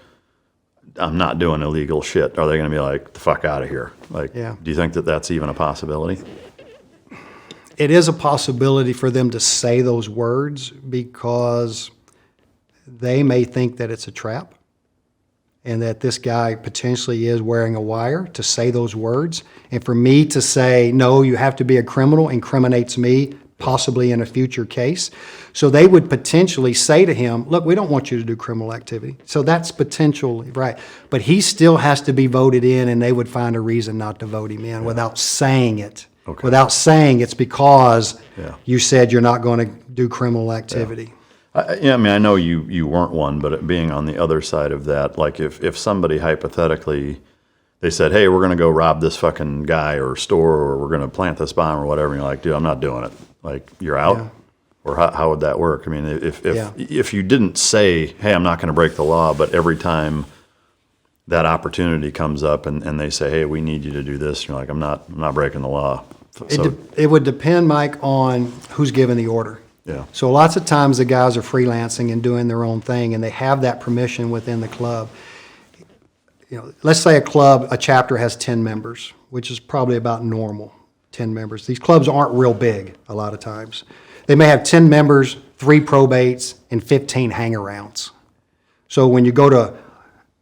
I'm not doing illegal shit? Are they going to be like, the fuck out of here? Like, Yeah. Do you think that that's even a possibility? It is a possibility for them to say those words because they may think that it's a trap and that this guy potentially is wearing a wire to say those words. And for me to say, no, you have to be a criminal, incriminates me, possibly in a future case. So they would potentially say to him, look, we don't want you to do criminal activity. So that's potentially right. But he still has to be voted in, and they would find a reason not to vote him in without saying it. Okay. Without saying it's because you said you're not going to do criminal activity. I mean, I know you weren't one, but being on the other side of that, like if somebody hypothetically, they said, hey, we're going to go rob this fucking guy or store, or we're going to plant this bomb or whatever, and you're like, dude, I'm not doing it. Like, you're out? Yeah. Or how would that work? I mean, if you didn't say, hey, I'm not going to break the law, but every time that opportunity comes up and they say, hey, we need you to do this, you're like, I'm not breaking the law. So, It would depend, Mike, on who's given the order. yeah. So lots of times the guys are freelancing and doing their own thing, and they have that permission within the club. Let's say a chapter has 10 members, which is probably about normal, 10 members. These clubs aren't real big a lot of times. They may have 10 members 3 probates, and 15 hang-arounds. So when you go to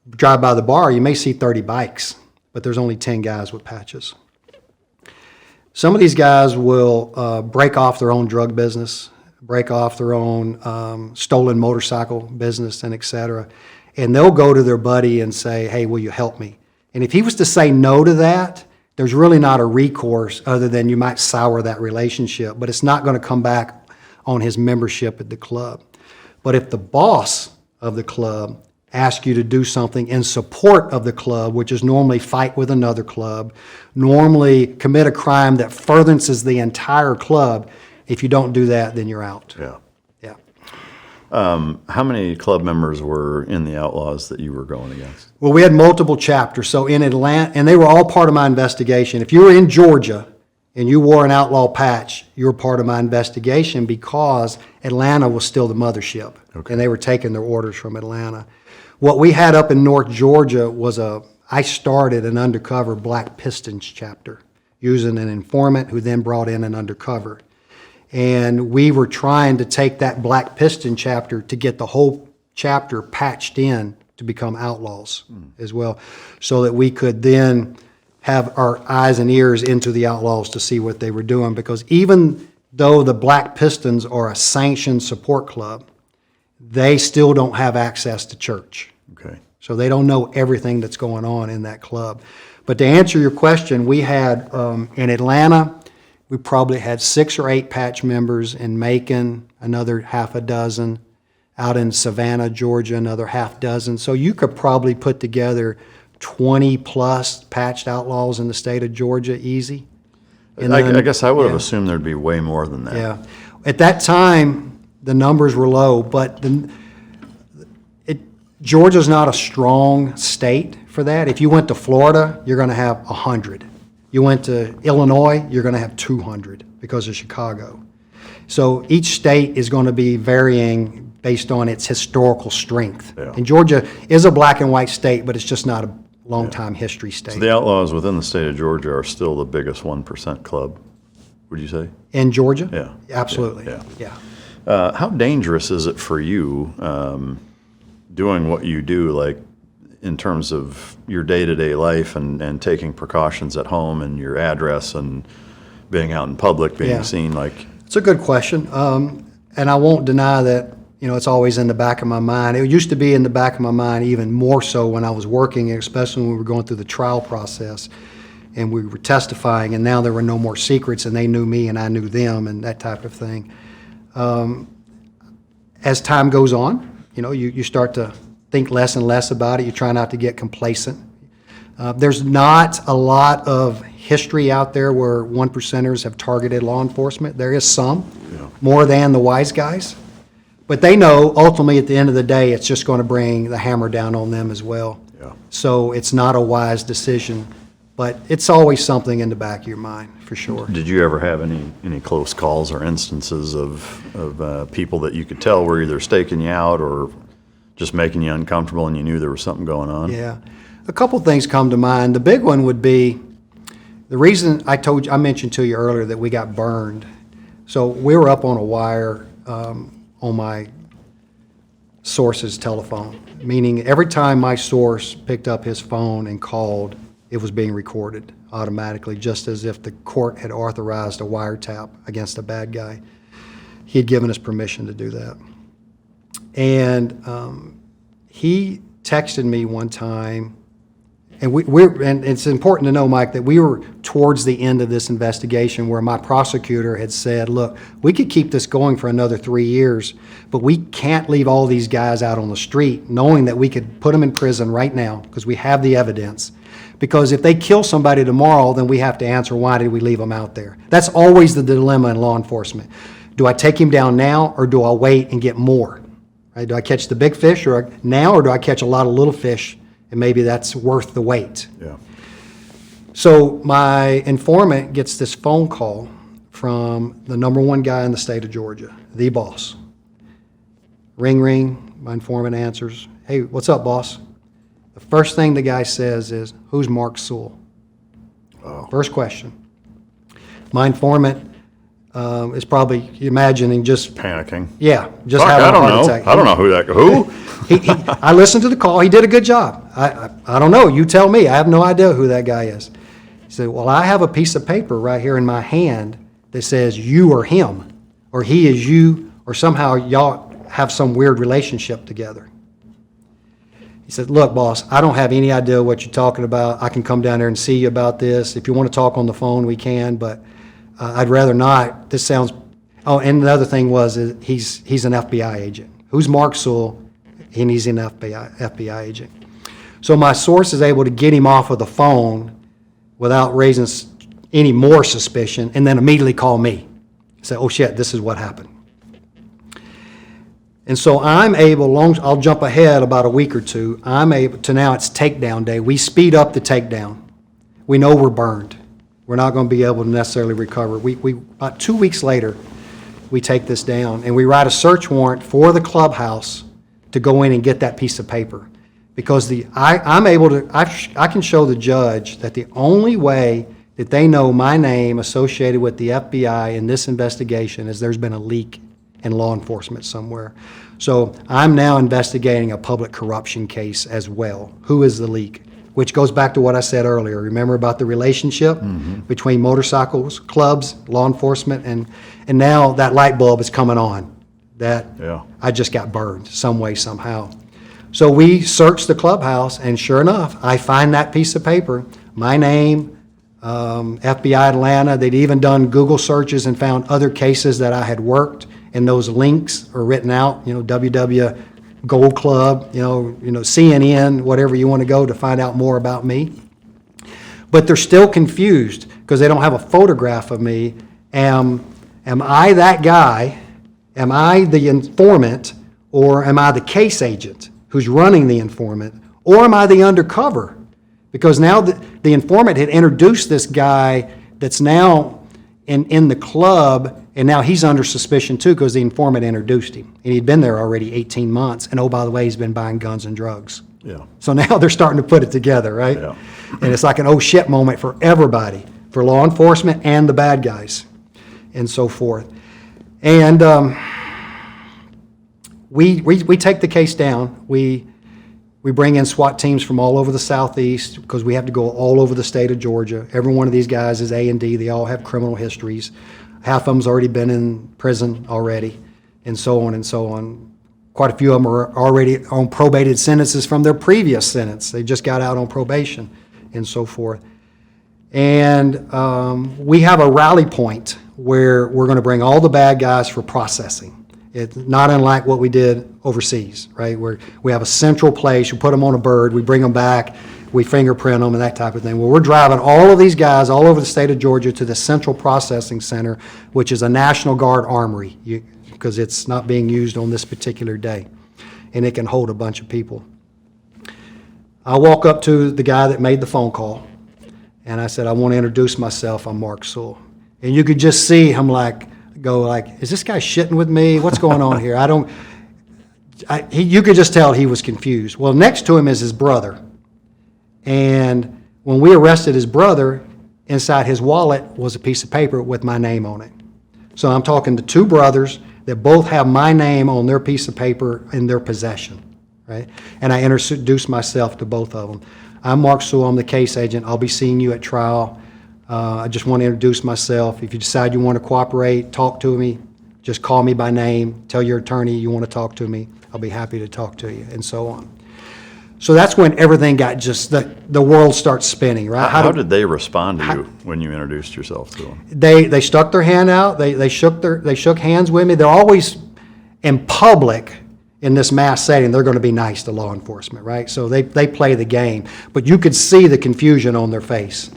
drive by the bar, you may see 30 bikes, but there's only 10 guys with patches. Some of these guys will break off their own drug business, break off their own stolen motorcycle business, and et cetera. And they'll go to their buddy and say, hey, will you help me? And if he was to say no to that, there's really not a recourse other than you might sour that relationship, but it's not going to come back on his membership at the club. But if the boss of the club asks you to do something in support of the club, which is normally fight with another club, normally commit a crime that furthers the entire club, if you don't do that, then you're out. Yeah. Yeah. How many club members were in the Outlaws that you were going against? Well, we had multiple chapters. So in Atlanta, and they were all part of my investigation. If you were in Georgia and you wore an outlaw patch, you were part of my investigation because Atlanta was still the mothership. Okay. And they were taking their orders from Atlanta. What we had up in North Georgia was I started an undercover Black Pistons chapter using an informant who then brought in an undercover. And we were trying to take that Black Piston chapter to get the whole chapter patched in to become Outlaws as well, so that we could then have our eyes and ears into the Outlaws to see what they were doing. Because even though the Black Pistons are a sanctioned support club, they still don't have access to church. Okay. So they don't know everything that's going on in that club. But to answer your question, we had in Atlanta, we probably had 6 or 8 patch members. In Macon, another half a dozen. Out in Savannah, Georgia, another half dozen. So you could probably put together 20 plus patched outlaws in the state of Georgia easy. And I guess I would have assumed there'd be way more than that. Yeah. At that time, the numbers were low, but Georgia's not a strong state for that. If you went to Florida, you're going to have 100. You went to Illinois, you're going to have 200 because of Chicago. So each state is going to be varying based on its historical strength. Yeah. And Georgia is a black and white state, but it's just not a long-time history state. So the Outlaws within the state of Georgia are still the biggest 1% club, would you say? In Georgia? Yeah. Absolutely. Yeah. How dangerous is it for you doing what you do, like in terms of your day-to-day life and taking precautions at home and your address and being out in public, being seen? It's a good question. And I won't deny that, it's always in the back of my mind. It used to be in the back of my mind even more so when I was working, especially when we were going through the trial process and we were testifying, and now there were no more secrets and they knew me and I knew them and that type of thing. As time goes on, you start to think less and less about it. You try not to get complacent. There's not a lot of history out there where 1%ers have targeted law enforcement. There is some, more than the wise guys. But they know ultimately at the end of the day, it's just going to bring the hammer down on them as well. Yeah. So it's not a wise decision, but it's always something in the back of your mind for sure. Did you ever have any close calls or instances of people that you could tell were either staking you out or just making you uncomfortable and you knew there was something going on? Yeah. A couple things come to mind. The big one would be the reason I mentioned to you earlier that we got burned. So we were up on a wire on my source's telephone, meaning every time my source picked up his phone and called, it was being recorded automatically, just as if the court had authorized a wiretap against a bad guy. He had given us permission to do that. And he texted me one time, and and it's important to know, Mike, that we were towards the end of this investigation where my prosecutor had said, look, we could keep this going for another 3 years, but we can't leave all these guys out on the street knowing that we could put them in prison right now because we have the evidence. Because if they kill somebody tomorrow, then we have to answer, why did we leave them out there? That's always the dilemma in law enforcement. Do I take him down now, or do I wait and get more? Right? Do I catch the big fish or do I catch a lot of little fish? And maybe that's worth the wait. Yeah. So my informant gets this phone call from the #1 guy in the state of Georgia, the boss. Ring, ring. My informant answers. Hey, what's up, boss? The first thing the guy says is, who's Mark Sewell? Oh. First question. My informant is probably imagining just, Panicking. yeah, just Fuck, having I a don't heart know. attack. I don't know who. I listened to the call. He did a good job. I don't know. You tell me. I have no idea who that guy is. He said, well, I have a piece of paper right here in my hand that says you are him, or he is you, or somehow y'all have some weird relationship together. He said, look, boss, I don't have any idea what you're talking about. I can come down there and see you about this. If you want to talk on the phone, we can, but I'd rather not. This sounds... Oh, and the other thing was he's an FBI agent. Who's Mark Sewell? And he's an FBI agent. So my source is able to get him off of the phone without raising any more suspicion, and then immediately call me. Say, oh shit, this is what happened. And so I'm able, I'll jump ahead about a week or two, I'm able to, now it's takedown day. We speed up the takedown. We know we're burned. We're not going to be able to necessarily recover. We about 2 weeks later, we take this down, and we write a search warrant for the clubhouse to go in and get that piece of paper. Because I can show the judge that the only way that they know my name associated with the FBI in this investigation is there's been a leak in law enforcement somewhere. So I'm now investigating a public corruption case as well. Who is the leak? Which goes back to what I said earlier. Remember about the relationship between motorcycles, clubs, law enforcement, and now that light bulb is coming on. That I just got burned some way, somehow. So we search the clubhouse, and sure enough, I find that piece of paper, my name, FBI Atlanta. They'd even done Google searches and found other cases that I had worked, and those links are written out, WW Gold Club, CNN, whatever you want to go to find out more about me. But they're still confused because they don't have a photograph of me. Am I that guy? Am I the informant, or am I the case agent who's running the informant, or am I the undercover? Because now the informant had introduced this guy that's now in the club, and now he's under suspicion too because the informant introduced him. And he'd been there already 18 months, and oh, by the way, he's been buying guns and drugs. Yeah. So now they're starting to put it together, right? Yeah. And it's like an oh shit moment for everybody, for law enforcement and the bad guys, and so forth. And we take the case down. We bring in SWAT teams from all over the Southeast because we have to go all over the state of Georgia. Every one of these guys is A&D. They all have criminal histories. Half of them's already been in prison already, and so on and so on. Quite a few of them are already on probated sentences from their previous sentence. They just got out on probation, and so forth. And we have a rally point where we're going to bring all the bad guys for processing. It's not unlike what we did overseas, right? Where we have a central place, we put them on a bird, we bring them back, we fingerprint them and that type of thing. Well, we're driving all of these guys all over the state of Georgia to the Central Processing Center, which is a National Guard armory, because it's not being used on this particular day, and it can hold a bunch of people. I walk up to the guy that made the phone call, and I said, I want to introduce myself. I'm Mark Sewell. And you could just see him go like, is this guy shitting with me? What's going on here? You could just tell he was confused. Well, next to him is his brother. And when we arrested his brother, inside his wallet was a piece of paper with my name on it. So I'm talking to two brothers that both have my name on their piece of paper in their possession, right? And I introduced myself to both of them. I'm Mark Sewell. I'm the case agent. I'll be seeing you at trial. I just want to introduce myself. If you decide you want to cooperate, talk to me, just call me by name, tell your attorney you want to talk to me. I'll be happy to talk to you, and so on. So that's when everything got just, the world starts spinning, right? How did they respond to you when you introduced yourself to them? They stuck their hand out. They shook hands with me. They're always in public in this mass setting. They're going to be nice to law enforcement, right? So they play the game. But you could see the confusion on their face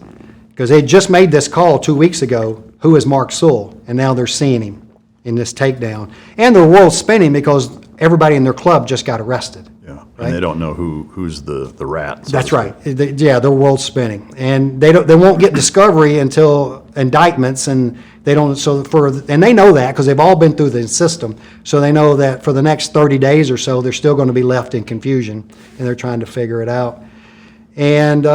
because they just made this call 2 weeks ago. Who is Mark Sewell? And now they're seeing him in this takedown. And the world's spinning because everybody in their club just got arrested. Yeah, right? And they don't know who's the rat. So That's right. Their world's spinning, and they won't get discovery until indictments, and they don't. And they know that because they've all been through the system, so they know that for the next 30 days or so, they're still going to be left in confusion, and they're trying to figure it out. And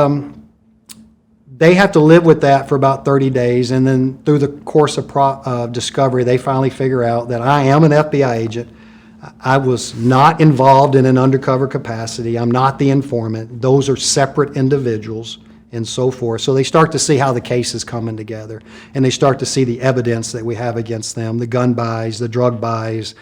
they have to live with that for about 30 days, and then through the course of discovery, they finally figure out that I am an FBI agent. I was not involved in an undercover capacity. I'm not the informant. Those are separate individuals and so forth. So they start to see how the case is coming together, and they start to see the evidence that we have against them, the gun buys, the drug buys,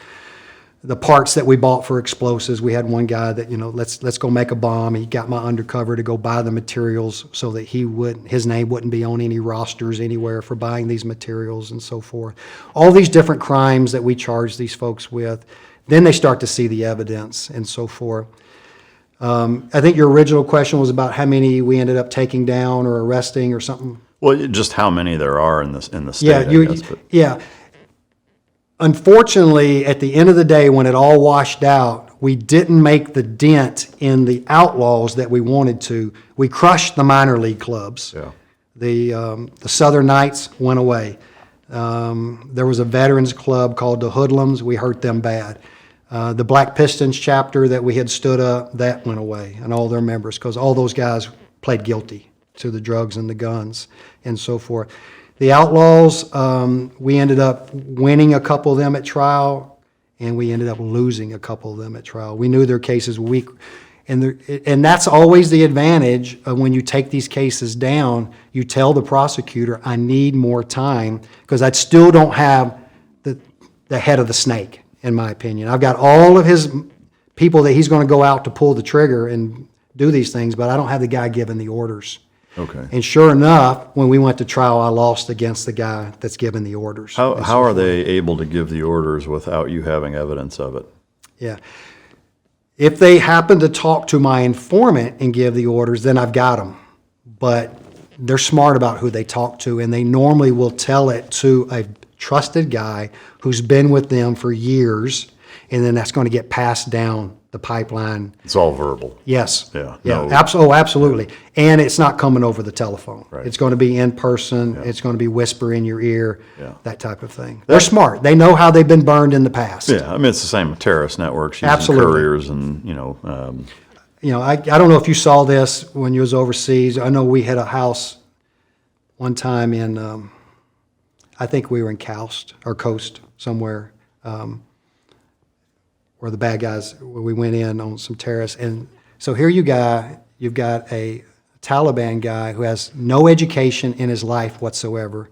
the parts that we bought for explosives. We had one guy that, let's go make a bomb. He got my undercover to go buy the materials so that his name wouldn't be on any rosters anywhere for buying these materials and so forth. All these different crimes that we charge these folks with. Then they start to see the evidence and so forth. I think your original question was about how many we ended up taking down or arresting or something. Well, just how many there are in the state. Yeah, I guess, but. Yeah. Unfortunately, at the end of the day, when it all washed out, we didn't make the dent in the Outlaws that we wanted to. We crushed the minor league clubs. Yeah. The Southern Knights went away. There was a veterans club called the Hoodlums. We hurt them bad. The Black Pistons chapter that we had stood up, that went away, and all their members, because all those guys pled guilty to the drugs and the guns and so forth. The Outlaws, we ended up winning a couple of them at trial, and we ended up losing a couple of them at trial. We knew their cases were weak, and that's always the advantage of when you take these cases down. You tell the prosecutor, I need more time, because I still don't have the head of the snake, in my opinion. I've got all of his people that he's going to go out to pull the trigger and do these things, but I don't have the guy giving the orders. Okay. And sure enough, when we went to trial, I lost against the guy that's giving the orders. How are they able to give the orders without you having evidence of it? Yeah. If they happen to talk to my informant and give the orders, then I've got them. But they're smart about who they talk to, and they normally will tell it to a trusted guy who's been with them for years, and then that's going to get passed down the pipeline. It's all verbal. Yes. Yeah. Yeah. No. Absolutely. And it's not coming over the telephone. Right. It's going to be in person. Yeah. It's going to be whisper in your ear. Yeah. That type of thing. They're smart. They know how they've been burned in the past. Yeah, I mean, it's the same with terrorist networks using Absolutely. couriers and, I don't know if you saw this when you was overseas. I know we had a house one time in, I think we were in Coast somewhere, where the bad guys, we went in on some terrorists. And so here you've got a Taliban guy who has no education in his life whatsoever,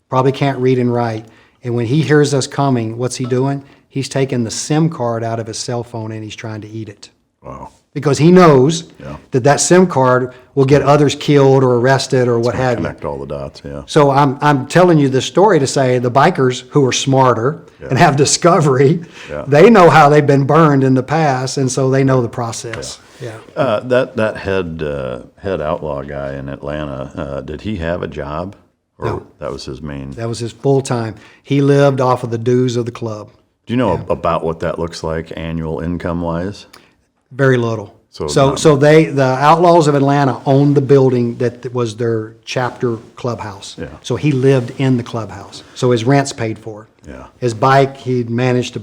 probably can't read and write. And when he hears us coming, what's he doing? He's taking the SIM card out of his cell phone and he's trying to eat it. wow. Because he knows Yeah. that SIM card will get others killed or arrested or what have you. Connect all the dots, yeah. So I'm telling you this story to say the bikers who are smarter and have discovery, Yeah. they know how they've been burned in the past, and so they know the process. Yeah. That head outlaw guy in Atlanta, did he have a job? Or No. that was his main? That was his full time. He lived off of the dues of the club. Do you know about what that looks like annual income wise? Very little. So The Outlaws of Atlanta owned the building that was their chapter clubhouse. Yeah. So he lived in the clubhouse. So his rent's paid for. Yeah. His bike, he'd managed to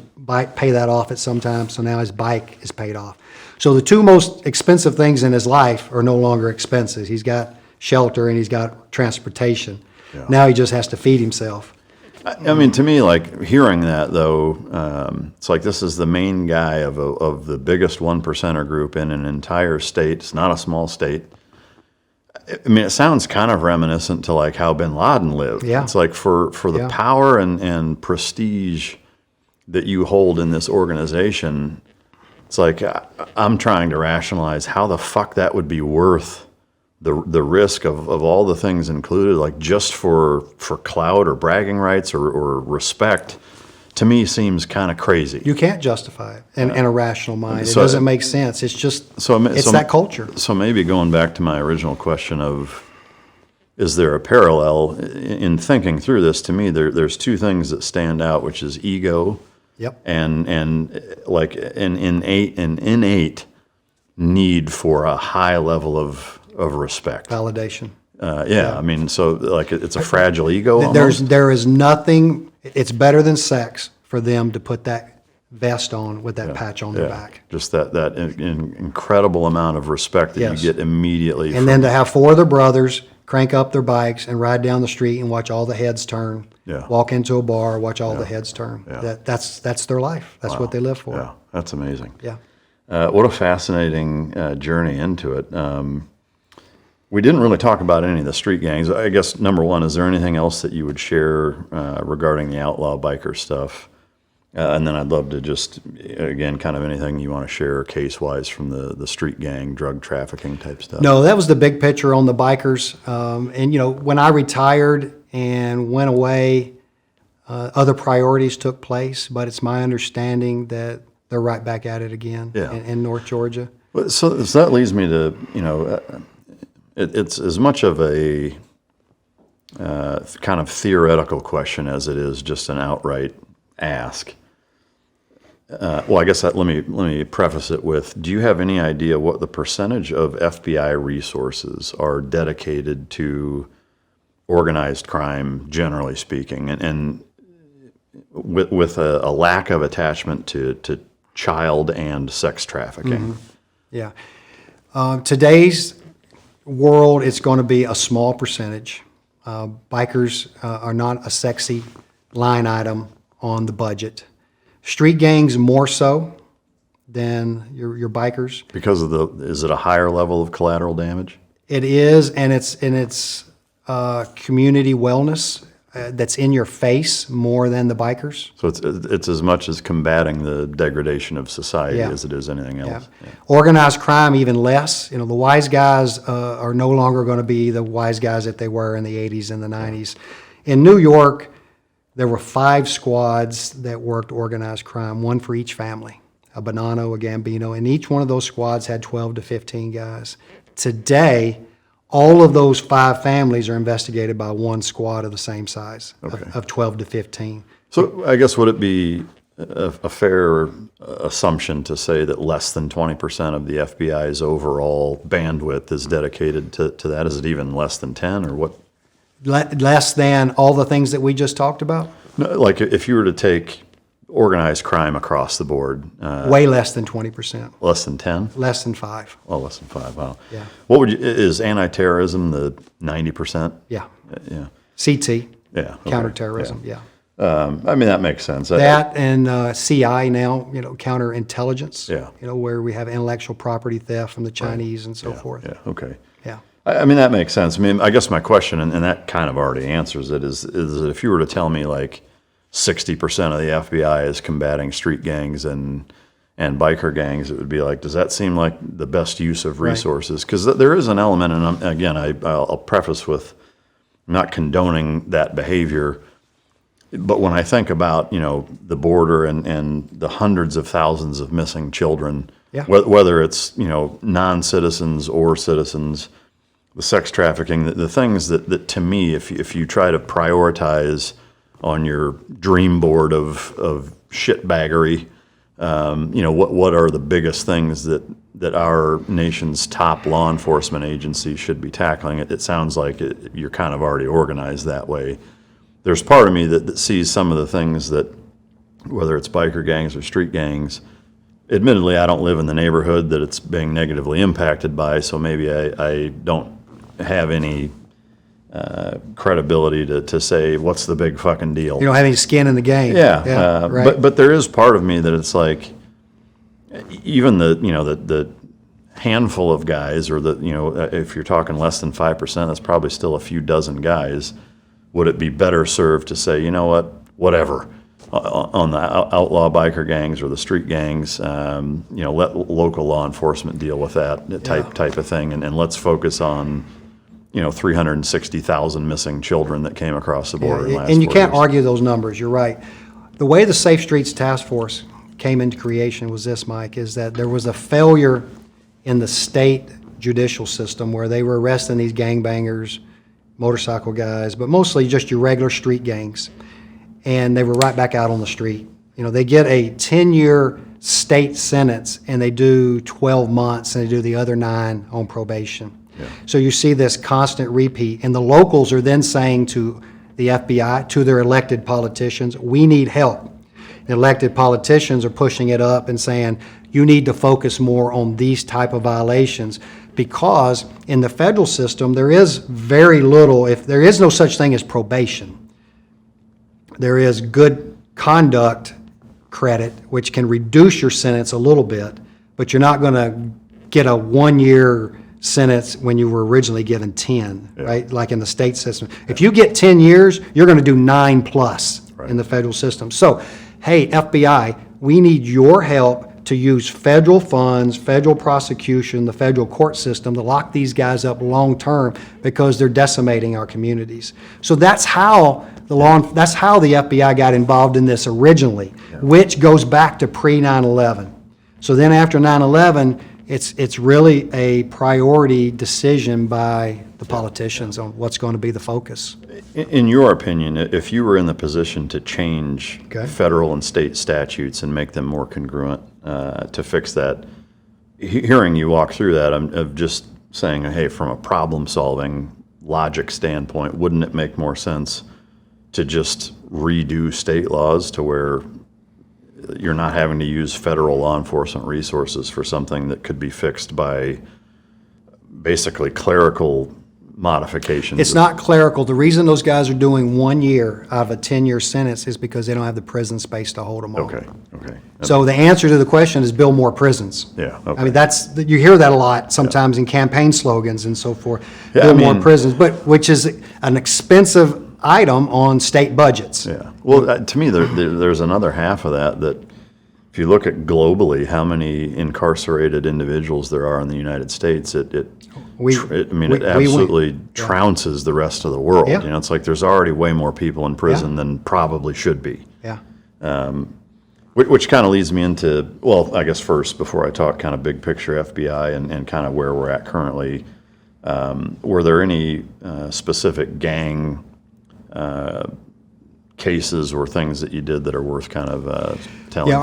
pay that off at some time, so now his bike is paid off. So the two most expensive things in his life are no longer expenses. He's got shelter and he's got transportation. Yeah. Now he just has to feed himself. I mean, to me, like hearing that though, it's like this is the main guy of the biggest 1%er group in an entire state. It's not a small state. I mean, it sounds kind of reminiscent to like how Bin Laden lived. Yeah. It's like for the power and prestige that you hold in this organization, it's like I'm trying to rationalize how the fuck that would be worth the risk of all the things included, like just for clout or bragging rights or respect, to me seems kind of crazy. You can't justify it in a rational mind. It So- doesn't make sense. It's just, it's that culture. So maybe going back to my original question of, is there a parallel in thinking through this? To me, there's two things that stand out, which is ego Yep. and like an innate need for a high level of respect. Validation. I mean, so like it's a fragile ego almost. There is nothing, it's better than sex for them to put that vest on with that patch on their back. Just that incredible amount of respect that Yes. you get immediately. And then to have four of their brothers crank up their bikes and ride down the street and watch all the heads turn. Yeah. Walk into a bar, watch all the heads turn. Yeah. That's their life. That's what they live for. Yeah, that's amazing. Yeah. What a fascinating journey into it. We didn't really talk about any of the street gangs. I guess, number one, is there anything else that you would share regarding the outlaw biker stuff? And then I'd love to just, again, kind of anything you want to share case-wise from the street gang, drug trafficking type stuff. No, that was the big picture on the bikers. And, when I retired and went away, other priorities took place, but it's my understanding that they're right back at it again in North Georgia. So that leads me to, it's as much of a kind of theoretical question as it is just an outright ask. Well, I guess let me preface it with, do you have any idea what the percentage of FBI resources are dedicated to organized crime, generally speaking, and with a lack of attachment to child and sex trafficking? Yeah. Today's world, it's going to be a small percentage. Bikers are not a sexy line item on the budget. Street gangs more so than your bikers. Because of is it a higher level of collateral damage? It is, and it's community wellness that's in your face more than the bikers. So it's as much as combating the degradation of society as it is anything else. Yeah. Organized crime even less. The wise guys are no longer going to be the wise guys that they were in the 80s and the 90s. In New York, there were 5 squads that worked organized crime, one for each family, a Bonanno, a Gambino, and each one of those squads had 12 to 15 guys. Today, all of those 5 families are investigated by one squad of the same size, of 12 to 15. So I guess would it be a fair assumption to say that less than 20% of the FBI's overall bandwidth is dedicated to that? Is it even less than 10 or what? Less than all the things that we just talked about? No, like if you were to take organized crime across the board. Way less than 20%. Less than 10? Less than 5. Oh, less than 5, wow. Yeah. What would is anti-terrorism the 90%? Yeah. Yeah. CT. Yeah. Okay. Counterterrorism, yeah. I mean, that makes sense. That and CI now, counterintelligence. Yeah. Where we have intellectual property theft from the Chinese and so forth. Yeah, okay. Yeah. I mean, that makes sense. I mean, I guess my question, and that kind of already answers it, is that if you were to tell me like 60% of the FBI is combating street gangs and biker gangs, it would be like, does that seem like the best use of resources? Because there is an element, and again, I'll preface with I'm not condoning that behavior, but when I think about, the border and the hundreds of thousands of missing children, whether it's, non-citizens or citizens, the sex trafficking, the things that to me, if you try to prioritize on your dream board of shitbaggery, what are the biggest things that our nation's top law enforcement agencies should be tackling? It sounds like you're kind of already organized that way. There's part of me that sees some of the things that, whether it's biker gangs or street gangs, admittedly, I don't live in the neighborhood that it's being negatively impacted by, so maybe I don't have any credibility to say what's the big fucking deal. You don't have any skin in the game. Right. But there is part of me that it's like, even the handful of guys, or if you're talking less than 5%, that's probably still a few dozen guys. Would it be better served to say, whatever, on the outlaw biker gangs or the street gangs, let local law enforcement deal with that type of thing, and let's focus on 360,000 missing children that came across the border in the last 4 years. And you can't argue those numbers. You're right. The way the Safe Streets Task Force came into creation was this, Mike, is that there was a failure in the state judicial system where they were arresting these gangbangers, motorcycle guys, but mostly just your regular street gangs, and they were right back out on the street. They get a 10-year state sentence, and they do 12 months, and they do the other 9 on probation. So you see this constant repeat, and the locals are then saying to the FBI, to their elected politicians, we need help. The elected politicians are pushing it up and saying, you need to focus more on these type of violations, because in the federal system, there is very little, if there is no such thing as probation. There is good conduct credit, which can reduce your sentence a little bit, but you're not going to get a 1-year sentence when you were originally given 10, right? Like in the state system. If you get 10 years, you're going to do 9+ in the federal system. So, hey, FBI, we need your help to use federal funds, federal prosecution, the federal court system to lock these guys up long term because they're decimating our communities. So that's how the FBI got involved in this originally, which goes back to pre-9/11. So then after 9/11, it's really a priority decision by the politicians on what's going to be the focus. In your opinion, if you were in the position to change Okay. federal and state statutes and make them more congruent to fix that, hearing you walk through that, I'm just saying, hey, from a problem-solving logic standpoint, wouldn't it make more sense to just redo state laws to where you're not having to use federal law enforcement resources for something that could be fixed by basically clerical modifications? It's not clerical. The reason those guys are doing 1 year out of a 10-year sentence is because they don't have the prison space to hold them all. Okay. So the answer to the question is build more prisons. Yeah, okay. I mean, you hear that a lot sometimes in campaign slogans and so forth. Yeah, Build I more mean- prisons, but which is an expensive item on state budgets. Yeah. Well, to me, there's another half of that if you look at globally how many incarcerated individuals there are in the United States, it absolutely trounces the rest of the world. Yeah. You know, it's like there's already way more people in prison than probably should be. Yeah. Which kind of leads me into, well, I guess first, before I talk kind of big picture FBI and kind of where we're at currently, were there any specific gang cases or things that you did that are worth kind of telling?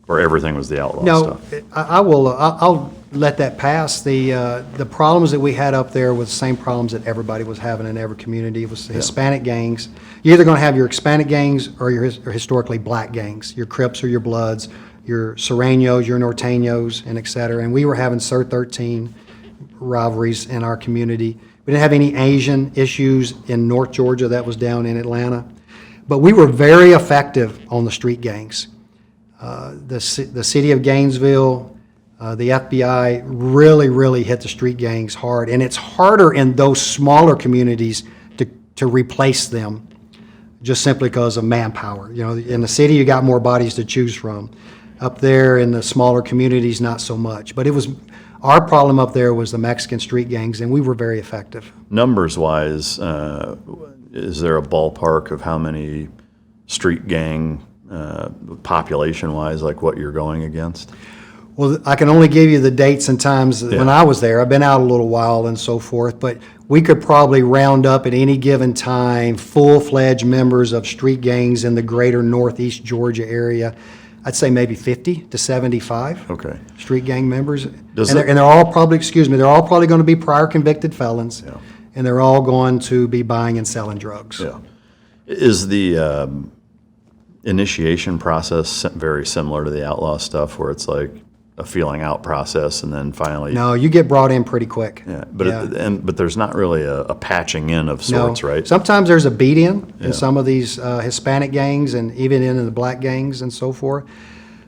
Or everything was the outlaw No, stuff? I'll let that pass. The problems that we had up there were the same problems that everybody was having in every community. It was the Hispanic gangs. You're either going to have your Hispanic gangs or your historically black gangs, your Crips or your Bloods, your Serranos, your Norteños, and et cetera. And we were having Sir 13 rivalries in our community. We didn't have any Asian issues in North Georgia. That was down in Atlanta. But we were very effective on the street gangs. The city of Gainesville, the FBI really hit the street gangs hard. And it's harder in those smaller communities to replace them just simply because of manpower. You know, in the city, you got more bodies to choose from. Up there in the smaller communities, not so much. But our problem up there was the Mexican street gangs, and we were very effective. Numbers-wise, is there a ballpark of how many street gang, population-wise, like what you're going against? Well, I can only give you the dates and times when I was there. I've been out a little while and so forth, but we could probably round up at any given time full-fledged members of street gangs in the greater Northeast Georgia area. I'd say maybe 50 to 75 street gang members. They're all probably going to be prior convicted felons, and they're all going to be buying and selling drugs. Yeah. Is the initiation process very similar to the outlaw stuff, where it's like a feeling out process and then finally? No, you get brought in pretty quick. Yeah, but there's not really a patching in of sorts, right? Sometimes there's a beat-in in some of these Hispanic gangs and even in the black gangs and so forth.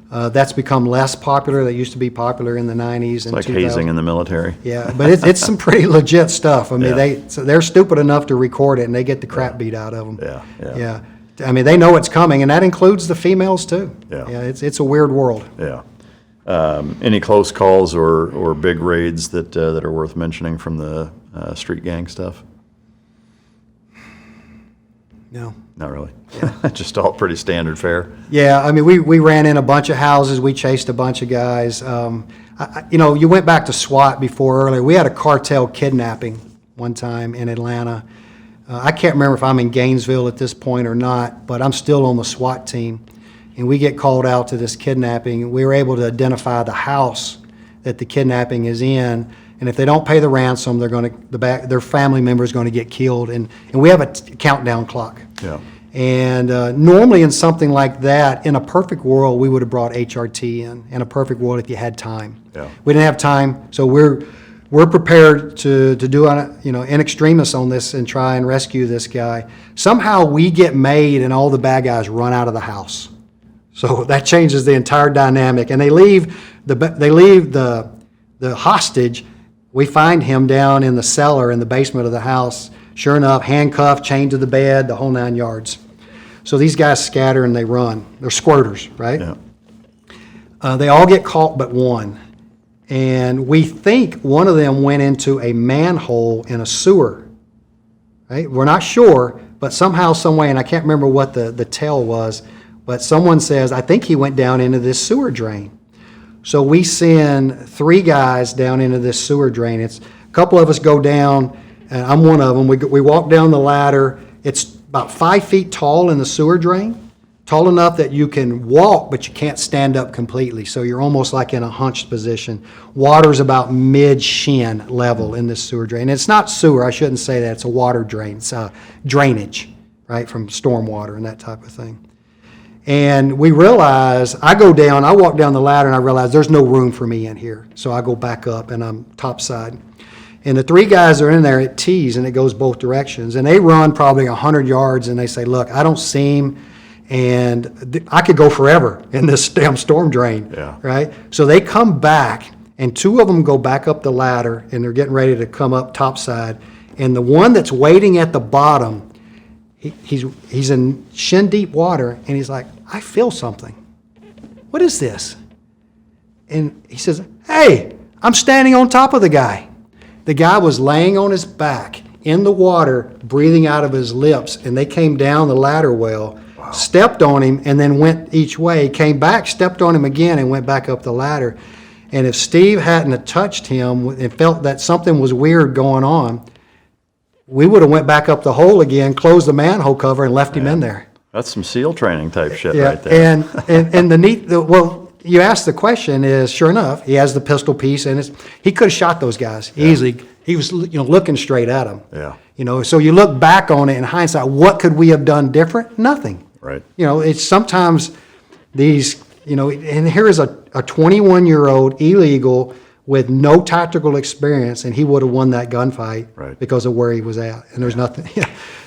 That's become less popular. That used to be popular in the 90s and like 2000s. hazing in the military. Yeah, but it's some pretty legit stuff. I mean, they're stupid enough to record it, and they get the crap beat out of them. Yeah. I mean, they know it's coming, and that includes the females too. Yeah, it's a weird world. Yeah. Any close calls or big raids that are worth mentioning from the street gang stuff? No. Not really. Yeah. Just all pretty standard fare. Yeah, I mean, we ran in a bunch of houses. We chased a bunch of guys. You went back to SWAT before earlier. We had a cartel kidnapping one time in Atlanta. I can't remember if I'm in Gainesville at this point or not, but I'm still on the SWAT team. And we get called out to this kidnapping. We were able to identify the house that the kidnapping is in. And if they don't pay the ransom, their family member is going to get killed. And we have a countdown clock. Yeah. And normally in something like that, in a perfect world, we would have brought HRT in a perfect world if you had time. Yeah. We didn't have time, so we're prepared to do in extremis on this and try and rescue this guy. Somehow we get made and all the bad guys run out of the house. So that changes the entire dynamic, and they leave the hostage. We find him down in the cellar in the basement of the house. Sure enough, handcuffed, chained to the bed, the whole 9 yards. So these guys scatter and they run. They're squirters, right? Yeah. They all get caught but one. And we think one of them went into a manhole in a sewer. Right? We're not sure, but somehow, some way, and I can't remember what the tell was, but someone says, I think he went down into this sewer drain. So we send 3 guys down into this sewer drain. It's a couple of us go down, and I'm one of them. We walk down the ladder. It's about 5 feet tall in the sewer drain, tall enough that you can walk, but you can't stand up completely. So you're almost like in a hunched position. Water's about mid-shin level in this sewer drain. It's not sewer, I shouldn't say that. It's a water drain. It's drainage, right, from stormwater and that type of thing. And we realize, I walk down the ladder and I realize there's no room for me in here. So I go back up and I'm topside. And the 3 guys are in there, it tees and it goes both directions. And they run probably 100 yards and they say, look, I don't see him and I could go forever in this damn storm drain, right? So they come back and 2 of them go back up the ladder and they're getting ready to come up topside. And the one that's waiting at the bottom, he's in shin deep water and he's like, I feel something. What is this? And he says, hey, I'm standing on top of the guy. The guy was laying on his back in the water, breathing out of his lips, and they came down the ladder well, stepped on him, and then went each way, came back, stepped on him again, and went back up the ladder. And if Steve hadn't have touched him and felt that something was weird going on, we would have went back up the hole again, closed the manhole cover, and left him in there. That's some SEAL training type shit right there. And you asked the question is, sure enough, he has the pistol piece, and he could have shot those guys easily. He was looking straight at them. Yeah. So you look back on it in hindsight, what could we have done different? Nothing. Right. It's sometimes these, and here is a 21-year-old illegal with no tactical experience, and he would have won that gunfight because of where he was at. And there's nothing.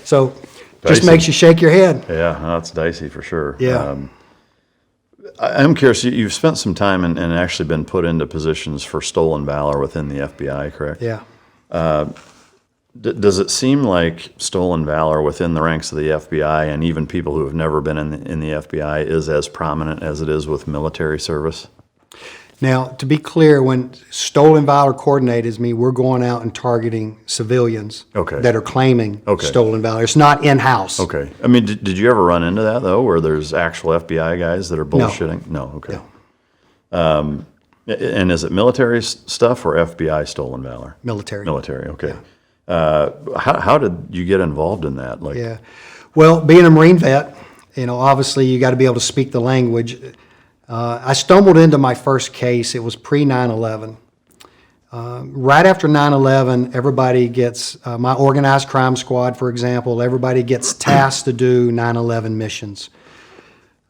So just Dicey. makes you shake your head. Yeah, that's dicey for sure. Yeah. I'm curious, you've spent some time and actually been put into positions for stolen valor within the FBI, correct? Yeah. Does it seem like stolen valor within the ranks of the FBI and even people who have never been in the FBI is as prominent as it is with military service? Now, to be clear, when stolen valor coordinators mean we're going out and targeting civilians that are claiming stolen valor. It's not in-house. Okay. I mean, did you ever run into that, though, where there's actual FBI guys that are bullshitting? No. Okay. No. And is it military stuff or FBI stolen valor? Military. Military, okay. Yeah. How did you get involved in that? Well, being a Marine vet, obviously you got to be able to speak the language. I stumbled into my first case. It was pre-9/11. Right after 9/11, everybody gets, my organized crime squad, for example, everybody gets tasked to do 9/11 missions.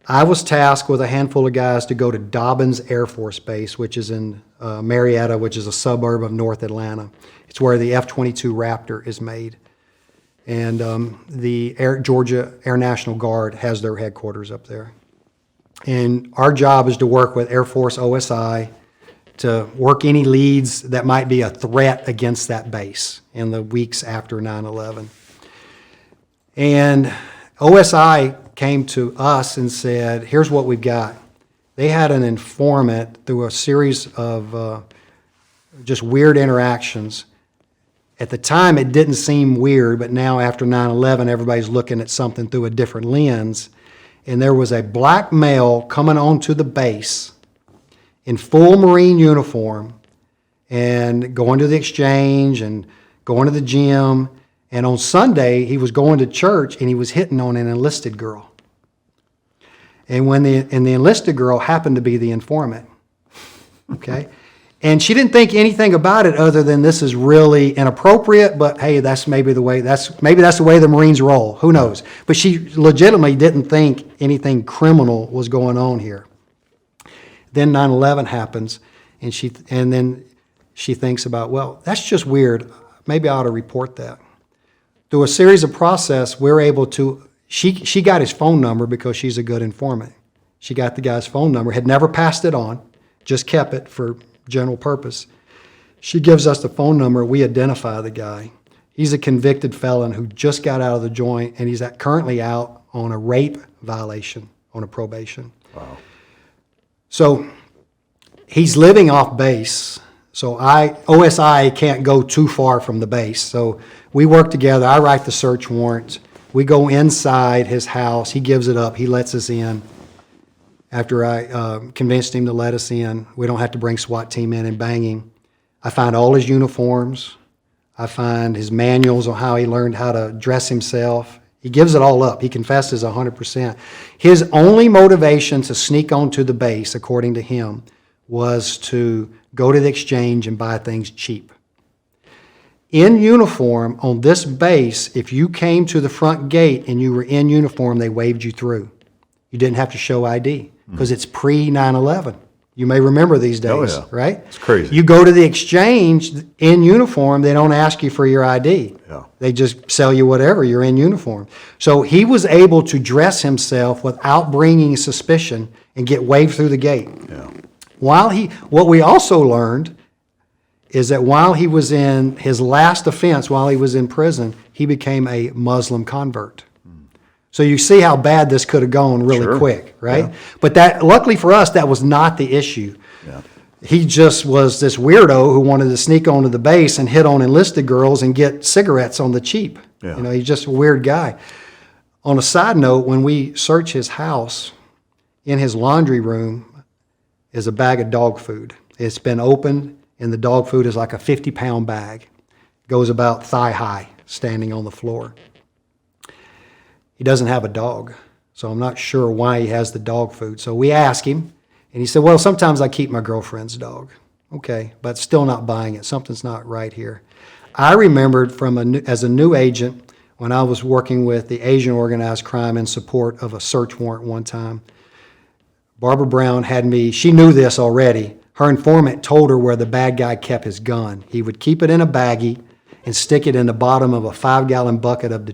I was tasked with a handful of guys to go to Dobbins Air Force Base, which is in Marietta, which is a suburb of North Atlanta. It's where the F-22 Raptor is made. And the Georgia Air National Guard has their headquarters up there. And our job is to work with Air Force OSI to work any leads that might be a threat against that base in the weeks after 9/11. And OSI came to us and said, here's what we've got. They had an informant through a series of just weird interactions. At the time, it didn't seem weird, but now after 9/11, everybody's looking at something through a different lens. And there was a black male coming onto the base in full Marine uniform and going to the exchange and going to the gym. And on Sunday, he was going to church and he was hitting on an enlisted girl. And the enlisted girl happened to be the informant. Okay? And she didn't think anything about it other than this is really inappropriate, but hey, that's maybe the way the Marines roll. Who knows? But she legitimately didn't think anything criminal was going on here. Then 9/11 happens, and then she thinks about, well, that's just weird. Maybe I ought to report that. Through a series of process, we're able to. She got his phone number because she's a good informant. She got the guy's phone number, had never passed it on, just kept it for general purpose. She gives us the phone number. We identify the guy. He's a convicted felon who just got out of the joint, and he's currently out on a rape violation on a probation. Wow. So he's living off base. So OSI can't go too far from the base. So we work together. I write the search warrant. We go inside his house. He gives it up. He lets us in. After I convinced him to let us in, we don't have to bring SWAT team in and bang him. I find all his uniforms. I find his manuals on how he learned how to dress himself. He gives it all up. He confesses 100%. His only motivation to sneak onto the base, according to him, was to go to the exchange and buy things cheap. In uniform, on this base, if you came to the front gate and you were in uniform, they waved you through. You didn't have to show ID because it's pre-9/11. You may remember these days, right? It's crazy. You go to the exchange in uniform, they don't ask you for your ID. Yeah. They just sell you whatever, you're in uniform. So he was able to dress himself without bringing suspicion and get waved through the gate. Yeah. What we also learned is that while he was in his last offense, while he was in prison, he became a Muslim convert. So you see how bad this could have gone really quick, right? Yeah. But that, luckily for us, that was not the issue. Yeah. He just was this weirdo who wanted to sneak onto the base and hit on enlisted girls and get cigarettes on the cheap. Yeah. You know, he's just a weird guy. On a side note, when we search his house, in his laundry room is a bag of dog food. It's been opened, and the dog food is like a 50-pound bag. Goes about thigh high, standing on the floor. He doesn't have a dog, so I'm not sure why he has the dog food. So we asked him, and he said, well, sometimes I keep my girlfriend's dog. Okay, but still not buying it. Something's not right here. I remembered as a new agent when I was working with the Asian organized crime in support of a search warrant one time. Barbara Brown had me, she knew this already. Her informant told her where the bad guy kept his gun. He would keep it in a baggie and stick it in the bottom of a 5-gallon bucket of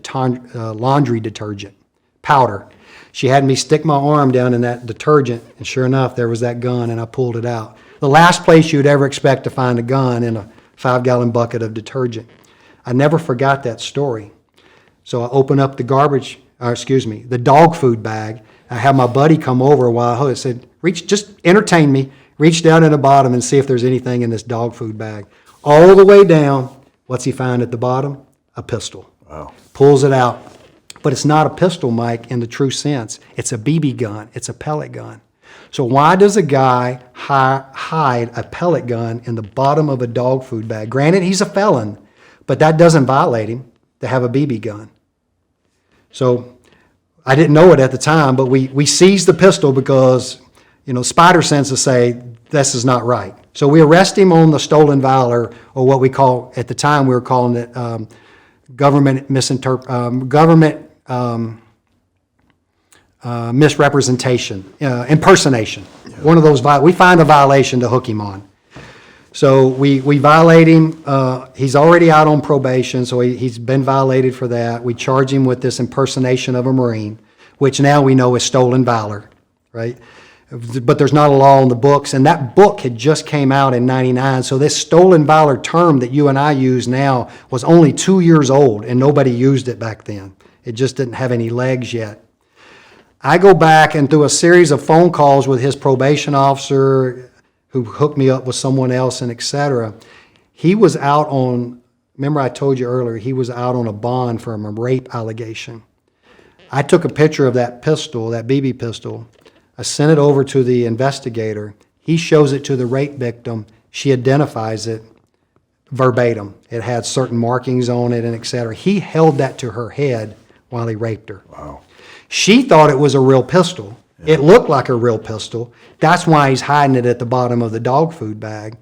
laundry detergent, powder. She had me stick my arm down in that detergent, and sure enough, there was that gun, and I pulled it out. The last place you'd ever expect to find a gun in a 5-gallon bucket of detergent. I never forgot that story. So I opened up the the dog food bag. I had my buddy come over while I said, just entertain me. Reach down in the bottom and see if there's anything in this dog food bag. All the way down, what's he find at the bottom? A pistol. Wow. Pulls it out. But it's not a pistol, Mike, in the true sense. It's a BB gun. It's a pellet gun. So why does a guy hide a pellet gun in the bottom of a dog food bag? Granted, he's a felon, but that doesn't violate him to have a BB gun. So I didn't know it at the time, but we seized the pistol because, spider senses say this is not right. So we arrest him on the stolen valor, or what we call, at the time we were calling it government misrepresentation, impersonation. Yeah. One of those, we find a violation to hook him on. So we violate him. He's already out on probation, so he's been violated for that. We charge him with this impersonation of a Marine, which now we know is stolen valor, right? But there's not a law on the books, and that book had just came out in '99, so this stolen valor term that you and I use now was only 2 years old, and nobody used it back then. It just didn't have any legs yet. I go back and through a series of phone calls with his probation officer, who hooked me up with someone else, and et cetera. He was out on, remember I told you earlier, he was out on a bond for a rape allegation. I took a picture of that pistol, that BB pistol. I sent it over to the investigator. He shows it to the rape victim. She identifies it verbatim. It had certain markings on it and et cetera. He held that to her head while he raped her. Wow. She thought it was a real pistol. Yeah. It looked like a real pistol. That's why he's hiding it at the bottom of the dog food bag.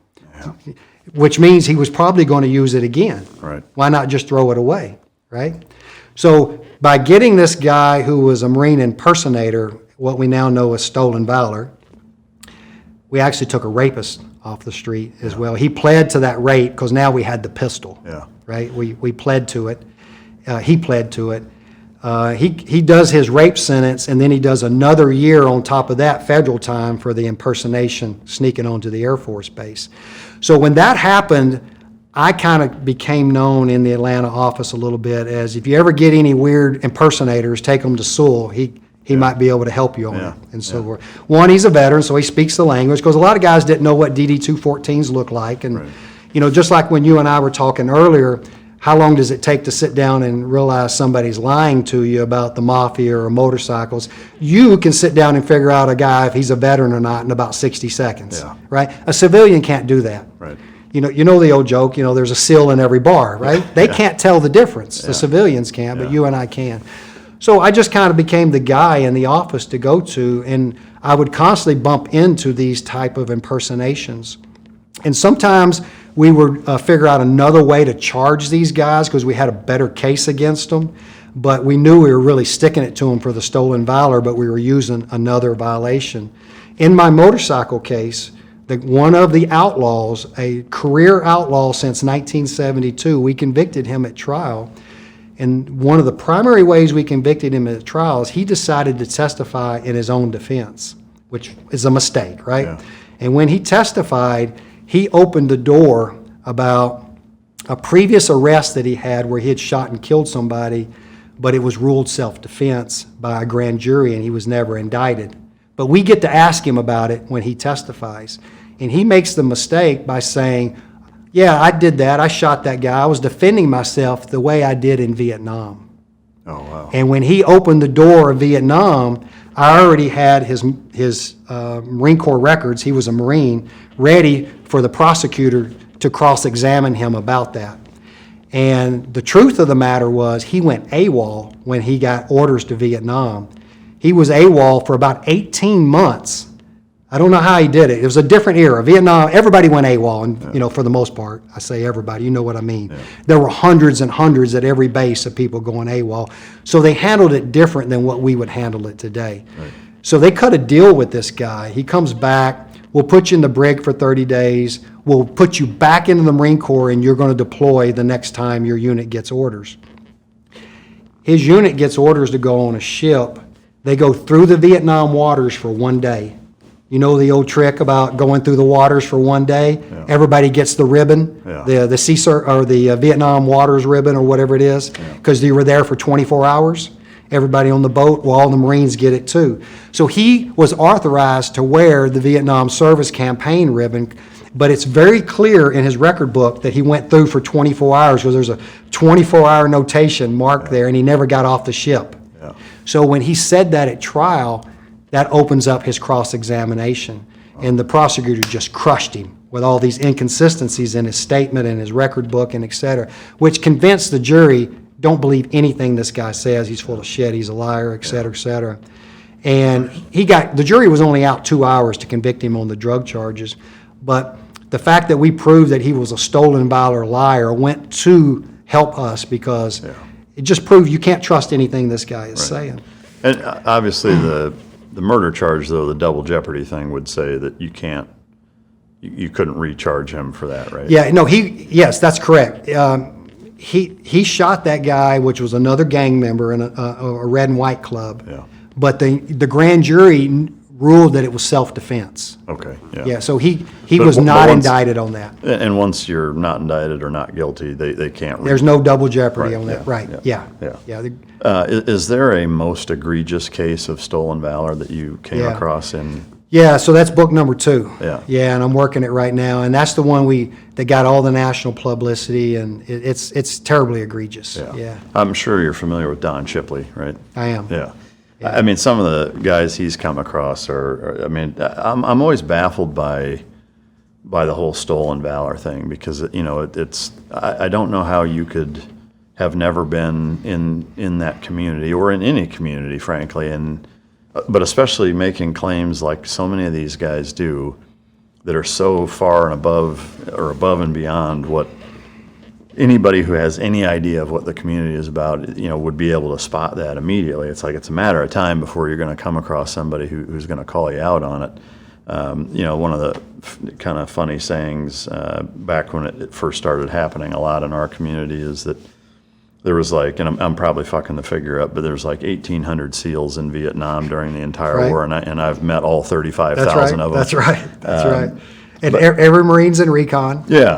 which means he was probably going to use it again. Right. Why not just throw it away, right? So by getting this guy who was a Marine impersonator, what we now know as stolen valor, we actually took a rapist off the street as well. He pled to that rape because now we had the pistol, right? We pled to it. He pled to it. He does his rape sentence, and then he does another year on top of that federal time for the impersonation, sneaking onto the Air Force Base. So when that happened, I kind of became known in the Atlanta office a little bit as, if you ever get any weird impersonators, take them to Sewell. He might be able to help you on it, and so forth. One, he's a veteran, so he speaks the language, because a lot of guys didn't know what DD-214s look like. And, you know, just like when you and I were talking earlier, how long does it take to sit down and realize somebody's lying to you about the Mafia or motorcycles? You can sit down and figure out a guy, if he's a veteran or not, in about 60 seconds, right? A civilian can't do that. Right. You know the old joke, you know, there's a SEAL in every bar, right? They can't tell the difference. The civilians can, but you and I can. So I just kind of became the guy in the office to go to, and I would constantly bump into these type of impersonations. And sometimes we would figure out another way to charge these guys because we had a better case against them, but we knew we were really sticking it to them for the stolen valor, but we were using another violation. In my motorcycle case, one of the outlaws, a career outlaw since 1972, we convicted him at trial. And one of the primary ways we convicted him at trial is he decided to testify in his own defense, which is a mistake, right? Yeah. And when he testified, he opened the door about a previous arrest that he had where he had shot and killed somebody, but it was ruled self-defense by a grand jury and he was never indicted. But we get to ask him about it when he testifies. And he makes the mistake by saying, yeah, I did that. I shot that guy. I was defending myself the way I did in Vietnam. Oh, wow. And when he opened the door of Vietnam, I already had his Marine Corps records. He was a Marine, ready for the prosecutor to cross-examine him about that. And the truth of the matter was he went AWOL when he got orders to Vietnam. He was AWOL for about 18 months. I don't know how he did it. It was a different era. Vietnam, everybody went AWOL, and you know, for the most part. I say everybody, you know what I mean. There were hundreds and hundreds at every base of people going AWOL. So they handled it different than what we would handle it today. Right. So they cut a deal with this guy. He comes back, we'll put you in the brig for 30 days, we'll put you back into the Marine Corps, and you're going to deploy the next time your unit gets orders. His unit gets orders to go on a ship. They go through the Vietnam waters for 1 day. You know the old trick about going through the waters for 1 day? Yeah. Everybody gets the ribbon, the Vietnam waters ribbon or whatever it is, because you were there for 24 hours. Everybody on the boat, well, all the Marines get it too. So he was authorized to wear the Vietnam Service Campaign ribbon, but it's very clear in his record book that he went through for 24 hours because there's a 24-hour notation marked there, and he never got off the ship. Yeah. So when he said that at trial, that opens up his cross-examination. And the prosecutor just crushed him with all these inconsistencies in his statement and his record book and et cetera, which convinced the jury, don't believe anything this guy says, he's full of shit, he's a liar, et cetera, et cetera. And the jury was only out 2 hours to convict him on the drug charges, but the fact that we proved that he was a stolen valor liar went to help us because it just proved you can't trust anything this guy is saying. And obviously the murder charge, though, the double jeopardy thing would say that you couldn't recharge him for that, right? Yeah, no, yes, that's correct. He shot that guy, which was another gang member in a red and white club. Yeah. But the grand jury ruled that it was self-defense. Okay, yeah. Yeah, so he But was not once- indicted on that. And once you're not indicted or not guilty, they can't. There's no double jeopardy Right, on that, yeah, right? yeah, Yeah, yeah. yeah. Is there a most egregious case of stolen valor that you came Yeah. across in? Yeah, so that's book number 2. Yeah. Yeah, and I'm working it right now, and that's the one that got all the national publicity, and it's terribly egregious. Yeah, I'm sure you're familiar with Don Shipley, right? I am. Yeah. I mean, some of the guys he's come across I'm always baffled by the whole stolen valor thing because, you know, I don't know how you could have never been in that community or in any community, frankly, but especially making claims like so many of these guys do, that are so far and above and beyond what anybody who has any idea of what the community is about, would be able to spot that immediately. It's like it's a matter of time before you're going to come across somebody who's going to call you out on it. One of the kind of funny sayings back when it first started happening a lot in our community is that there was like, and I'm probably fucking the figure up, but there's like 1,800 SEALs in Vietnam during the entire Right. war, and I've met all 35,000 of them. That's right. That's right. And every Marine's in recon. Yeah.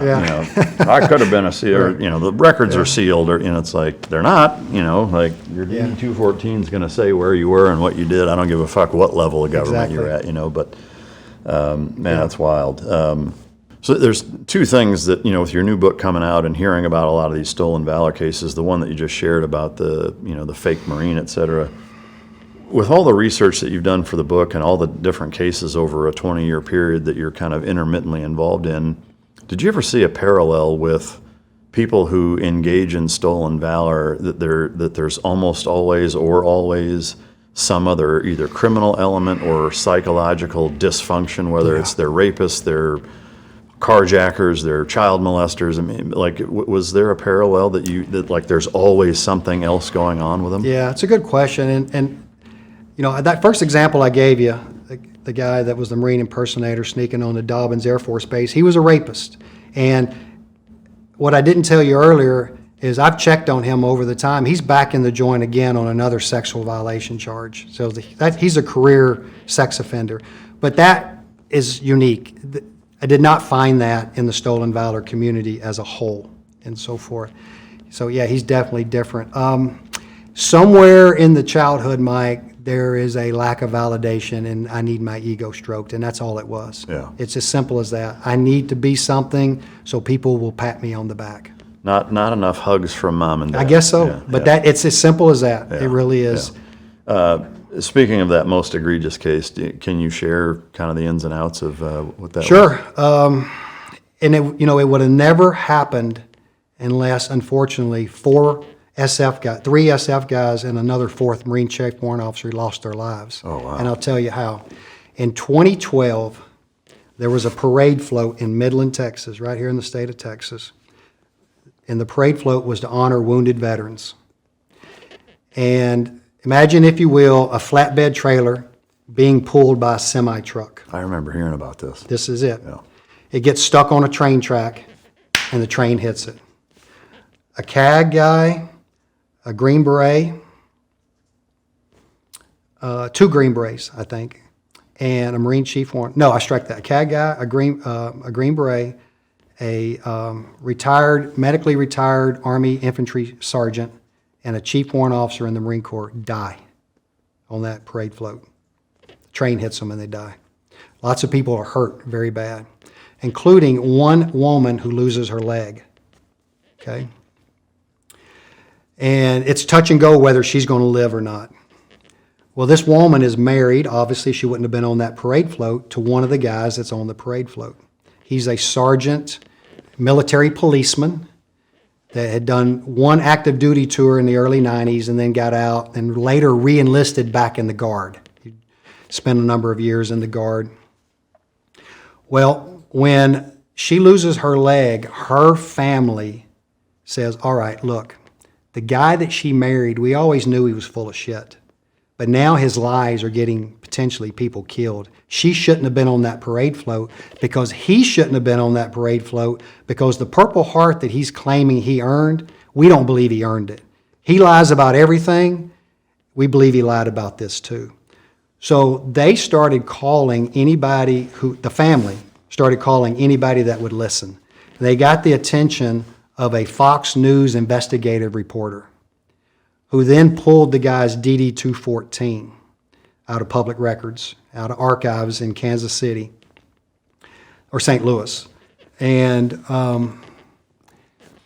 I could have been a SEAL. The records are sealed, or it's like they're not. Like your DD 214 is going to say where you were and what you did. I don't give a fuck what level of government you're at. But man, that's wild. So there's two things that with your new book coming out and hearing about a lot of these stolen valor cases. The one that you just shared about the the fake Marine, et cetera. With all the research that you've done for the book and all the different cases over a 20-year period that you're kind of intermittently involved in, did you ever see a parallel with people who engage in stolen valor, that there's almost always some other either criminal element or psychological dysfunction, whether it's their rapists, their carjackers, their child molesters? I mean, was there a parallel that there's always something else going on with them? Yeah, it's a good question. And that first example I gave you, the guy that was the Marine impersonator sneaking on the Dobbins Air Force Base, he was a rapist. And what I didn't tell you earlier is I've checked on him over the time. He's back in the joint again on another sexual violation charge. So he's a career sex offender. But that is unique. I did not find that in the stolen valor community as a whole and so forth. So yeah, he's definitely different. Somewhere in the childhood, Mike, there is a lack of validation, and I need my ego stroked, and that's all it was. Yeah. It's as simple as that. I need to be something so people will pat me on the back. Not enough hugs from mom and dad. I guess so, but it's as simple as that. It really is. Speaking of that most egregious case, can you share kind of the ins and outs of what that was? Sure. And it would have never happened unless, unfortunately, three SF guys and another fourth Marine check warrant officer lost their lives. Oh, wow. And I'll tell you how. In 2012, there was a parade float in Midland, Texas, right here in the state of Texas. And the parade float was to honor wounded veterans. And imagine, if you will, a flatbed trailer being pulled by a semi-truck. I remember hearing about this. This is it. Yeah. It gets stuck on a train track, and the train hits it. A CAG guy, a Green Beret, 2 Green Berets, I think, and a Marine Chief Warrant. No, I strike that. A CAG guy, a Green Beret, a medically retired Army infantry sergeant, and a Chief Warrant officer in the Marine Corps die on that parade float. The train hits them and they die. Lots of people are hurt very bad, including one woman who loses her leg. Okay? And it's touch and go whether she's going to live or not. Well, this woman is married. Obviously, she wouldn't have been on that parade float, to one of the guys that's on the parade float. He's a sergeant, military policeman that had done one active duty tour in the early 90s and then got out and later re-enlisted back in the Guard. He spent a number of years in the Guard. Well, when she loses her leg, her family says, all right, look, the guy that she married, we always knew he was full of shit. But now his lies are getting potentially people killed. She shouldn't have been on that parade float because he shouldn't have been on that parade float because the Purple Heart that he's claiming he earned, we don't believe he earned it. He lies about everything. We believe he lied about this too. So they started calling anybody the family started calling anybody that would listen. They got the attention of a Fox News investigative reporter who then pulled the guy's DD-214 out of public records, out of archives in Kansas City or St. Louis. And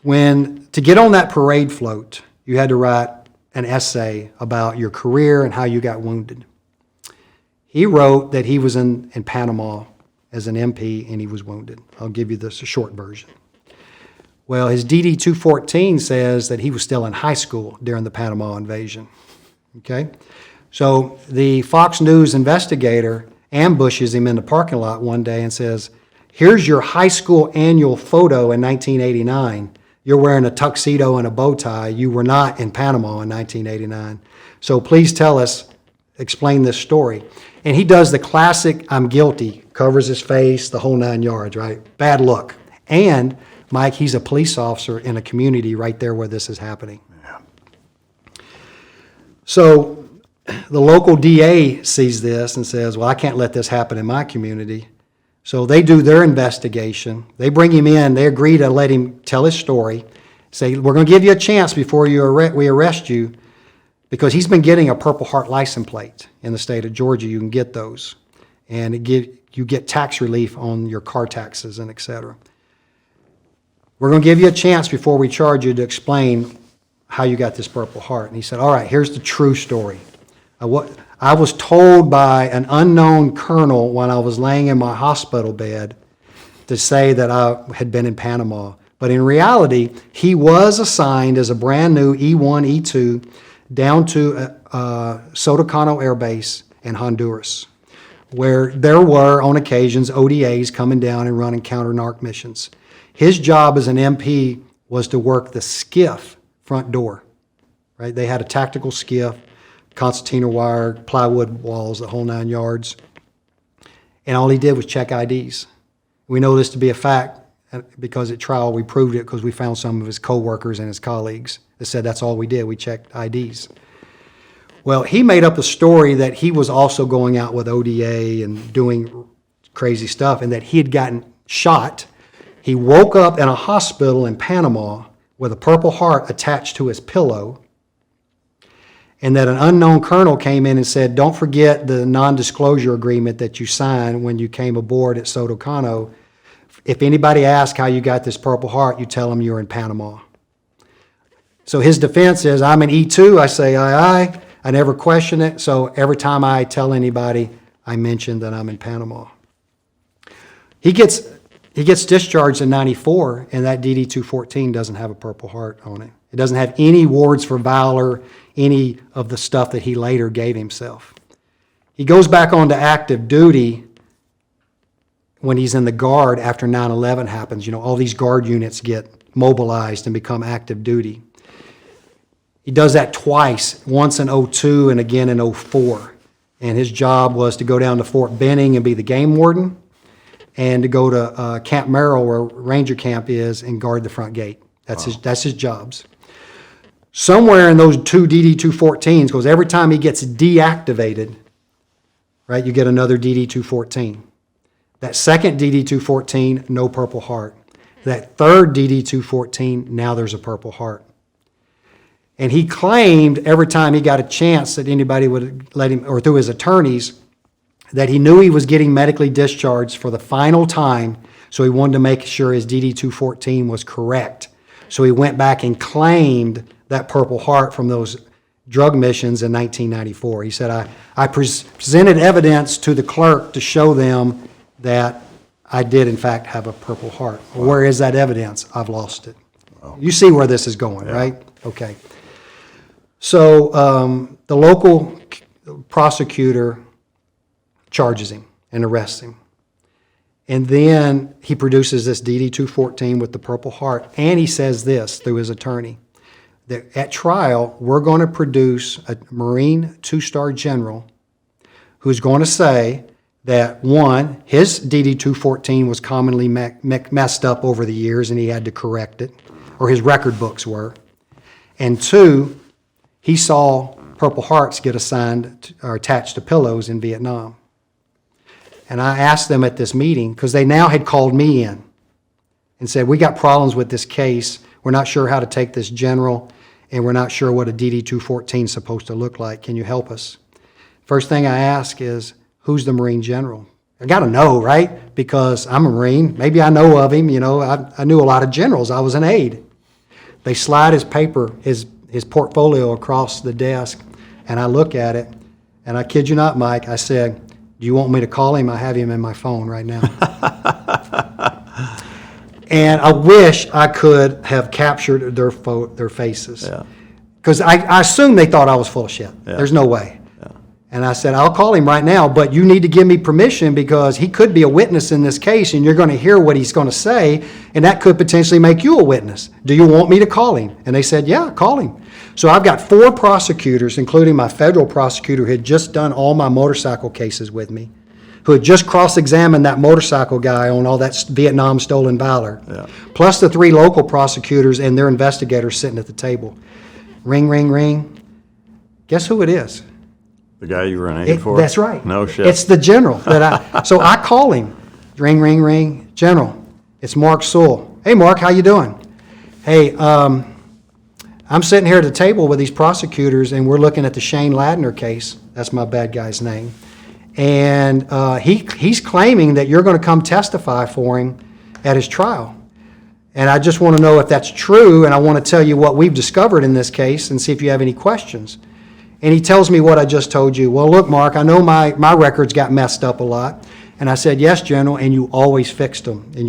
to get on that parade float, you had to write an essay about your career and how you got wounded. He wrote that he was in Panama as an MP and he was wounded. I'll give you this a short version. Well, his DD-214 says that he was still in high school during the Panama invasion. Okay? So the Fox News investigator ambushes him in the parking lot one day and says, Here's your high school annual photo in 1989. You're wearing a tuxedo and a bow tie. You were not in Panama in 1989. So please tell us, explain this story. And he does the classic, I'm guilty, covers his face, the whole 9 yards, right? Bad look. And, Mike, he's a police officer in a community right there where this is happening. Yeah. So the local DA sees this and says, well, I can't let this happen in my community. So they do their investigation. They bring him in. They agree to let him tell his story. Say, we're going to give you a chance before we arrest you, because he's been getting a Purple Heart license plate in the state of Georgia. You can get those. And you get tax relief on your car taxes and et cetera. We're going to give you a chance before we charge you to explain how you got this Purple Heart. And he said, all right, here's the true story. I was told by an unknown colonel when I was laying in my hospital bed to say that I had been in Panama. But in reality, he was assigned as a brand new E1, E2 down to Sotocano Air Base in Honduras, where there were, on occasions, ODAs coming down and running counter-narc missions. His job as an MP was to work the skiff front door, right? They had a tactical skiff, concertina wire, plywood walls, the whole 9 yards. And all he did was check IDs. We know this to be a fact because at trial we proved it because we found some of his co-workers and his colleagues that said that's all we did. We checked IDs. Well, he made up a story that he was also going out with ODA and doing crazy stuff and that he had gotten shot. He woke up in a hospital in Panama with a Purple Heart attached to his pillow, and that an unknown colonel came in and said, don't forget the non-disclosure agreement that you signed when you came aboard at Sotocano. If anybody asks how you got this Purple Heart, you tell them you're in Panama. So his defense is, I'm an E2, I say aye. I never question it, so every time I tell anybody, I mention that I'm in Panama. He gets discharged in 94, and that DD-214 doesn't have a Purple Heart on it. It doesn't have any awards for Valor, any of the stuff that he later gave himself. He goes back onto active duty when he's in the Guard after 9/11 happens. You know, all these Guard units get mobilized and become active duty. He does that twice, once in 02 and again in 04. And his job was to go down to Fort Benning and be the game warden, and to go to Camp Merrill, where Ranger Camp is, and guard the front gate. That's his jobs. Somewhere in those two DD-214s, because every time he gets deactivated, right, you get another DD-214. That second DD-214, no Purple Heart. That third DD-214, now there's a Purple Heart. And he claimed every time he got a chance that anybody would let him, or through his attorneys, that he knew he was getting medically discharged for the final time, so he wanted to make sure his DD-214 was correct. So he went back and claimed that Purple Heart from those drug missions in 1994. He said, I presented evidence to the clerk to show them that I did, in fact, have a Purple Heart. Wow. Where is that evidence? I've lost it. Wow. You see where this is going, right? Okay. So the local prosecutor charges him and arrests him. And then he produces this DD-214 with the Purple Heart, and he says this through his attorney, that at trial, we're going to produce a Marine two-star general who's going to say that, one, his DD-214 was commonly messed up over the years and he had to correct it, or his record books were, and two, he saw Purple Hearts get assigned or attached to pillows in Vietnam. And I asked them at this meeting, because they now had called me in and said, we got problems with this case. We're not sure how to take this general, and we're not sure what a DD-214 is supposed to look like. Can you help us? First thing I ask is, who's the Marine general? I got to know, right? Because I'm a Marine. Maybe I know of him. You know, I knew a lot of generals. I was an aide. They slide his paper, his portfolio across the desk, and I look at it, and I kid you not, Mike, I said, do you want me to call him? I have him in my phone right now. And I wish I could have captured their faces. Because I assumed they thought I was full of shit. Yeah. There's no way. Yeah. And I said, I'll call him right now, but you need to give me permission because he could be a witness in this case and you're going to hear what he's going to say, and that could potentially make you a witness. Do you want me to call him? And they said, yeah, call him. So I've got 4 prosecutors, including my federal prosecutor who had just done all my motorcycle cases with me, who had just cross-examined that motorcycle guy on all that Vietnam stolen valor, plus the 3 local prosecutors and their investigators sitting at the table. Ring, ring, ring. Guess who it is? The guy you were an aide for? That's right. No shit. It's the general so I call him. Ring, ring, ring. General, it's Mark Sewell. Hey, Mark, how you doing? Hey, I'm sitting here at the table with these prosecutors, and we're looking at the Shane Ladner case. That's my bad guy's name. And he's claiming that you're going to come testify for him at his trial. And I just want to know if that's true, and I want to tell you what we've discovered in this case and see if you have any questions. And he tells me what I just told you. Well, look, Mark, I know my records got messed up a lot. And I said, yes, General, and you always fixed them, and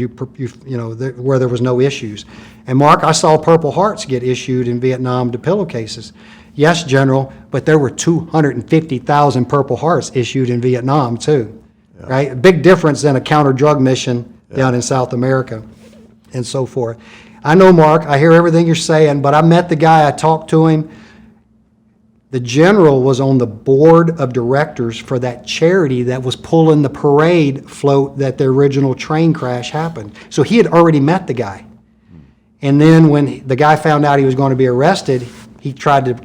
where there was no issues. And Mark, I saw Purple Hearts get issued in Vietnam to pillowcases. Yes, General, but there were 250,000 Purple Hearts issued in Vietnam too, right? A big difference than a counter-drug mission down in South America and so forth. I know, Mark, I hear everything you're saying, but I met the guy, I talked to him. The general was on the board of directors for that charity that was pulling the parade float that the original train crash happened. So he had already met the guy. And then when the guy found out he was going to be arrested, he tried to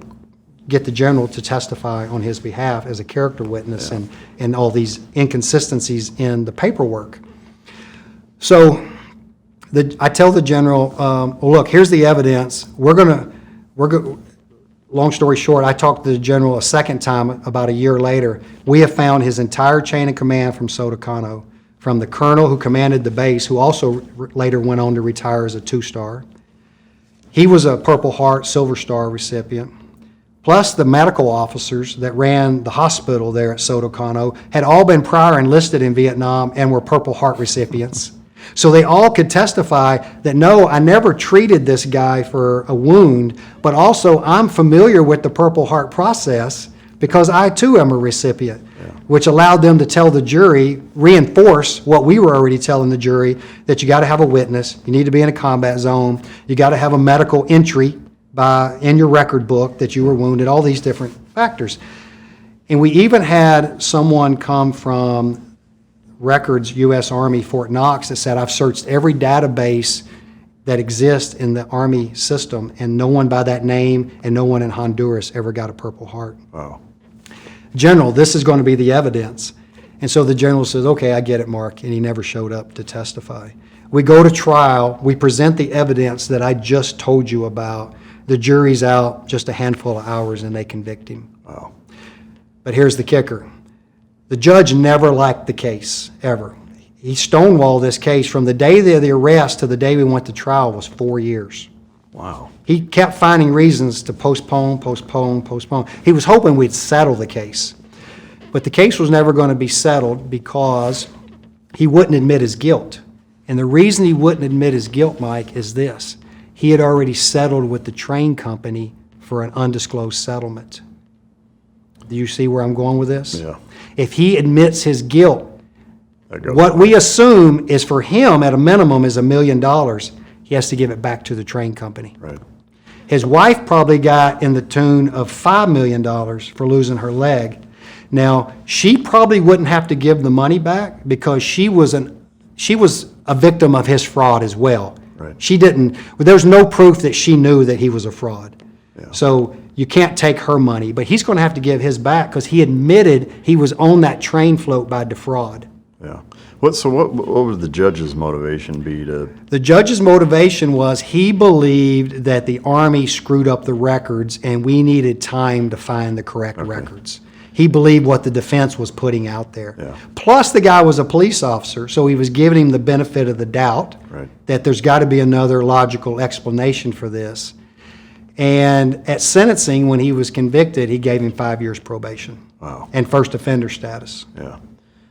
get the general to testify on his behalf as a character witness and all these inconsistencies in the paperwork. So I tell the general, well, look, here's the evidence. Long story short, I talked to the general a second time about a year later. We have found his entire chain of command from Sotocano, from the colonel who commanded the base, who also later went on to retire as a 2-star. He was a Purple Heart, Silver Star recipient. Plus the medical officers that ran the hospital there at Sotocano had all been prior enlisted in Vietnam and were Purple Heart recipients. So they all could testify that, no, I never treated this guy for a wound, but also I'm familiar with the Purple Heart process because I too am a recipient, which allowed them to tell the jury, reinforce what we were already telling the jury, that you got to have a witness, you need to be in a combat zone, you got to have a medical entry in your record book that you were wounded, all these different factors. And we even had someone come from Records, U.S. Army, Fort Knox, that said, I've searched every database that exists in the Army system, and no one by that name and no one in Honduras ever got a Purple Heart. Wow. General, this is going to be the evidence. And so the general says, okay, I get it, Mark, and he never showed up to testify. We go to trial, we present the evidence that I just told you about. The jury's out just a handful of hours and they convict him. Wow. But here's the kicker. The judge never liked the case, ever. He stonewalled this case from the day of the arrest to the day we went to trial was 4 years. Wow. He kept finding reasons to postpone. He was hoping we'd settle the case. But the case was never going to be settled because he wouldn't admit his guilt. And the reason he wouldn't admit his guilt, Mike, is this. He had already settled with the train company for an undisclosed settlement. Do you see where I'm going with this? Yeah. If he admits his guilt, what away. we assume is for him at a minimum is $1 million. He has to give it back to the train company. Right. His wife probably got in the tune of $5 million for losing her leg. Now, she probably wouldn't have to give the money back because she was a victim of his fraud as well. Right. There's no proof that she knew that he was a fraud. Yeah. So you can't take her money, but he's going to have to give his back because he admitted he was on that train float by defraud. Yeah. What would the judge's motivation be to? The judge's motivation was he believed that the Army screwed up the records and we needed time to find the correct records. He believed what the defense was putting out there. Yeah. Plus, the guy was a police officer, so he was giving him the benefit of the doubt that there's got to be another logical explanation for this. And at sentencing, when he was convicted, he gave him 5 years probation. Wow. And first offender status. Yeah.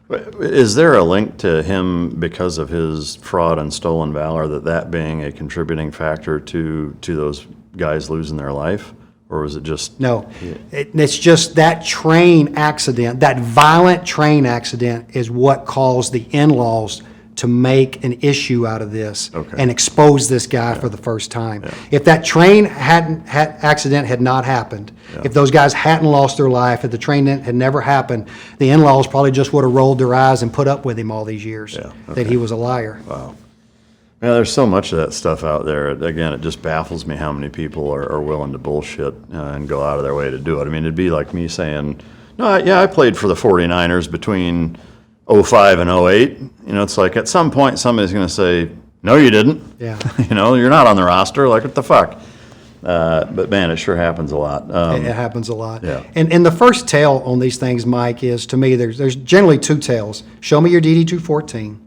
Is there a link to him because of his fraud and stolen valor, that being a contributing factor to those guys losing their life? Or was it just... No, it's just that train accident, that violent train accident is what caused the in-laws to make an issue out of this and expose this guy for the first time. If that train accident had not happened, if those guys hadn't lost their life, if the train had never happened, the in-laws probably just would have rolled their eyes and put up with him all these years that he was a liar. Wow. Yeah, there's so much of that stuff out there. Again, it just baffles me how many people are willing to bullshit and go out of their way to do it. I mean, it'd be like me saying, no, I played for the 49ers between 05 and 08. You know, it's like at some point somebody's going to say, no, you didn't. Yeah. You know, you're not on the roster. Like, what the fuck? But man, it sure happens a lot. It happens a lot. Yeah. And the first tale on these things, Mike, is to me, there's generally two tales. Show me your DD-214.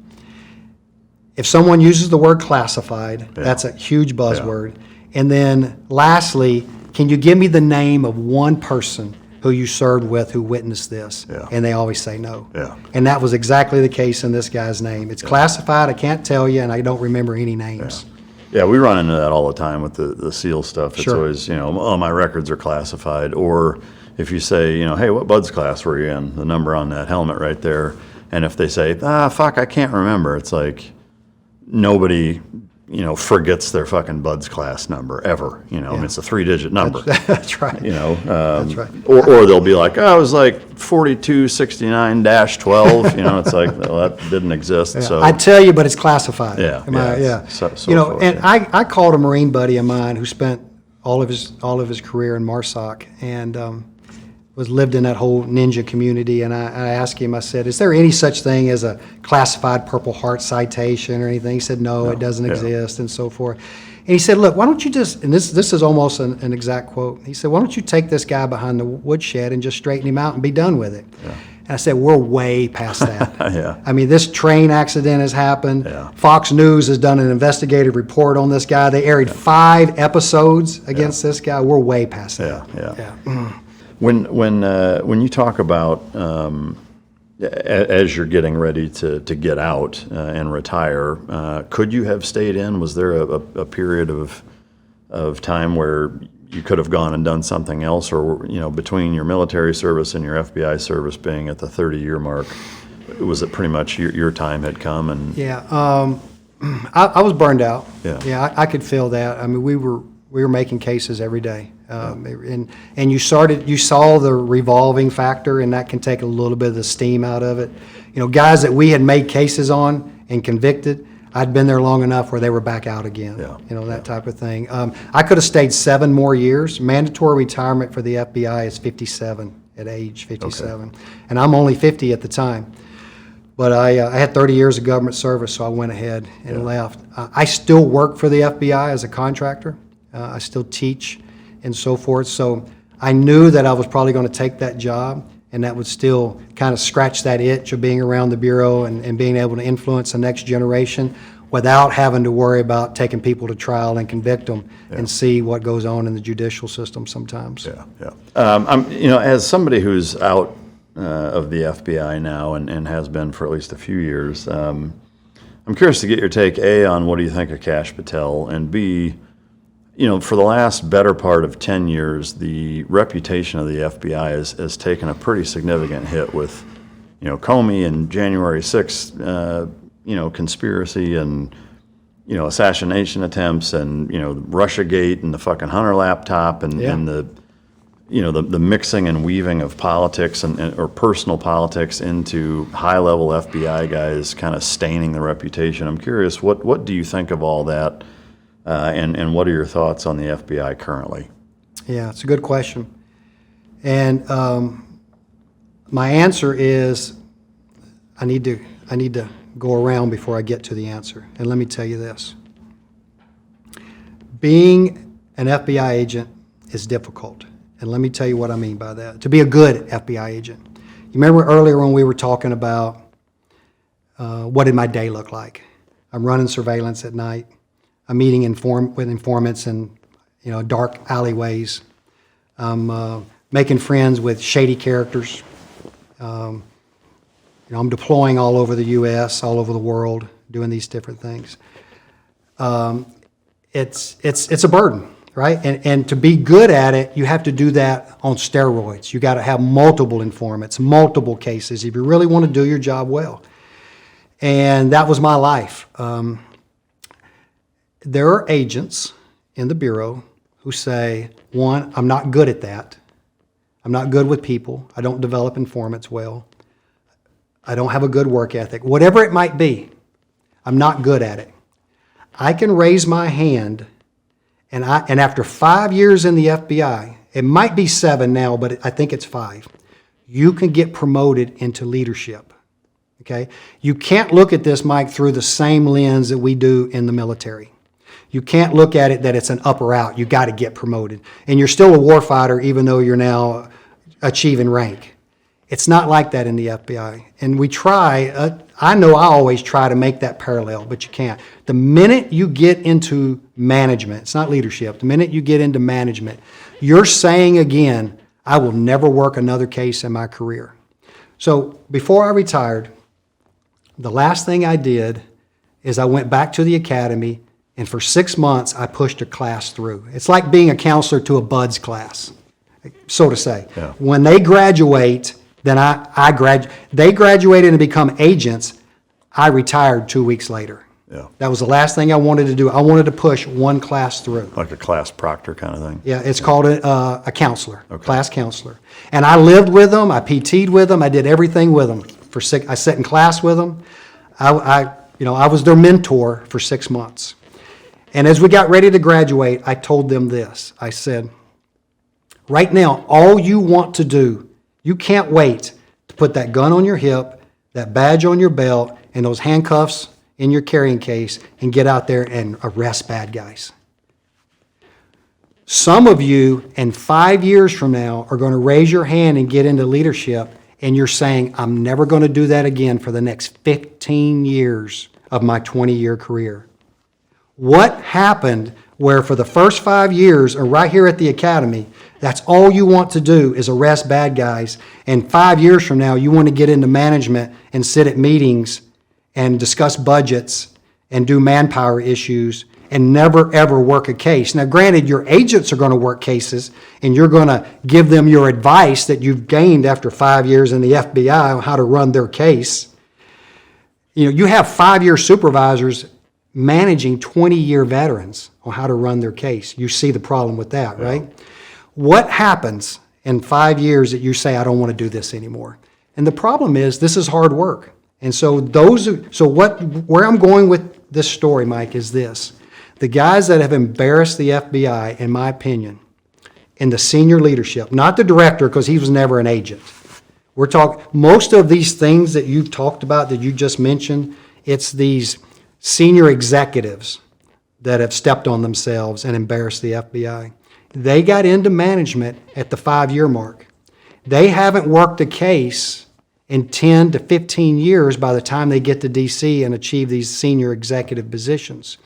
If someone uses the word classified, that's a huge buzzword. And then lastly, can you give me the name of one person who you served with who witnessed this? And they always say no. And that was exactly the case in this guy's name. It's classified, I can't tell you, and I don't remember any names. Yeah, we run into that all the time with the SEAL stuff. It's always, you know, oh, my records are classified. Or if you say, you know, hey, what BUDS class were you in? The number on that helmet right there. And if they say, fuck, I can't remember, it's like, nobody, you know, forgets their fucking BUDS class number ever. You know, I mean, it's a 3-digit number. That's right. You know, That's right. Or they'll be like, oh, it was like 4269-12. You know, it's like, well, that didn't exist. So I tell you, but it's classified. So you know, forth, and I called a Marine buddy of mine who spent all of his career in MARSOC and lived in that whole ninja community, and I asked him, I said, is there any such thing as a classified Purple Heart citation or anything? He said, no, it doesn't exist, and so forth. And he said, look, why don't you just, and this is almost an exact quote, he said, why don't you take this guy behind the woodshed and just straighten him out and be done with it? And I said, we're way past that. I mean, this train accident has happened. Fox News has done an investigative report on this guy. They aired 5 episodes against this guy. We're way past that. When you talk about as you're getting ready to get out and retire, could you have stayed in? Was there a period of time where you could have gone and done something else, or you know, between your military service and your FBI service being at the 30-year mark, was it pretty much your time had come? And I was burned out. I could feel that. I mean, we were making cases every day. And you saw the revolving factor, and that can take a little bit of the steam out of it. You know, guys that we had made cases on and convicted, I'd been there long enough where they were back out again. You know, that type of thing. I could have stayed 7 more years. Mandatory retirement for the FBI is 57 at age 57, and I'm only 50 at the time. But I had 30 years of government service, so I went ahead and left. I still work for the FBI as a contractor. I still teach and so forth. So I knew that I was probably going to take that job, and that would still kind of scratch that itch of being around the Bureau and being able to influence the next generation without having to worry about taking people to trial and convict them and see what goes on in the judicial system sometimes. I'm, you know, as somebody who's out of the FBI now and has been for at least a few years, I'm curious to get your take, A, on what do you think of Kash Patel, and B, you know, for the last better part of 10 years, the reputation of the FBI has taken a pretty significant hit with, you know, Comey and January 6th, you know, conspiracy and, you know, assassination attempts and, you know, Russiagate and the fucking Hunter laptop and the, you know, the mixing and weaving of politics or personal politics into high-level FBI guys kind of staining the reputation. I'm curious, what do you think of all that? And what are your thoughts on the FBI currently? Yeah, it's a good question. And my answer is I need to go around before I get to the answer. And let me tell you this. Being an FBI agent is difficult. And let me tell you what I mean by that. To be a good FBI agent. You remember earlier when we were talking about what did my day look like? I'm running surveillance at night. I'm meeting with informants in, you know, dark alleyways. I'm making friends with shady characters. You know, I'm deploying all over the U.S., all over the world, doing these different things. It's a burden. right? And to be good at it, you have to do that on steroids. You got to have multiple informants, multiple cases, if you really want to do your job well. And that was my life. There are agents in the Bureau who say, one, I'm not good at that. I'm not good with people. I don't develop informants well. I don't have a good work ethic. Whatever it might be, I'm not good at it. I can raise my hand, and after 5 years in the FBI, it might be 7 now, but I think it's 5, you can get promoted into leadership. Okay? You can't look at this, Mike, through the same lens that we do in the military. You can't look at it that it's an up or out. You got to get promoted. And you're still a warfighter even though you're now achieving rank. It's not like that in the FBI. And we try, I know I always try to make that parallel, but you can't. The minute you get into management, it's not leadership, the minute you get into management, you're saying again, I will never work another case in my career. So before I retired, the last thing I did is I went back to the academy, and for 6 months I pushed a class through. It's like being a counselor to a BUDS class, so to say. Yeah. When they graduate, then they graduated and become agents. I retired 2 weeks later. Yeah. That was the last thing I wanted to do. I wanted to push one class through. Like a class proctor kind of thing. Yeah, it's called a counselor, Okay. class counselor. And I lived with them, I PT'd with them, I did everything with them. I sat in class with them. I was their mentor for 6 months. And as we got ready to graduate, I told them this. I said, right now, all you want to do, you can't wait to put that gun on your hip, that badge on your belt, and those handcuffs in your carrying case and get out there and arrest bad guys. Some of you, in 5 years from now, are going to raise your hand and get into leadership, and you're saying, I'm never going to do that again for the next 15 years of my 20-year career. What happened where for the first 5 years, or right here at the academy, that's all you want to do is arrest bad guys, and 5 years from now, you want to get into management and sit at meetings and discuss budgets and do manpower issues and never, ever work a case. Now, granted, your agents are going to work cases, and you're going to give them your advice that you've gained after 5 years in the FBI on how to run their case. You know, you have 5-year supervisors managing 20-year veterans on how to run their case. You see the problem with that, right? What happens in 5 years that you say, I don't want to do this anymore? And the problem is, this is hard work. And so where I'm going with this story, Mike, is this. The guys that have embarrassed the FBI, in my opinion, in the senior leadership, not the director, because he was never an agent. We're talking, most of these things that you've talked about, that you just mentioned, it's these senior executives that have stepped on themselves and embarrassed the FBI. They got into management at the 5-year mark. They haven't worked a case in 10 to 15 years by the time they get to DC and achieve these senior executive positions.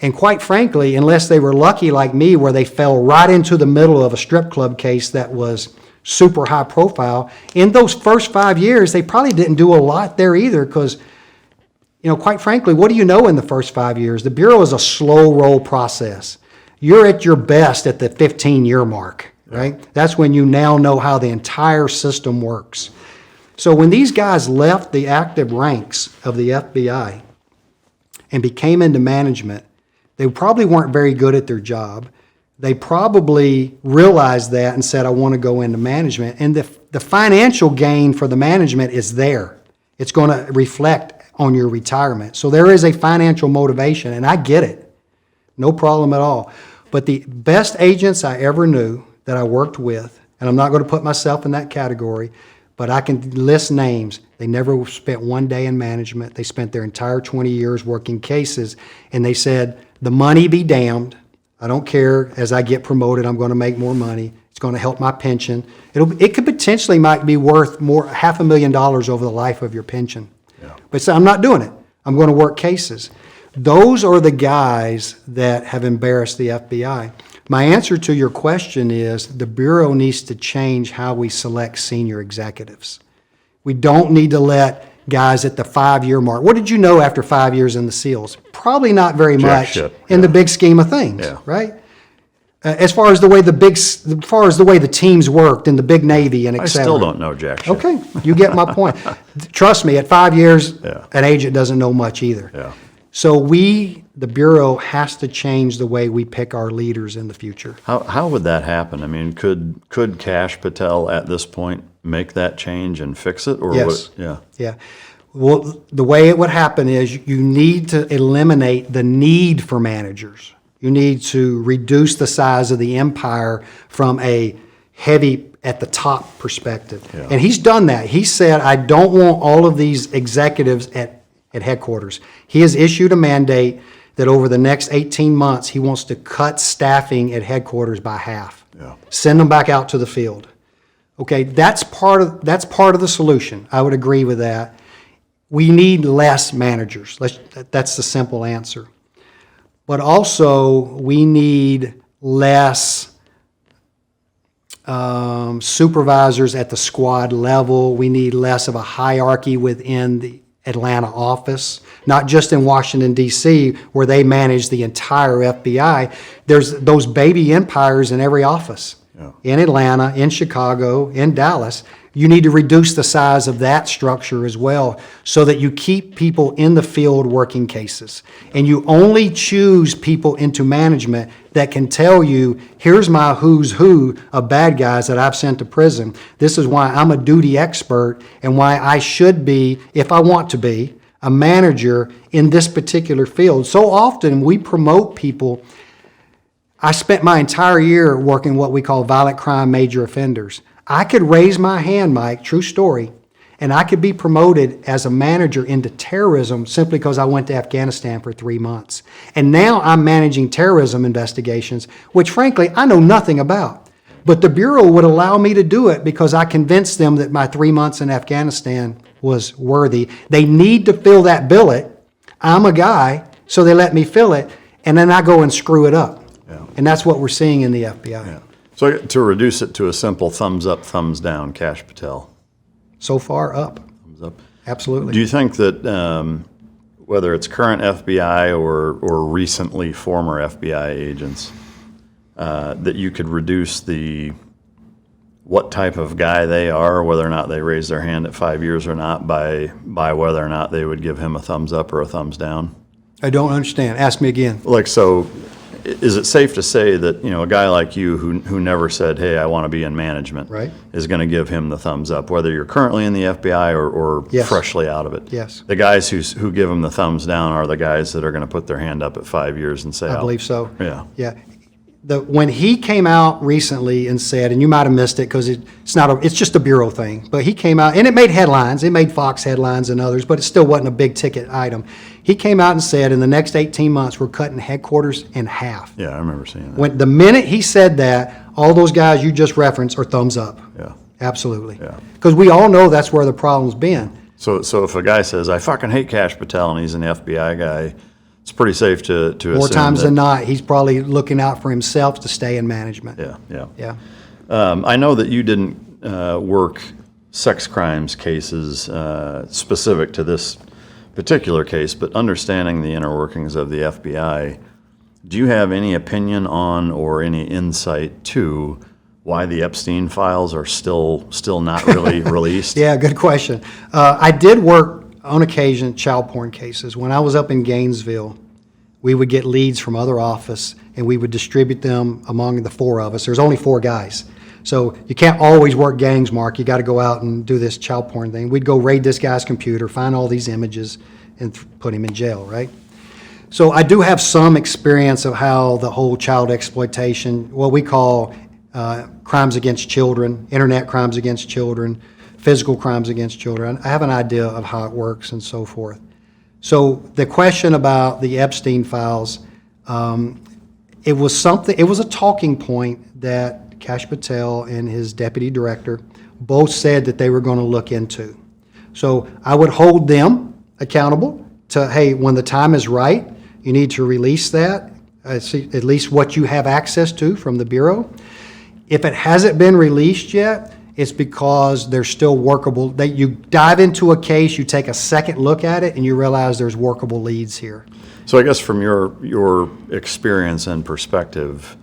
And quite frankly, unless they were lucky like me, where they fell right into the middle of a strip club case that was super high profile, in those first 5 years, they probably didn't do a lot there either, because, you know, quite frankly, what do you know in the first 5 years? The Bureau is a slow roll process. You're at your best at the 15-year mark, right? That's when you now know how the entire system works. So when these guys left the active ranks of the FBI and became into management, they probably weren't very good at their job. They probably realized that and said, I want to go into management. And the financial gain for the management is there. It's going to reflect on your retirement. So there is a financial motivation, and I get it. No problem at all. But the best agents I ever knew that I worked with, and I'm not going to put myself in that category, but I can list names. They never spent one day in management. They spent their entire 20 years working cases, and they said, the money be damned. I don't care. As I get promoted, I'm going to make more money. It's going to help my pension. It could potentially might be worth more, $500,000 over the life of your pension. Yeah. But so I'm not doing it. I'm going to work cases. Those are the guys that have embarrassed the FBI. My answer to your question is the Bureau needs to change how we select senior executives. We don't need to let guys at the 5-year mark. What did you know after 5 years in the SEALs? Probably not very much in the big scheme of things, right? As far as the way the teams worked in the big Navy and et I cetera. still don't know jack shit. Okay, you get my point. Trust me, at 5 years, Yeah. an agent doesn't know much either. Yeah. So the Bureau has to change the way we pick our leaders in the future. How would that happen? I mean, could Kash Patel at this point make that change and fix it? Or Yes. yeah. Yeah. Well, the way it would happen is you need to eliminate the need for managers. You need to reduce the size of the empire from a heavy at the top perspective. Yeah. And he's done that. He said, I don't want all of these executives at headquarters. He has issued a mandate that over the next 18 months, he wants to cut staffing at headquarters by half. Yeah. Send them back out to the field. Okay, that's part of the solution. I would agree with that. We need less managers. That's the simple answer. But also, we need less supervisors at the squad level. We need less of a hierarchy within the Atlanta office, not just in Washington, D.C., where they manage the entire FBI. There's those baby empires in every office. Yeah. In Atlanta, in Chicago, in Dallas. You need to reduce the size of that structure as well so that you keep people in the field working cases. And you only choose people into management that can tell you, here's my who's who of bad guys that I've sent to prison. This is why I'm a duty expert and why I should be, if I want to be, a manager in this particular field. So often we promote people. I spent my entire year working what we call violent crime major offenders. I could raise my hand, Mike, true story, and I could be promoted as a manager into terrorism simply because I went to Afghanistan for 3 months. And now I'm managing terrorism investigations, which frankly I know nothing about. But the Bureau would allow me to do it because I convinced them that my 3 months in Afghanistan was worthy. They need to fill that billet. I'm a guy, so they let me fill it, and then I go and screw it up. Yeah. And that's what we're seeing in the FBI. Yeah. So to reduce it to a simple thumbs up, thumbs down, Kash Patel. So far up. Thumbs up. Absolutely. Do you think that whether it's current FBI or recently former FBI agents, that you could reduce what type of guy they are, whether or not they raise their hand at 5 years or not, by whether or not they would give him a thumbs up or a thumbs down? I don't understand. Ask me again. Like, so is it safe to say that, a guy like you who never said, hey, I want to be in management, Right. is going to give him the thumbs up, whether you're currently in the FBI or Yes. freshly out of it? Yes. The guys who give him the thumbs down are the guys that are going to put their hand up at 5 years and say, I believe so. Yeah. Yeah. When he came out recently and said, and you might have missed it because it's just a Bureau thing, but he came out, and it made headlines. It made Fox headlines and others, but it still wasn't a big ticket item. He came out and said, in the next 18 months, we're cutting headquarters in half. Yeah, I remember seeing that. The minute he said that, all those guys you just referenced are thumbs up. Yeah. Absolutely. Yeah. Because we all know that's where the problem's been. So if a guy says, I fucking hate Kash Patel, and he's an FBI guy, it's pretty safe to assume More times that, than not, he's probably looking out for himself to stay in management. Yeah. Yeah. I know that you didn't work sex crimes cases specific to this particular case, but understanding the inner workings of the FBI, do you have any opinion on or any insight to why the Epstein Files are still not really released? Yeah, good question. I did work on occasion child porn cases. When I was up in Gainesville, we would get leads from other office and we would distribute them among the four of us. There's only 4 guys. So you can't always work gangs, Mark. You got to go out and do this child porn thing. We'd go raid this guy's computer, find all these images, and put him in jail, right? So I do have some experience of how the whole child exploitation, what we call crimes against children, internet crimes against children, physical crimes against children. I have an idea of how it works and so forth. So the question about the Epstein Files, it was a talking point that Kash Patel and his deputy director both said that they were going to look into. So I would hold them accountable to, hey, when the time is right, you need to release that, at least what you have access to from the Bureau. If it hasn't been released yet, it's because they're still workable. That you dive into a case, you take a second look at it, and you realize there's workable leads here. So I guess from your experience and perspective,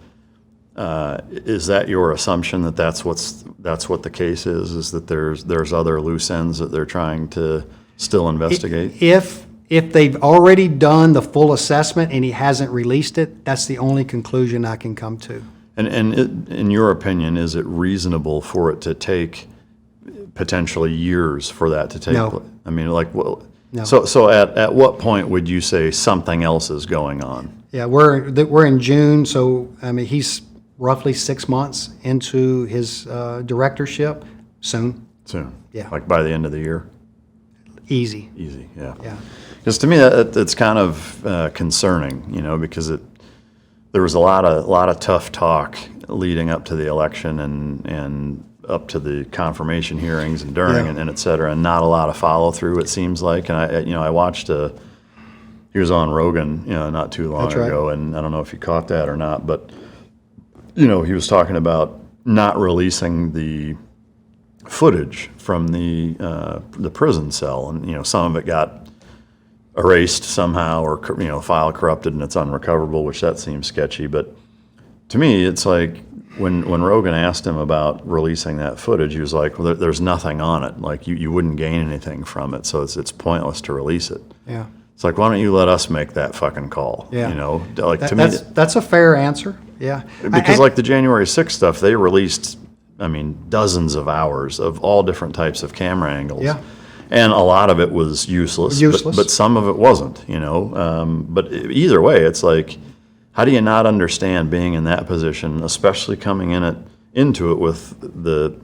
Is that your assumption that that's what the case is that there's other loose ends that they're trying to still investigate? If they've already done the full assessment and he hasn't released it, that's the only conclusion I can come to. And in your opinion, is it reasonable for it to take potentially years for that to take No. place? I mean, like, well, No. so at what point would you say something else is going on? Yeah, we're in June, so I mean he's roughly 6 months into his directorship. Soon, Yeah. Like by the end of the year? easy. Easy, yeah. Yeah. Because to me, it's kind of concerning, because there was a lot of tough talk leading up to the election and up to the confirmation hearings and during Yeah. and et cetera, and not a lot of follow through, it seems like. And I watched he was on Rogan, not too long That's right. ago, and I don't know if you caught that or not, but he was talking about not releasing the footage from the prison cell, and some of it got erased somehow, or file corrupted and it's unrecoverable, which that seems sketchy. But to me, it's like when Rogan asked him about releasing that footage, he was like, "Well, there's nothing on it. Like you wouldn't gain anything from it, so it's pointless to release it." Yeah. It's like, why don't you let us make that fucking call? Yeah. Like to me, That's a fair answer. Yeah. because like the January 6th stuff, they released, dozens of hours of all different types of camera angles. Yeah. And a lot of it was useless. Useless. But some of it wasn't, But either way, it's like, how do you not understand being in that position, especially coming into it with the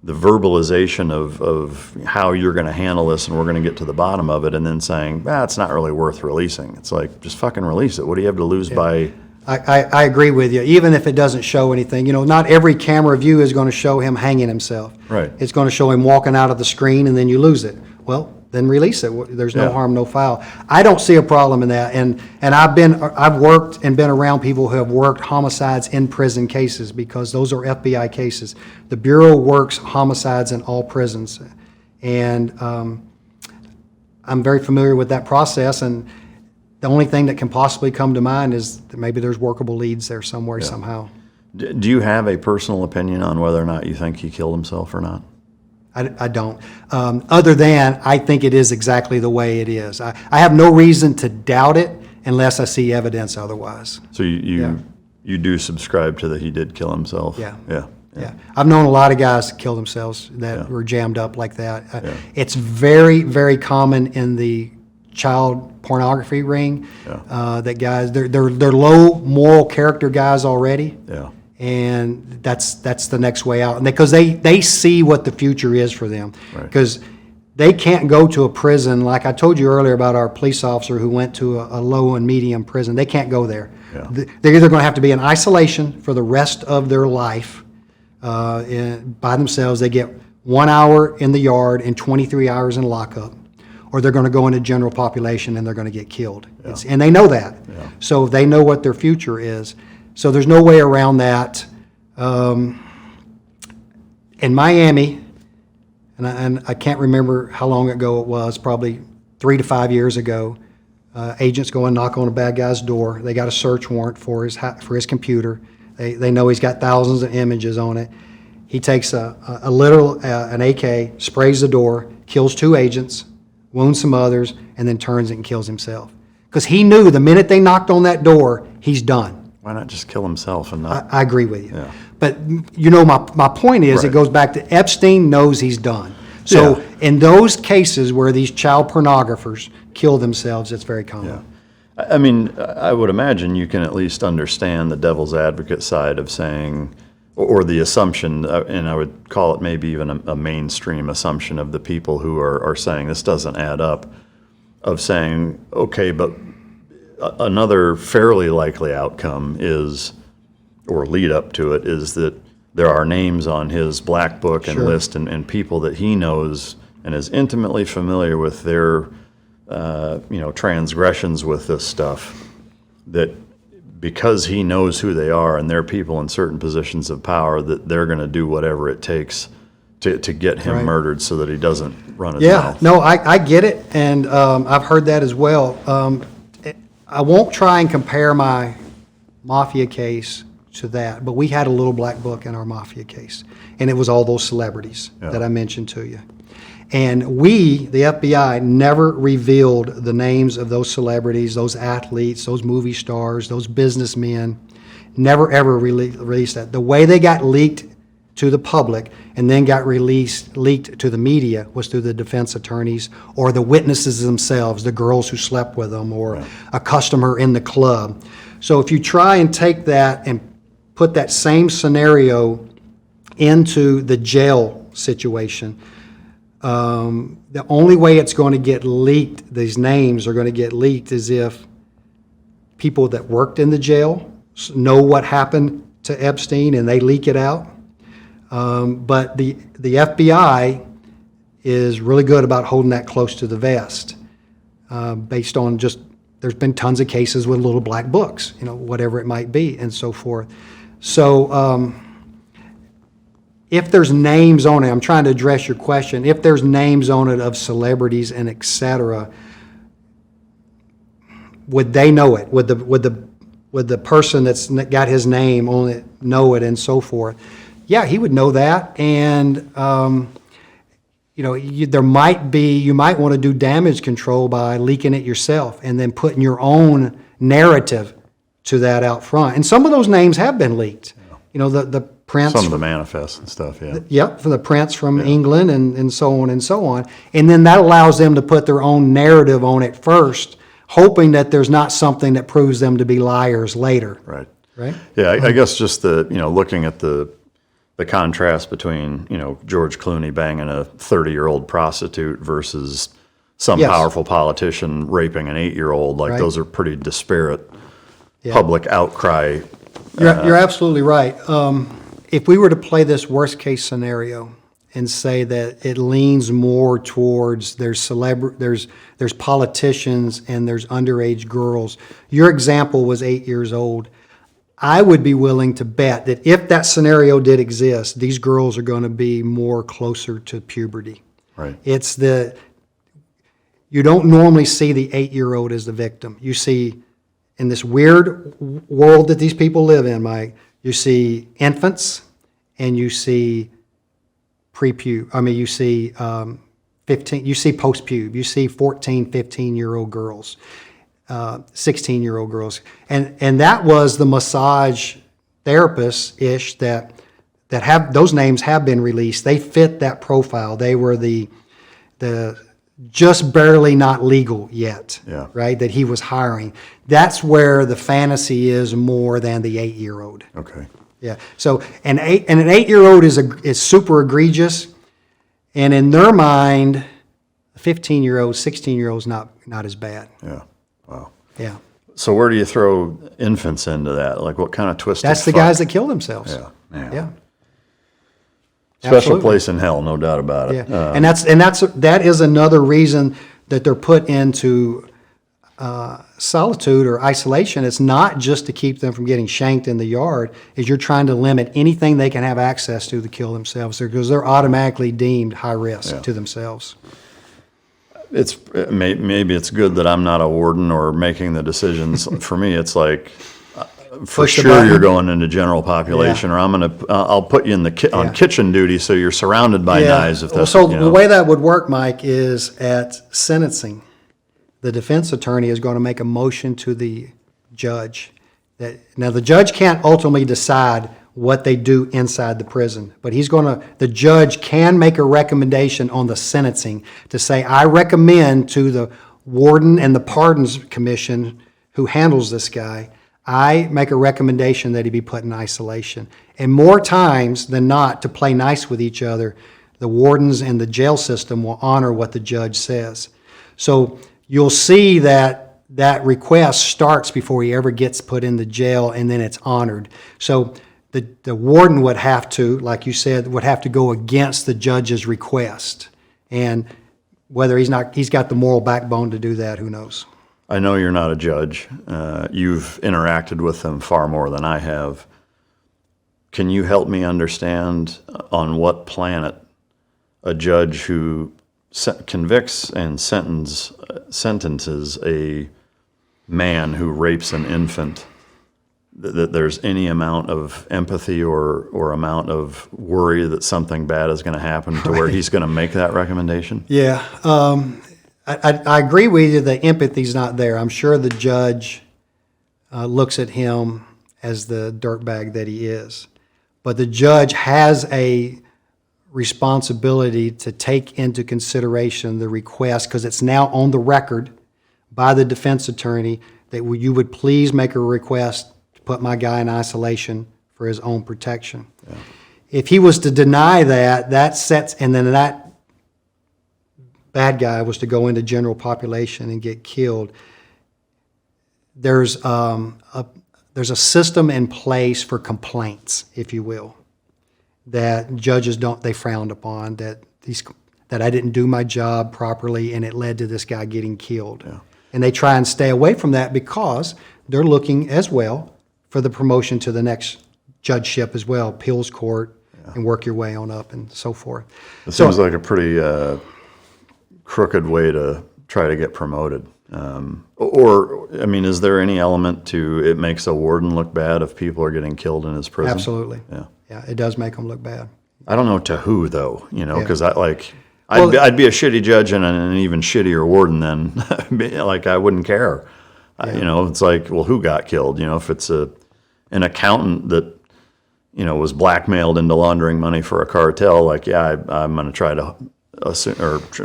verbalization of how you're going to handle this and we're going to get to the bottom of it, and then saying, it's not really worth releasing. It's like, just fucking release it. What do you have to lose by... I agree with you. Even if it doesn't show anything, not every camera view is going to show him hanging himself. Right. It's going to show him walking out of the screen, and then you lose it. Well, then release it. There's no Yeah. harm, no foul. I don't see a problem in that. And I've worked and been around people who have worked homicides in prison cases, because those are FBI cases. The Bureau works homicides in all prisons, and I'm very familiar with that process. And the only thing that can possibly come to mind is that maybe there's workable leads there somewhere, somehow. Do you have a personal opinion on whether or not you think he killed himself or not? I don't. Other than I think it is exactly the way it is. I have no reason to doubt it unless I see evidence otherwise. So you do subscribe to that he did kill himself? Yeah. Yeah. I've known a lot of guys that kill themselves that were jammed up like that. It's very, very common in the child pornography ring. That guys, they're low moral character guys already. Yeah. And that's the next way out. And because they see what the future is for them. Right. Because they can't go to a prison, like I told you earlier about our police officer who went to a low and medium prison. They can't go there. Yeah. They're either going to have to be in isolation for the rest of their life by themselves. They get 1 hour in the yard and 23 hours in lockup, or they're going to go into general population and they're going to get killed. And they know that. Yeah. So they know what their future is. So there's no way around that. In Miami, and I can't remember how long ago it was, probably 3 to 5 years ago, agents go and knock on a bad guy's door. They got a search warrant for his computer. They know he's got thousands of images on it. He takes an AK, sprays the door, kills 2 agents, wounds some others, and then turns it and kills himself. Because he knew the minute they knocked on that door, he's done. Why not just kill himself and not? I agree with you. Yeah. But my point is, Right. It goes back to Epstein knows he's done. So Yeah. in those cases where these child pornographers kill themselves, it's very common. I would imagine you can at least understand the devil's advocate side of saying, or the assumption, and I would call it maybe even a mainstream assumption of the people who are saying this doesn't add up, of saying, okay, but another fairly likely outcome is, or lead up to it, is that there are names on his black book and Sure. list and people that he knows and is intimately familiar with their transgressions with this stuff, that because he knows who they are and they're people in certain positions of power, that they're going to do whatever it takes to get him Right. murdered so that he doesn't run his Yeah, mouth. no, I get it, and I've heard that as well. I won't try and compare my Mafia case to that. But we had a little black book in our Mafia case, and it was all those celebrities that I mentioned to you. And we, the FBI, never revealed the names of those celebrities, those athletes, those movie stars, those businessmen. Never, ever released that. The way they got leaked to the public and then got leaked to the media was through the defense attorneys or the witnesses themselves, the girls who slept with them or a customer in the club. So if you try and take that and put that same scenario into the jail situation, the only way it's going to get leaked, these names are going to get leaked, is if people that worked in the jail know what happened to Epstein and they leak it out. But the FBI is really good about holding that close to the vest, based on just, there's been tons of cases with little black books, whatever it might be, and so forth. So if there's names on it, I'm trying to address your question, if there's names on it of celebrities and et cetera, would they know it? Would the person that's got his name on it know it and so forth? Yeah, he would know that, and you might want to do damage control by leaking it yourself and then putting your own narrative to that out front. And some of those names have been leaked. The prince. Some of the manifests and stuff, yeah. Yep, for the prince from England and so on and so on. And then that allows them to put their own narrative on it first, hoping that there's not something that proves them to be liars later. Right. Right? Yeah, I guess just looking at the contrast between, George Clooney banging a 30-year-old prostitute versus some powerful politician raping an 8-year-old, those are pretty disparate public outcry. You're absolutely right. If we were to play this worst-case scenario and say that it leans more towards there's politicians and there's underage girls, your example was 8 years old. I would be willing to bet that if that scenario did exist, these girls are going to be more closer to puberty. Right. You don't normally see the 8-year-old as the victim. You see, in this weird world that these people live in, Mike, you see infants and you see you see 15, you see post-pube, you see 14, 15-year-old girls. 16-year-old girls, and that was the massage therapists-ish that have those names have been released. They fit that profile. They were the just barely not legal yet, right? That he was hiring. That's where the fantasy is more than the 8-year-old. Okay. Yeah. So an 8-year-old is super egregious, and in their mind, a 15-year-old, 16-year-old is not as bad. Yeah. Wow. Yeah. So where do you throw infants into that? Like what kind of twisted That's the guys that kill themselves. Yeah. Man. Yeah. Special Absolutely. place in hell, no doubt about it. Yeah. That is another reason that they're put into solitude or isolation. It's not just to keep them from getting shanked in the yard, is you're trying to limit anything they can have access to kill themselves, because they're automatically deemed high risk to themselves. Maybe it's good that I'm not a warden or making the decisions. For me, it's like, for sure you're going into general population, or I'll put you in on kitchen duty so you're surrounded by knives. If that's, the way that would work, Mike, is at sentencing, the defense attorney is going to make a motion to the judge. Now the judge can't ultimately decide what they do inside the prison, but the judge can make a recommendation on the sentencing to say, I recommend to the warden and the pardons commission who handles this guy, I make a recommendation that he be put in isolation. And more times than not, to play nice with each other, the wardens and the jail system will honor what the judge says. So you'll see that request starts before he ever gets put in the jail, and then it's honored. So the warden would have to, like you said, would have to go against the judge's request. And whether he's got the moral backbone to do that, who knows? I know you're not a judge. You've interacted with them far more than I have. Can you help me understand on what planet a judge who convicts and sentences a man who rapes an infant that there's any amount of empathy or amount of worry that something bad is going to happen to where he's going to make that recommendation? Yeah, I agree with you. The empathy's not there. I'm sure the judge looks at him as the dirtbag that he is, but the judge has a responsibility to take into consideration the request, because it's now on the record by the defense attorney that you would please make a request to put my guy in isolation for his own protection. Yeah. If he was to deny that, and then that bad guy was to go into general population and get killed, there's a system in place for complaints, if you will, that judges they frowned upon, that I didn't do my job properly and it led to this guy getting killed. Yeah. And they try and stay away from that because they're looking as well for the promotion to the next judgeship as well, appeals court, and work your way on up and so forth. It seems like a pretty crooked way to try to get promoted. Is there any element to it makes a warden look bad if people are getting killed in his prison? Absolutely. Yeah, it does make them look bad. I don't know to who though, because I'd be a shitty judge and an even shittier warden then. Like I wouldn't care. It's like, well, who got killed? If it's an accountant that was blackmailed into laundering money for a cartel, I'm going to try to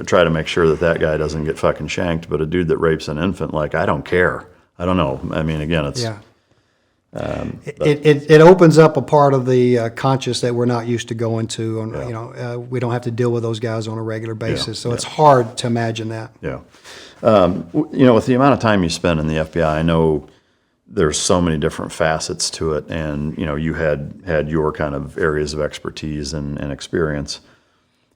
try to make sure that guy doesn't get fucking shanked. But a dude that rapes an infant, I don't care. I don't know. I mean, again, it's it opens up a part of the conscious that we're not used to going to. We don't have to deal with those guys on a regular basis, so it's hard to imagine that. Yeah. With the amount of time you spend in the FBI, I know there's so many different facets to it, and you had your kind of areas of expertise and experience.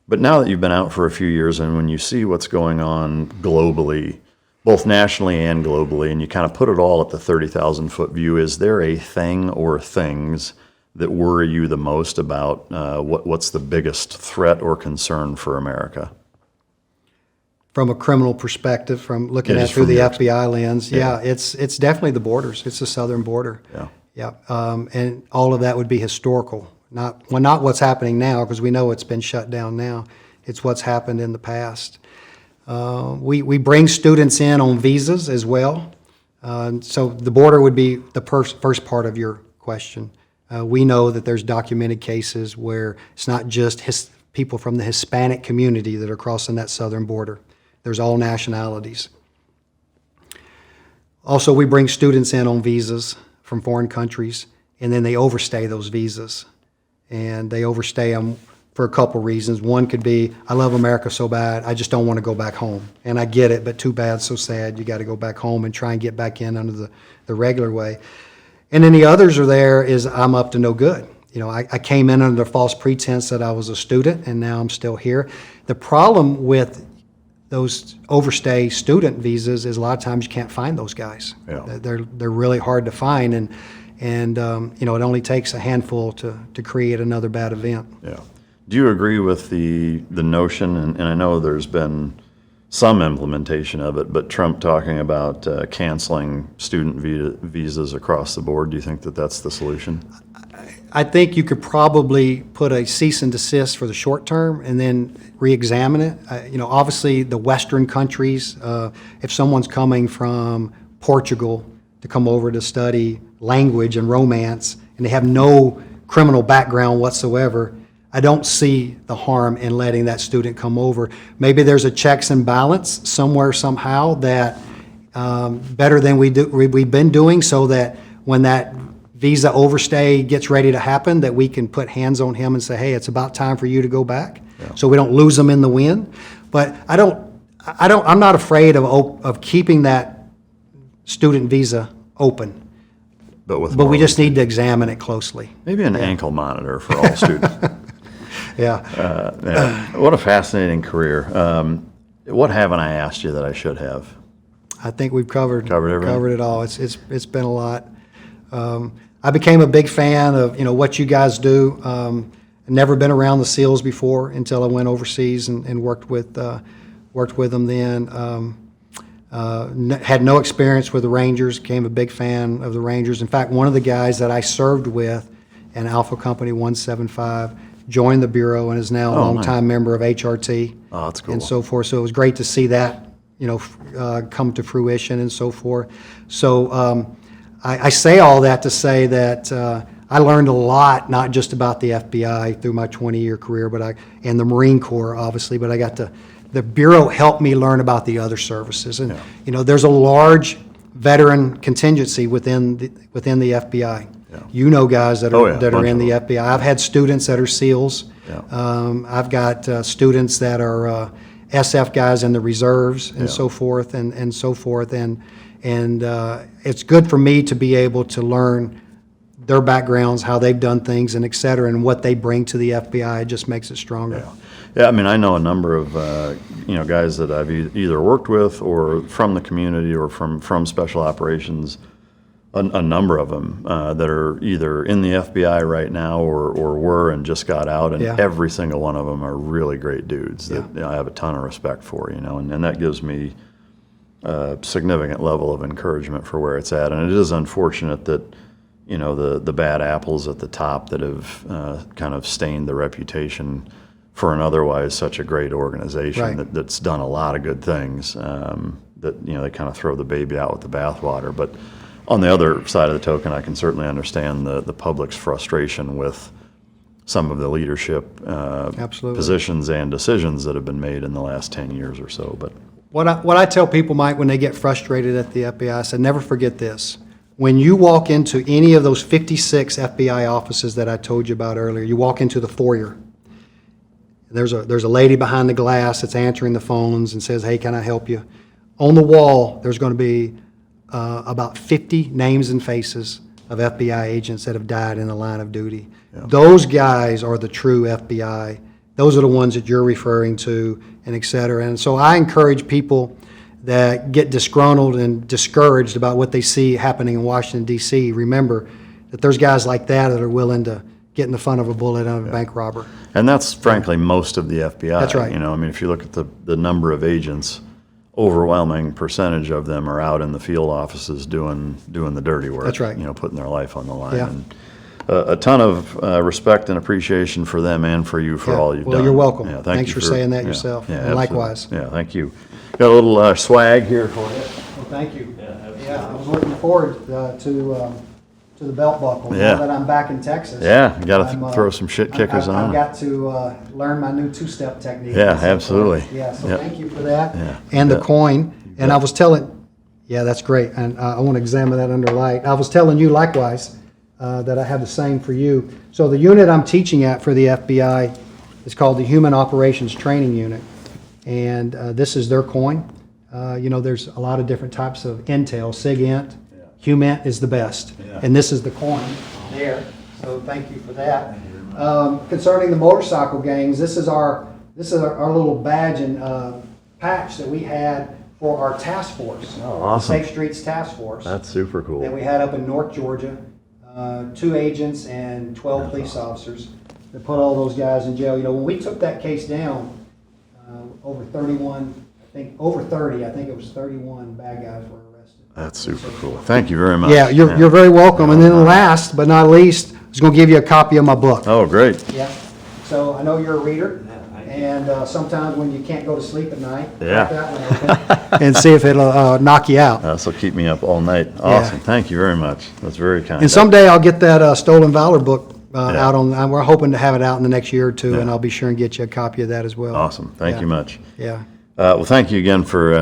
But now that you've been out for a few years, and when you see what's going on globally, both nationally and globally, and you kind of put it all at the 30,000-foot view, is there a thing or things that worry you the most about what's the biggest threat or concern for America? From a criminal perspective, from looking at through the FBI lens, it's definitely the borders. It's the southern border. Yeah. And all of that would be historical. Not what's happening now, because we know it's been shut down now. It's what's happened in the past. We bring students in on visas as well. So the border would be the first part of your question. We know that there's documented cases where it's not just people from the Hispanic community that are crossing that southern border. There's all nationalities. Also, we bring students in on visas from foreign countries, and then they overstay those visas. And they overstay them for a couple reasons. One could be, I love America so bad, I just don't want to go back home. And I get it, but too bad, so sad. You got to go back home and try and get back in under the regular way. And then the others are there is, I'm up to no good. I came in under the false pretense that I was a student, and now I'm still here. The problem with those overstay student visas is a lot of times you can't find those guys. Yeah. They're really hard to find, and it only takes a handful to create another bad event. Yeah. Do you agree with the notion, and I know there's been some implementation of it, but Trump talking about canceling student visas across the board? Do you think that that's the solution? I think you could probably put a cease and desist for the short term and then re-examine it. Obviously the Western countries, if someone's coming from Portugal to come over to study language and romance, and they have no criminal background whatsoever, I don't see the harm in letting that student come over. Maybe there's a checks and balance somewhere, somehow, that better than we've been doing, so that when that visa overstay gets ready to happen, that we can put hands on him and say, hey, it's about time for you to go back, so we don't lose them in the wind. But I'm not afraid of keeping that student visa open. But we just need to examine it closely. Maybe an ankle monitor for all students. What a fascinating career. What haven't I asked you that I should have? I think we've covered it all. It's been a lot. I became a big fan of what you guys do. Never been around the SEALs before until I went overseas and worked with them then. Had no experience with the Rangers, became a big fan of the Rangers. In fact, one of the guys that I served with in Alpha Company 175 joined the Bureau and is now a longtime member of HRT. Oh, that's cool. And so forth. So it was great to see that, come to fruition and so forth. So I say all that to say that I learned a lot, not just about the FBI through my 20-year career, and the Marine Corps, obviously, but the Bureau helped me learn about the other services. And, there's a large veteran contingency within the FBI. Yeah. You know guys that are in the them. FBI. I've had students that are SEALs. Yeah. I've got students that are SF guys in the reserves and so forth and so forth. And it's good for me to be able to learn their backgrounds, how they've done things, and et cetera, and what they bring to the FBI. It just makes it stronger. Yeah, I mean, I know a number of guys that I've either worked with or from the community or from special operations. A number of them that are either in the FBI right now or were and just got out, and every single one of them are really great dudes that I have a ton of respect for, and that gives me a significant level of encouragement for where it's at. And it is unfortunate that the bad apples at the top that have kind of stained the reputation for an otherwise such a great organization that's done a lot of good things, that they kind of throw the baby out with the bathwater. But on the other side of the token, I can certainly understand the public's frustration with some of the leadership positions and decisions that have been made in the last 10 years or so. But what I tell people, Mike, when they get frustrated at the FBI, I said, never forget this. When you walk into any of those 56 FBI offices that I told you about earlier, you walk into the foyer. There's a lady behind the glass that's answering the phones and says, "Hey, can I help you?" On the wall, there's going to be about 50 names and faces of FBI agents that have died in the line of duty. Yeah. Those guys are the true FBI. Those are the ones that you're referring to, and et cetera. And so I encourage people that get disgruntled and discouraged about what they see happening in Washington, D.C., remember that there's guys like that are willing to get in the front of a bullet of a bank robber. And that's frankly most of the FBI. That's right. I mean, if you look at the number of agents, overwhelming percentage of them are out in the field offices doing the dirty work. That's right. Putting their life on the line. Yeah. And a ton of respect and appreciation for them and for you for all you've done. Well, you're welcome. Yeah, Thanks for saying that yourself. Yeah, and likewise. Yeah, thank you. Got a little swag here for you. Well, thank you. Yeah, I was looking forward to the belt buckle. Yeah. Now that I'm back in Texas. Yeah, you got to throw some shit kickers on. I've got to learn my new two-step technique. Yeah, absolutely. Yeah, so thank you for that. Yeah. And the coin. And I was telling, that's great. And I want to examine that under light. I was telling you likewise that I have the same for you. So the unit I'm teaching at for the FBI is called the Human Operations Training Unit. And this is their coin. There's a lot of different types of intel. SIG-INT, HUMINT is the best. Yeah. And this is the coin there. So thank you for that. Concerning the motorcycle gangs, this is our little badge and patch that we had for our task force. Oh, awesome. Safe Streets Task Force. That's super cool. That we had up in North Georgia. 2 agents and 12 police officers that put all those guys in jail. When we took that case down, over 30, I think it was 31 bad guys were arrested. That's super cool. Thank you very much. Yeah, you're very welcome. And then last but not least, I was going to give you a copy of my book. Oh, great. Yeah. So I know you're a reader. And sometimes when you can't go to sleep at night, crack that one open and see if it'll knock you out. This will keep me up all night. Awesome. Yeah. Thank you very much. That's very kind. And someday I'll get that Stolen Valor book out on. We're hoping to have it out in the next year or two, and I'll be sure and get you a copy of that as well. Awesome. Thank you much. Yeah. Well, thank you again for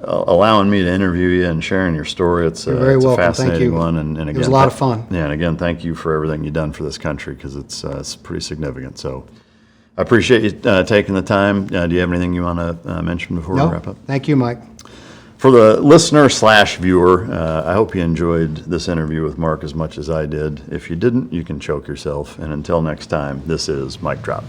allowing me to interview you and sharing your story. It's, You're very it's welcome. a fascinating Thank you. one. And again, it was a lot of fun. Yeah, and again, thank you for everything you've done for this country because it's pretty significant. So I appreciate you taking the time. Do you have anything you want to mention before we wrap up? Thank you, Mike. For the listener/viewer, I hope you enjoyed this interview with Mark as much as I did. If you didn't, you can choke yourself. And until next time, this is Mic Drop.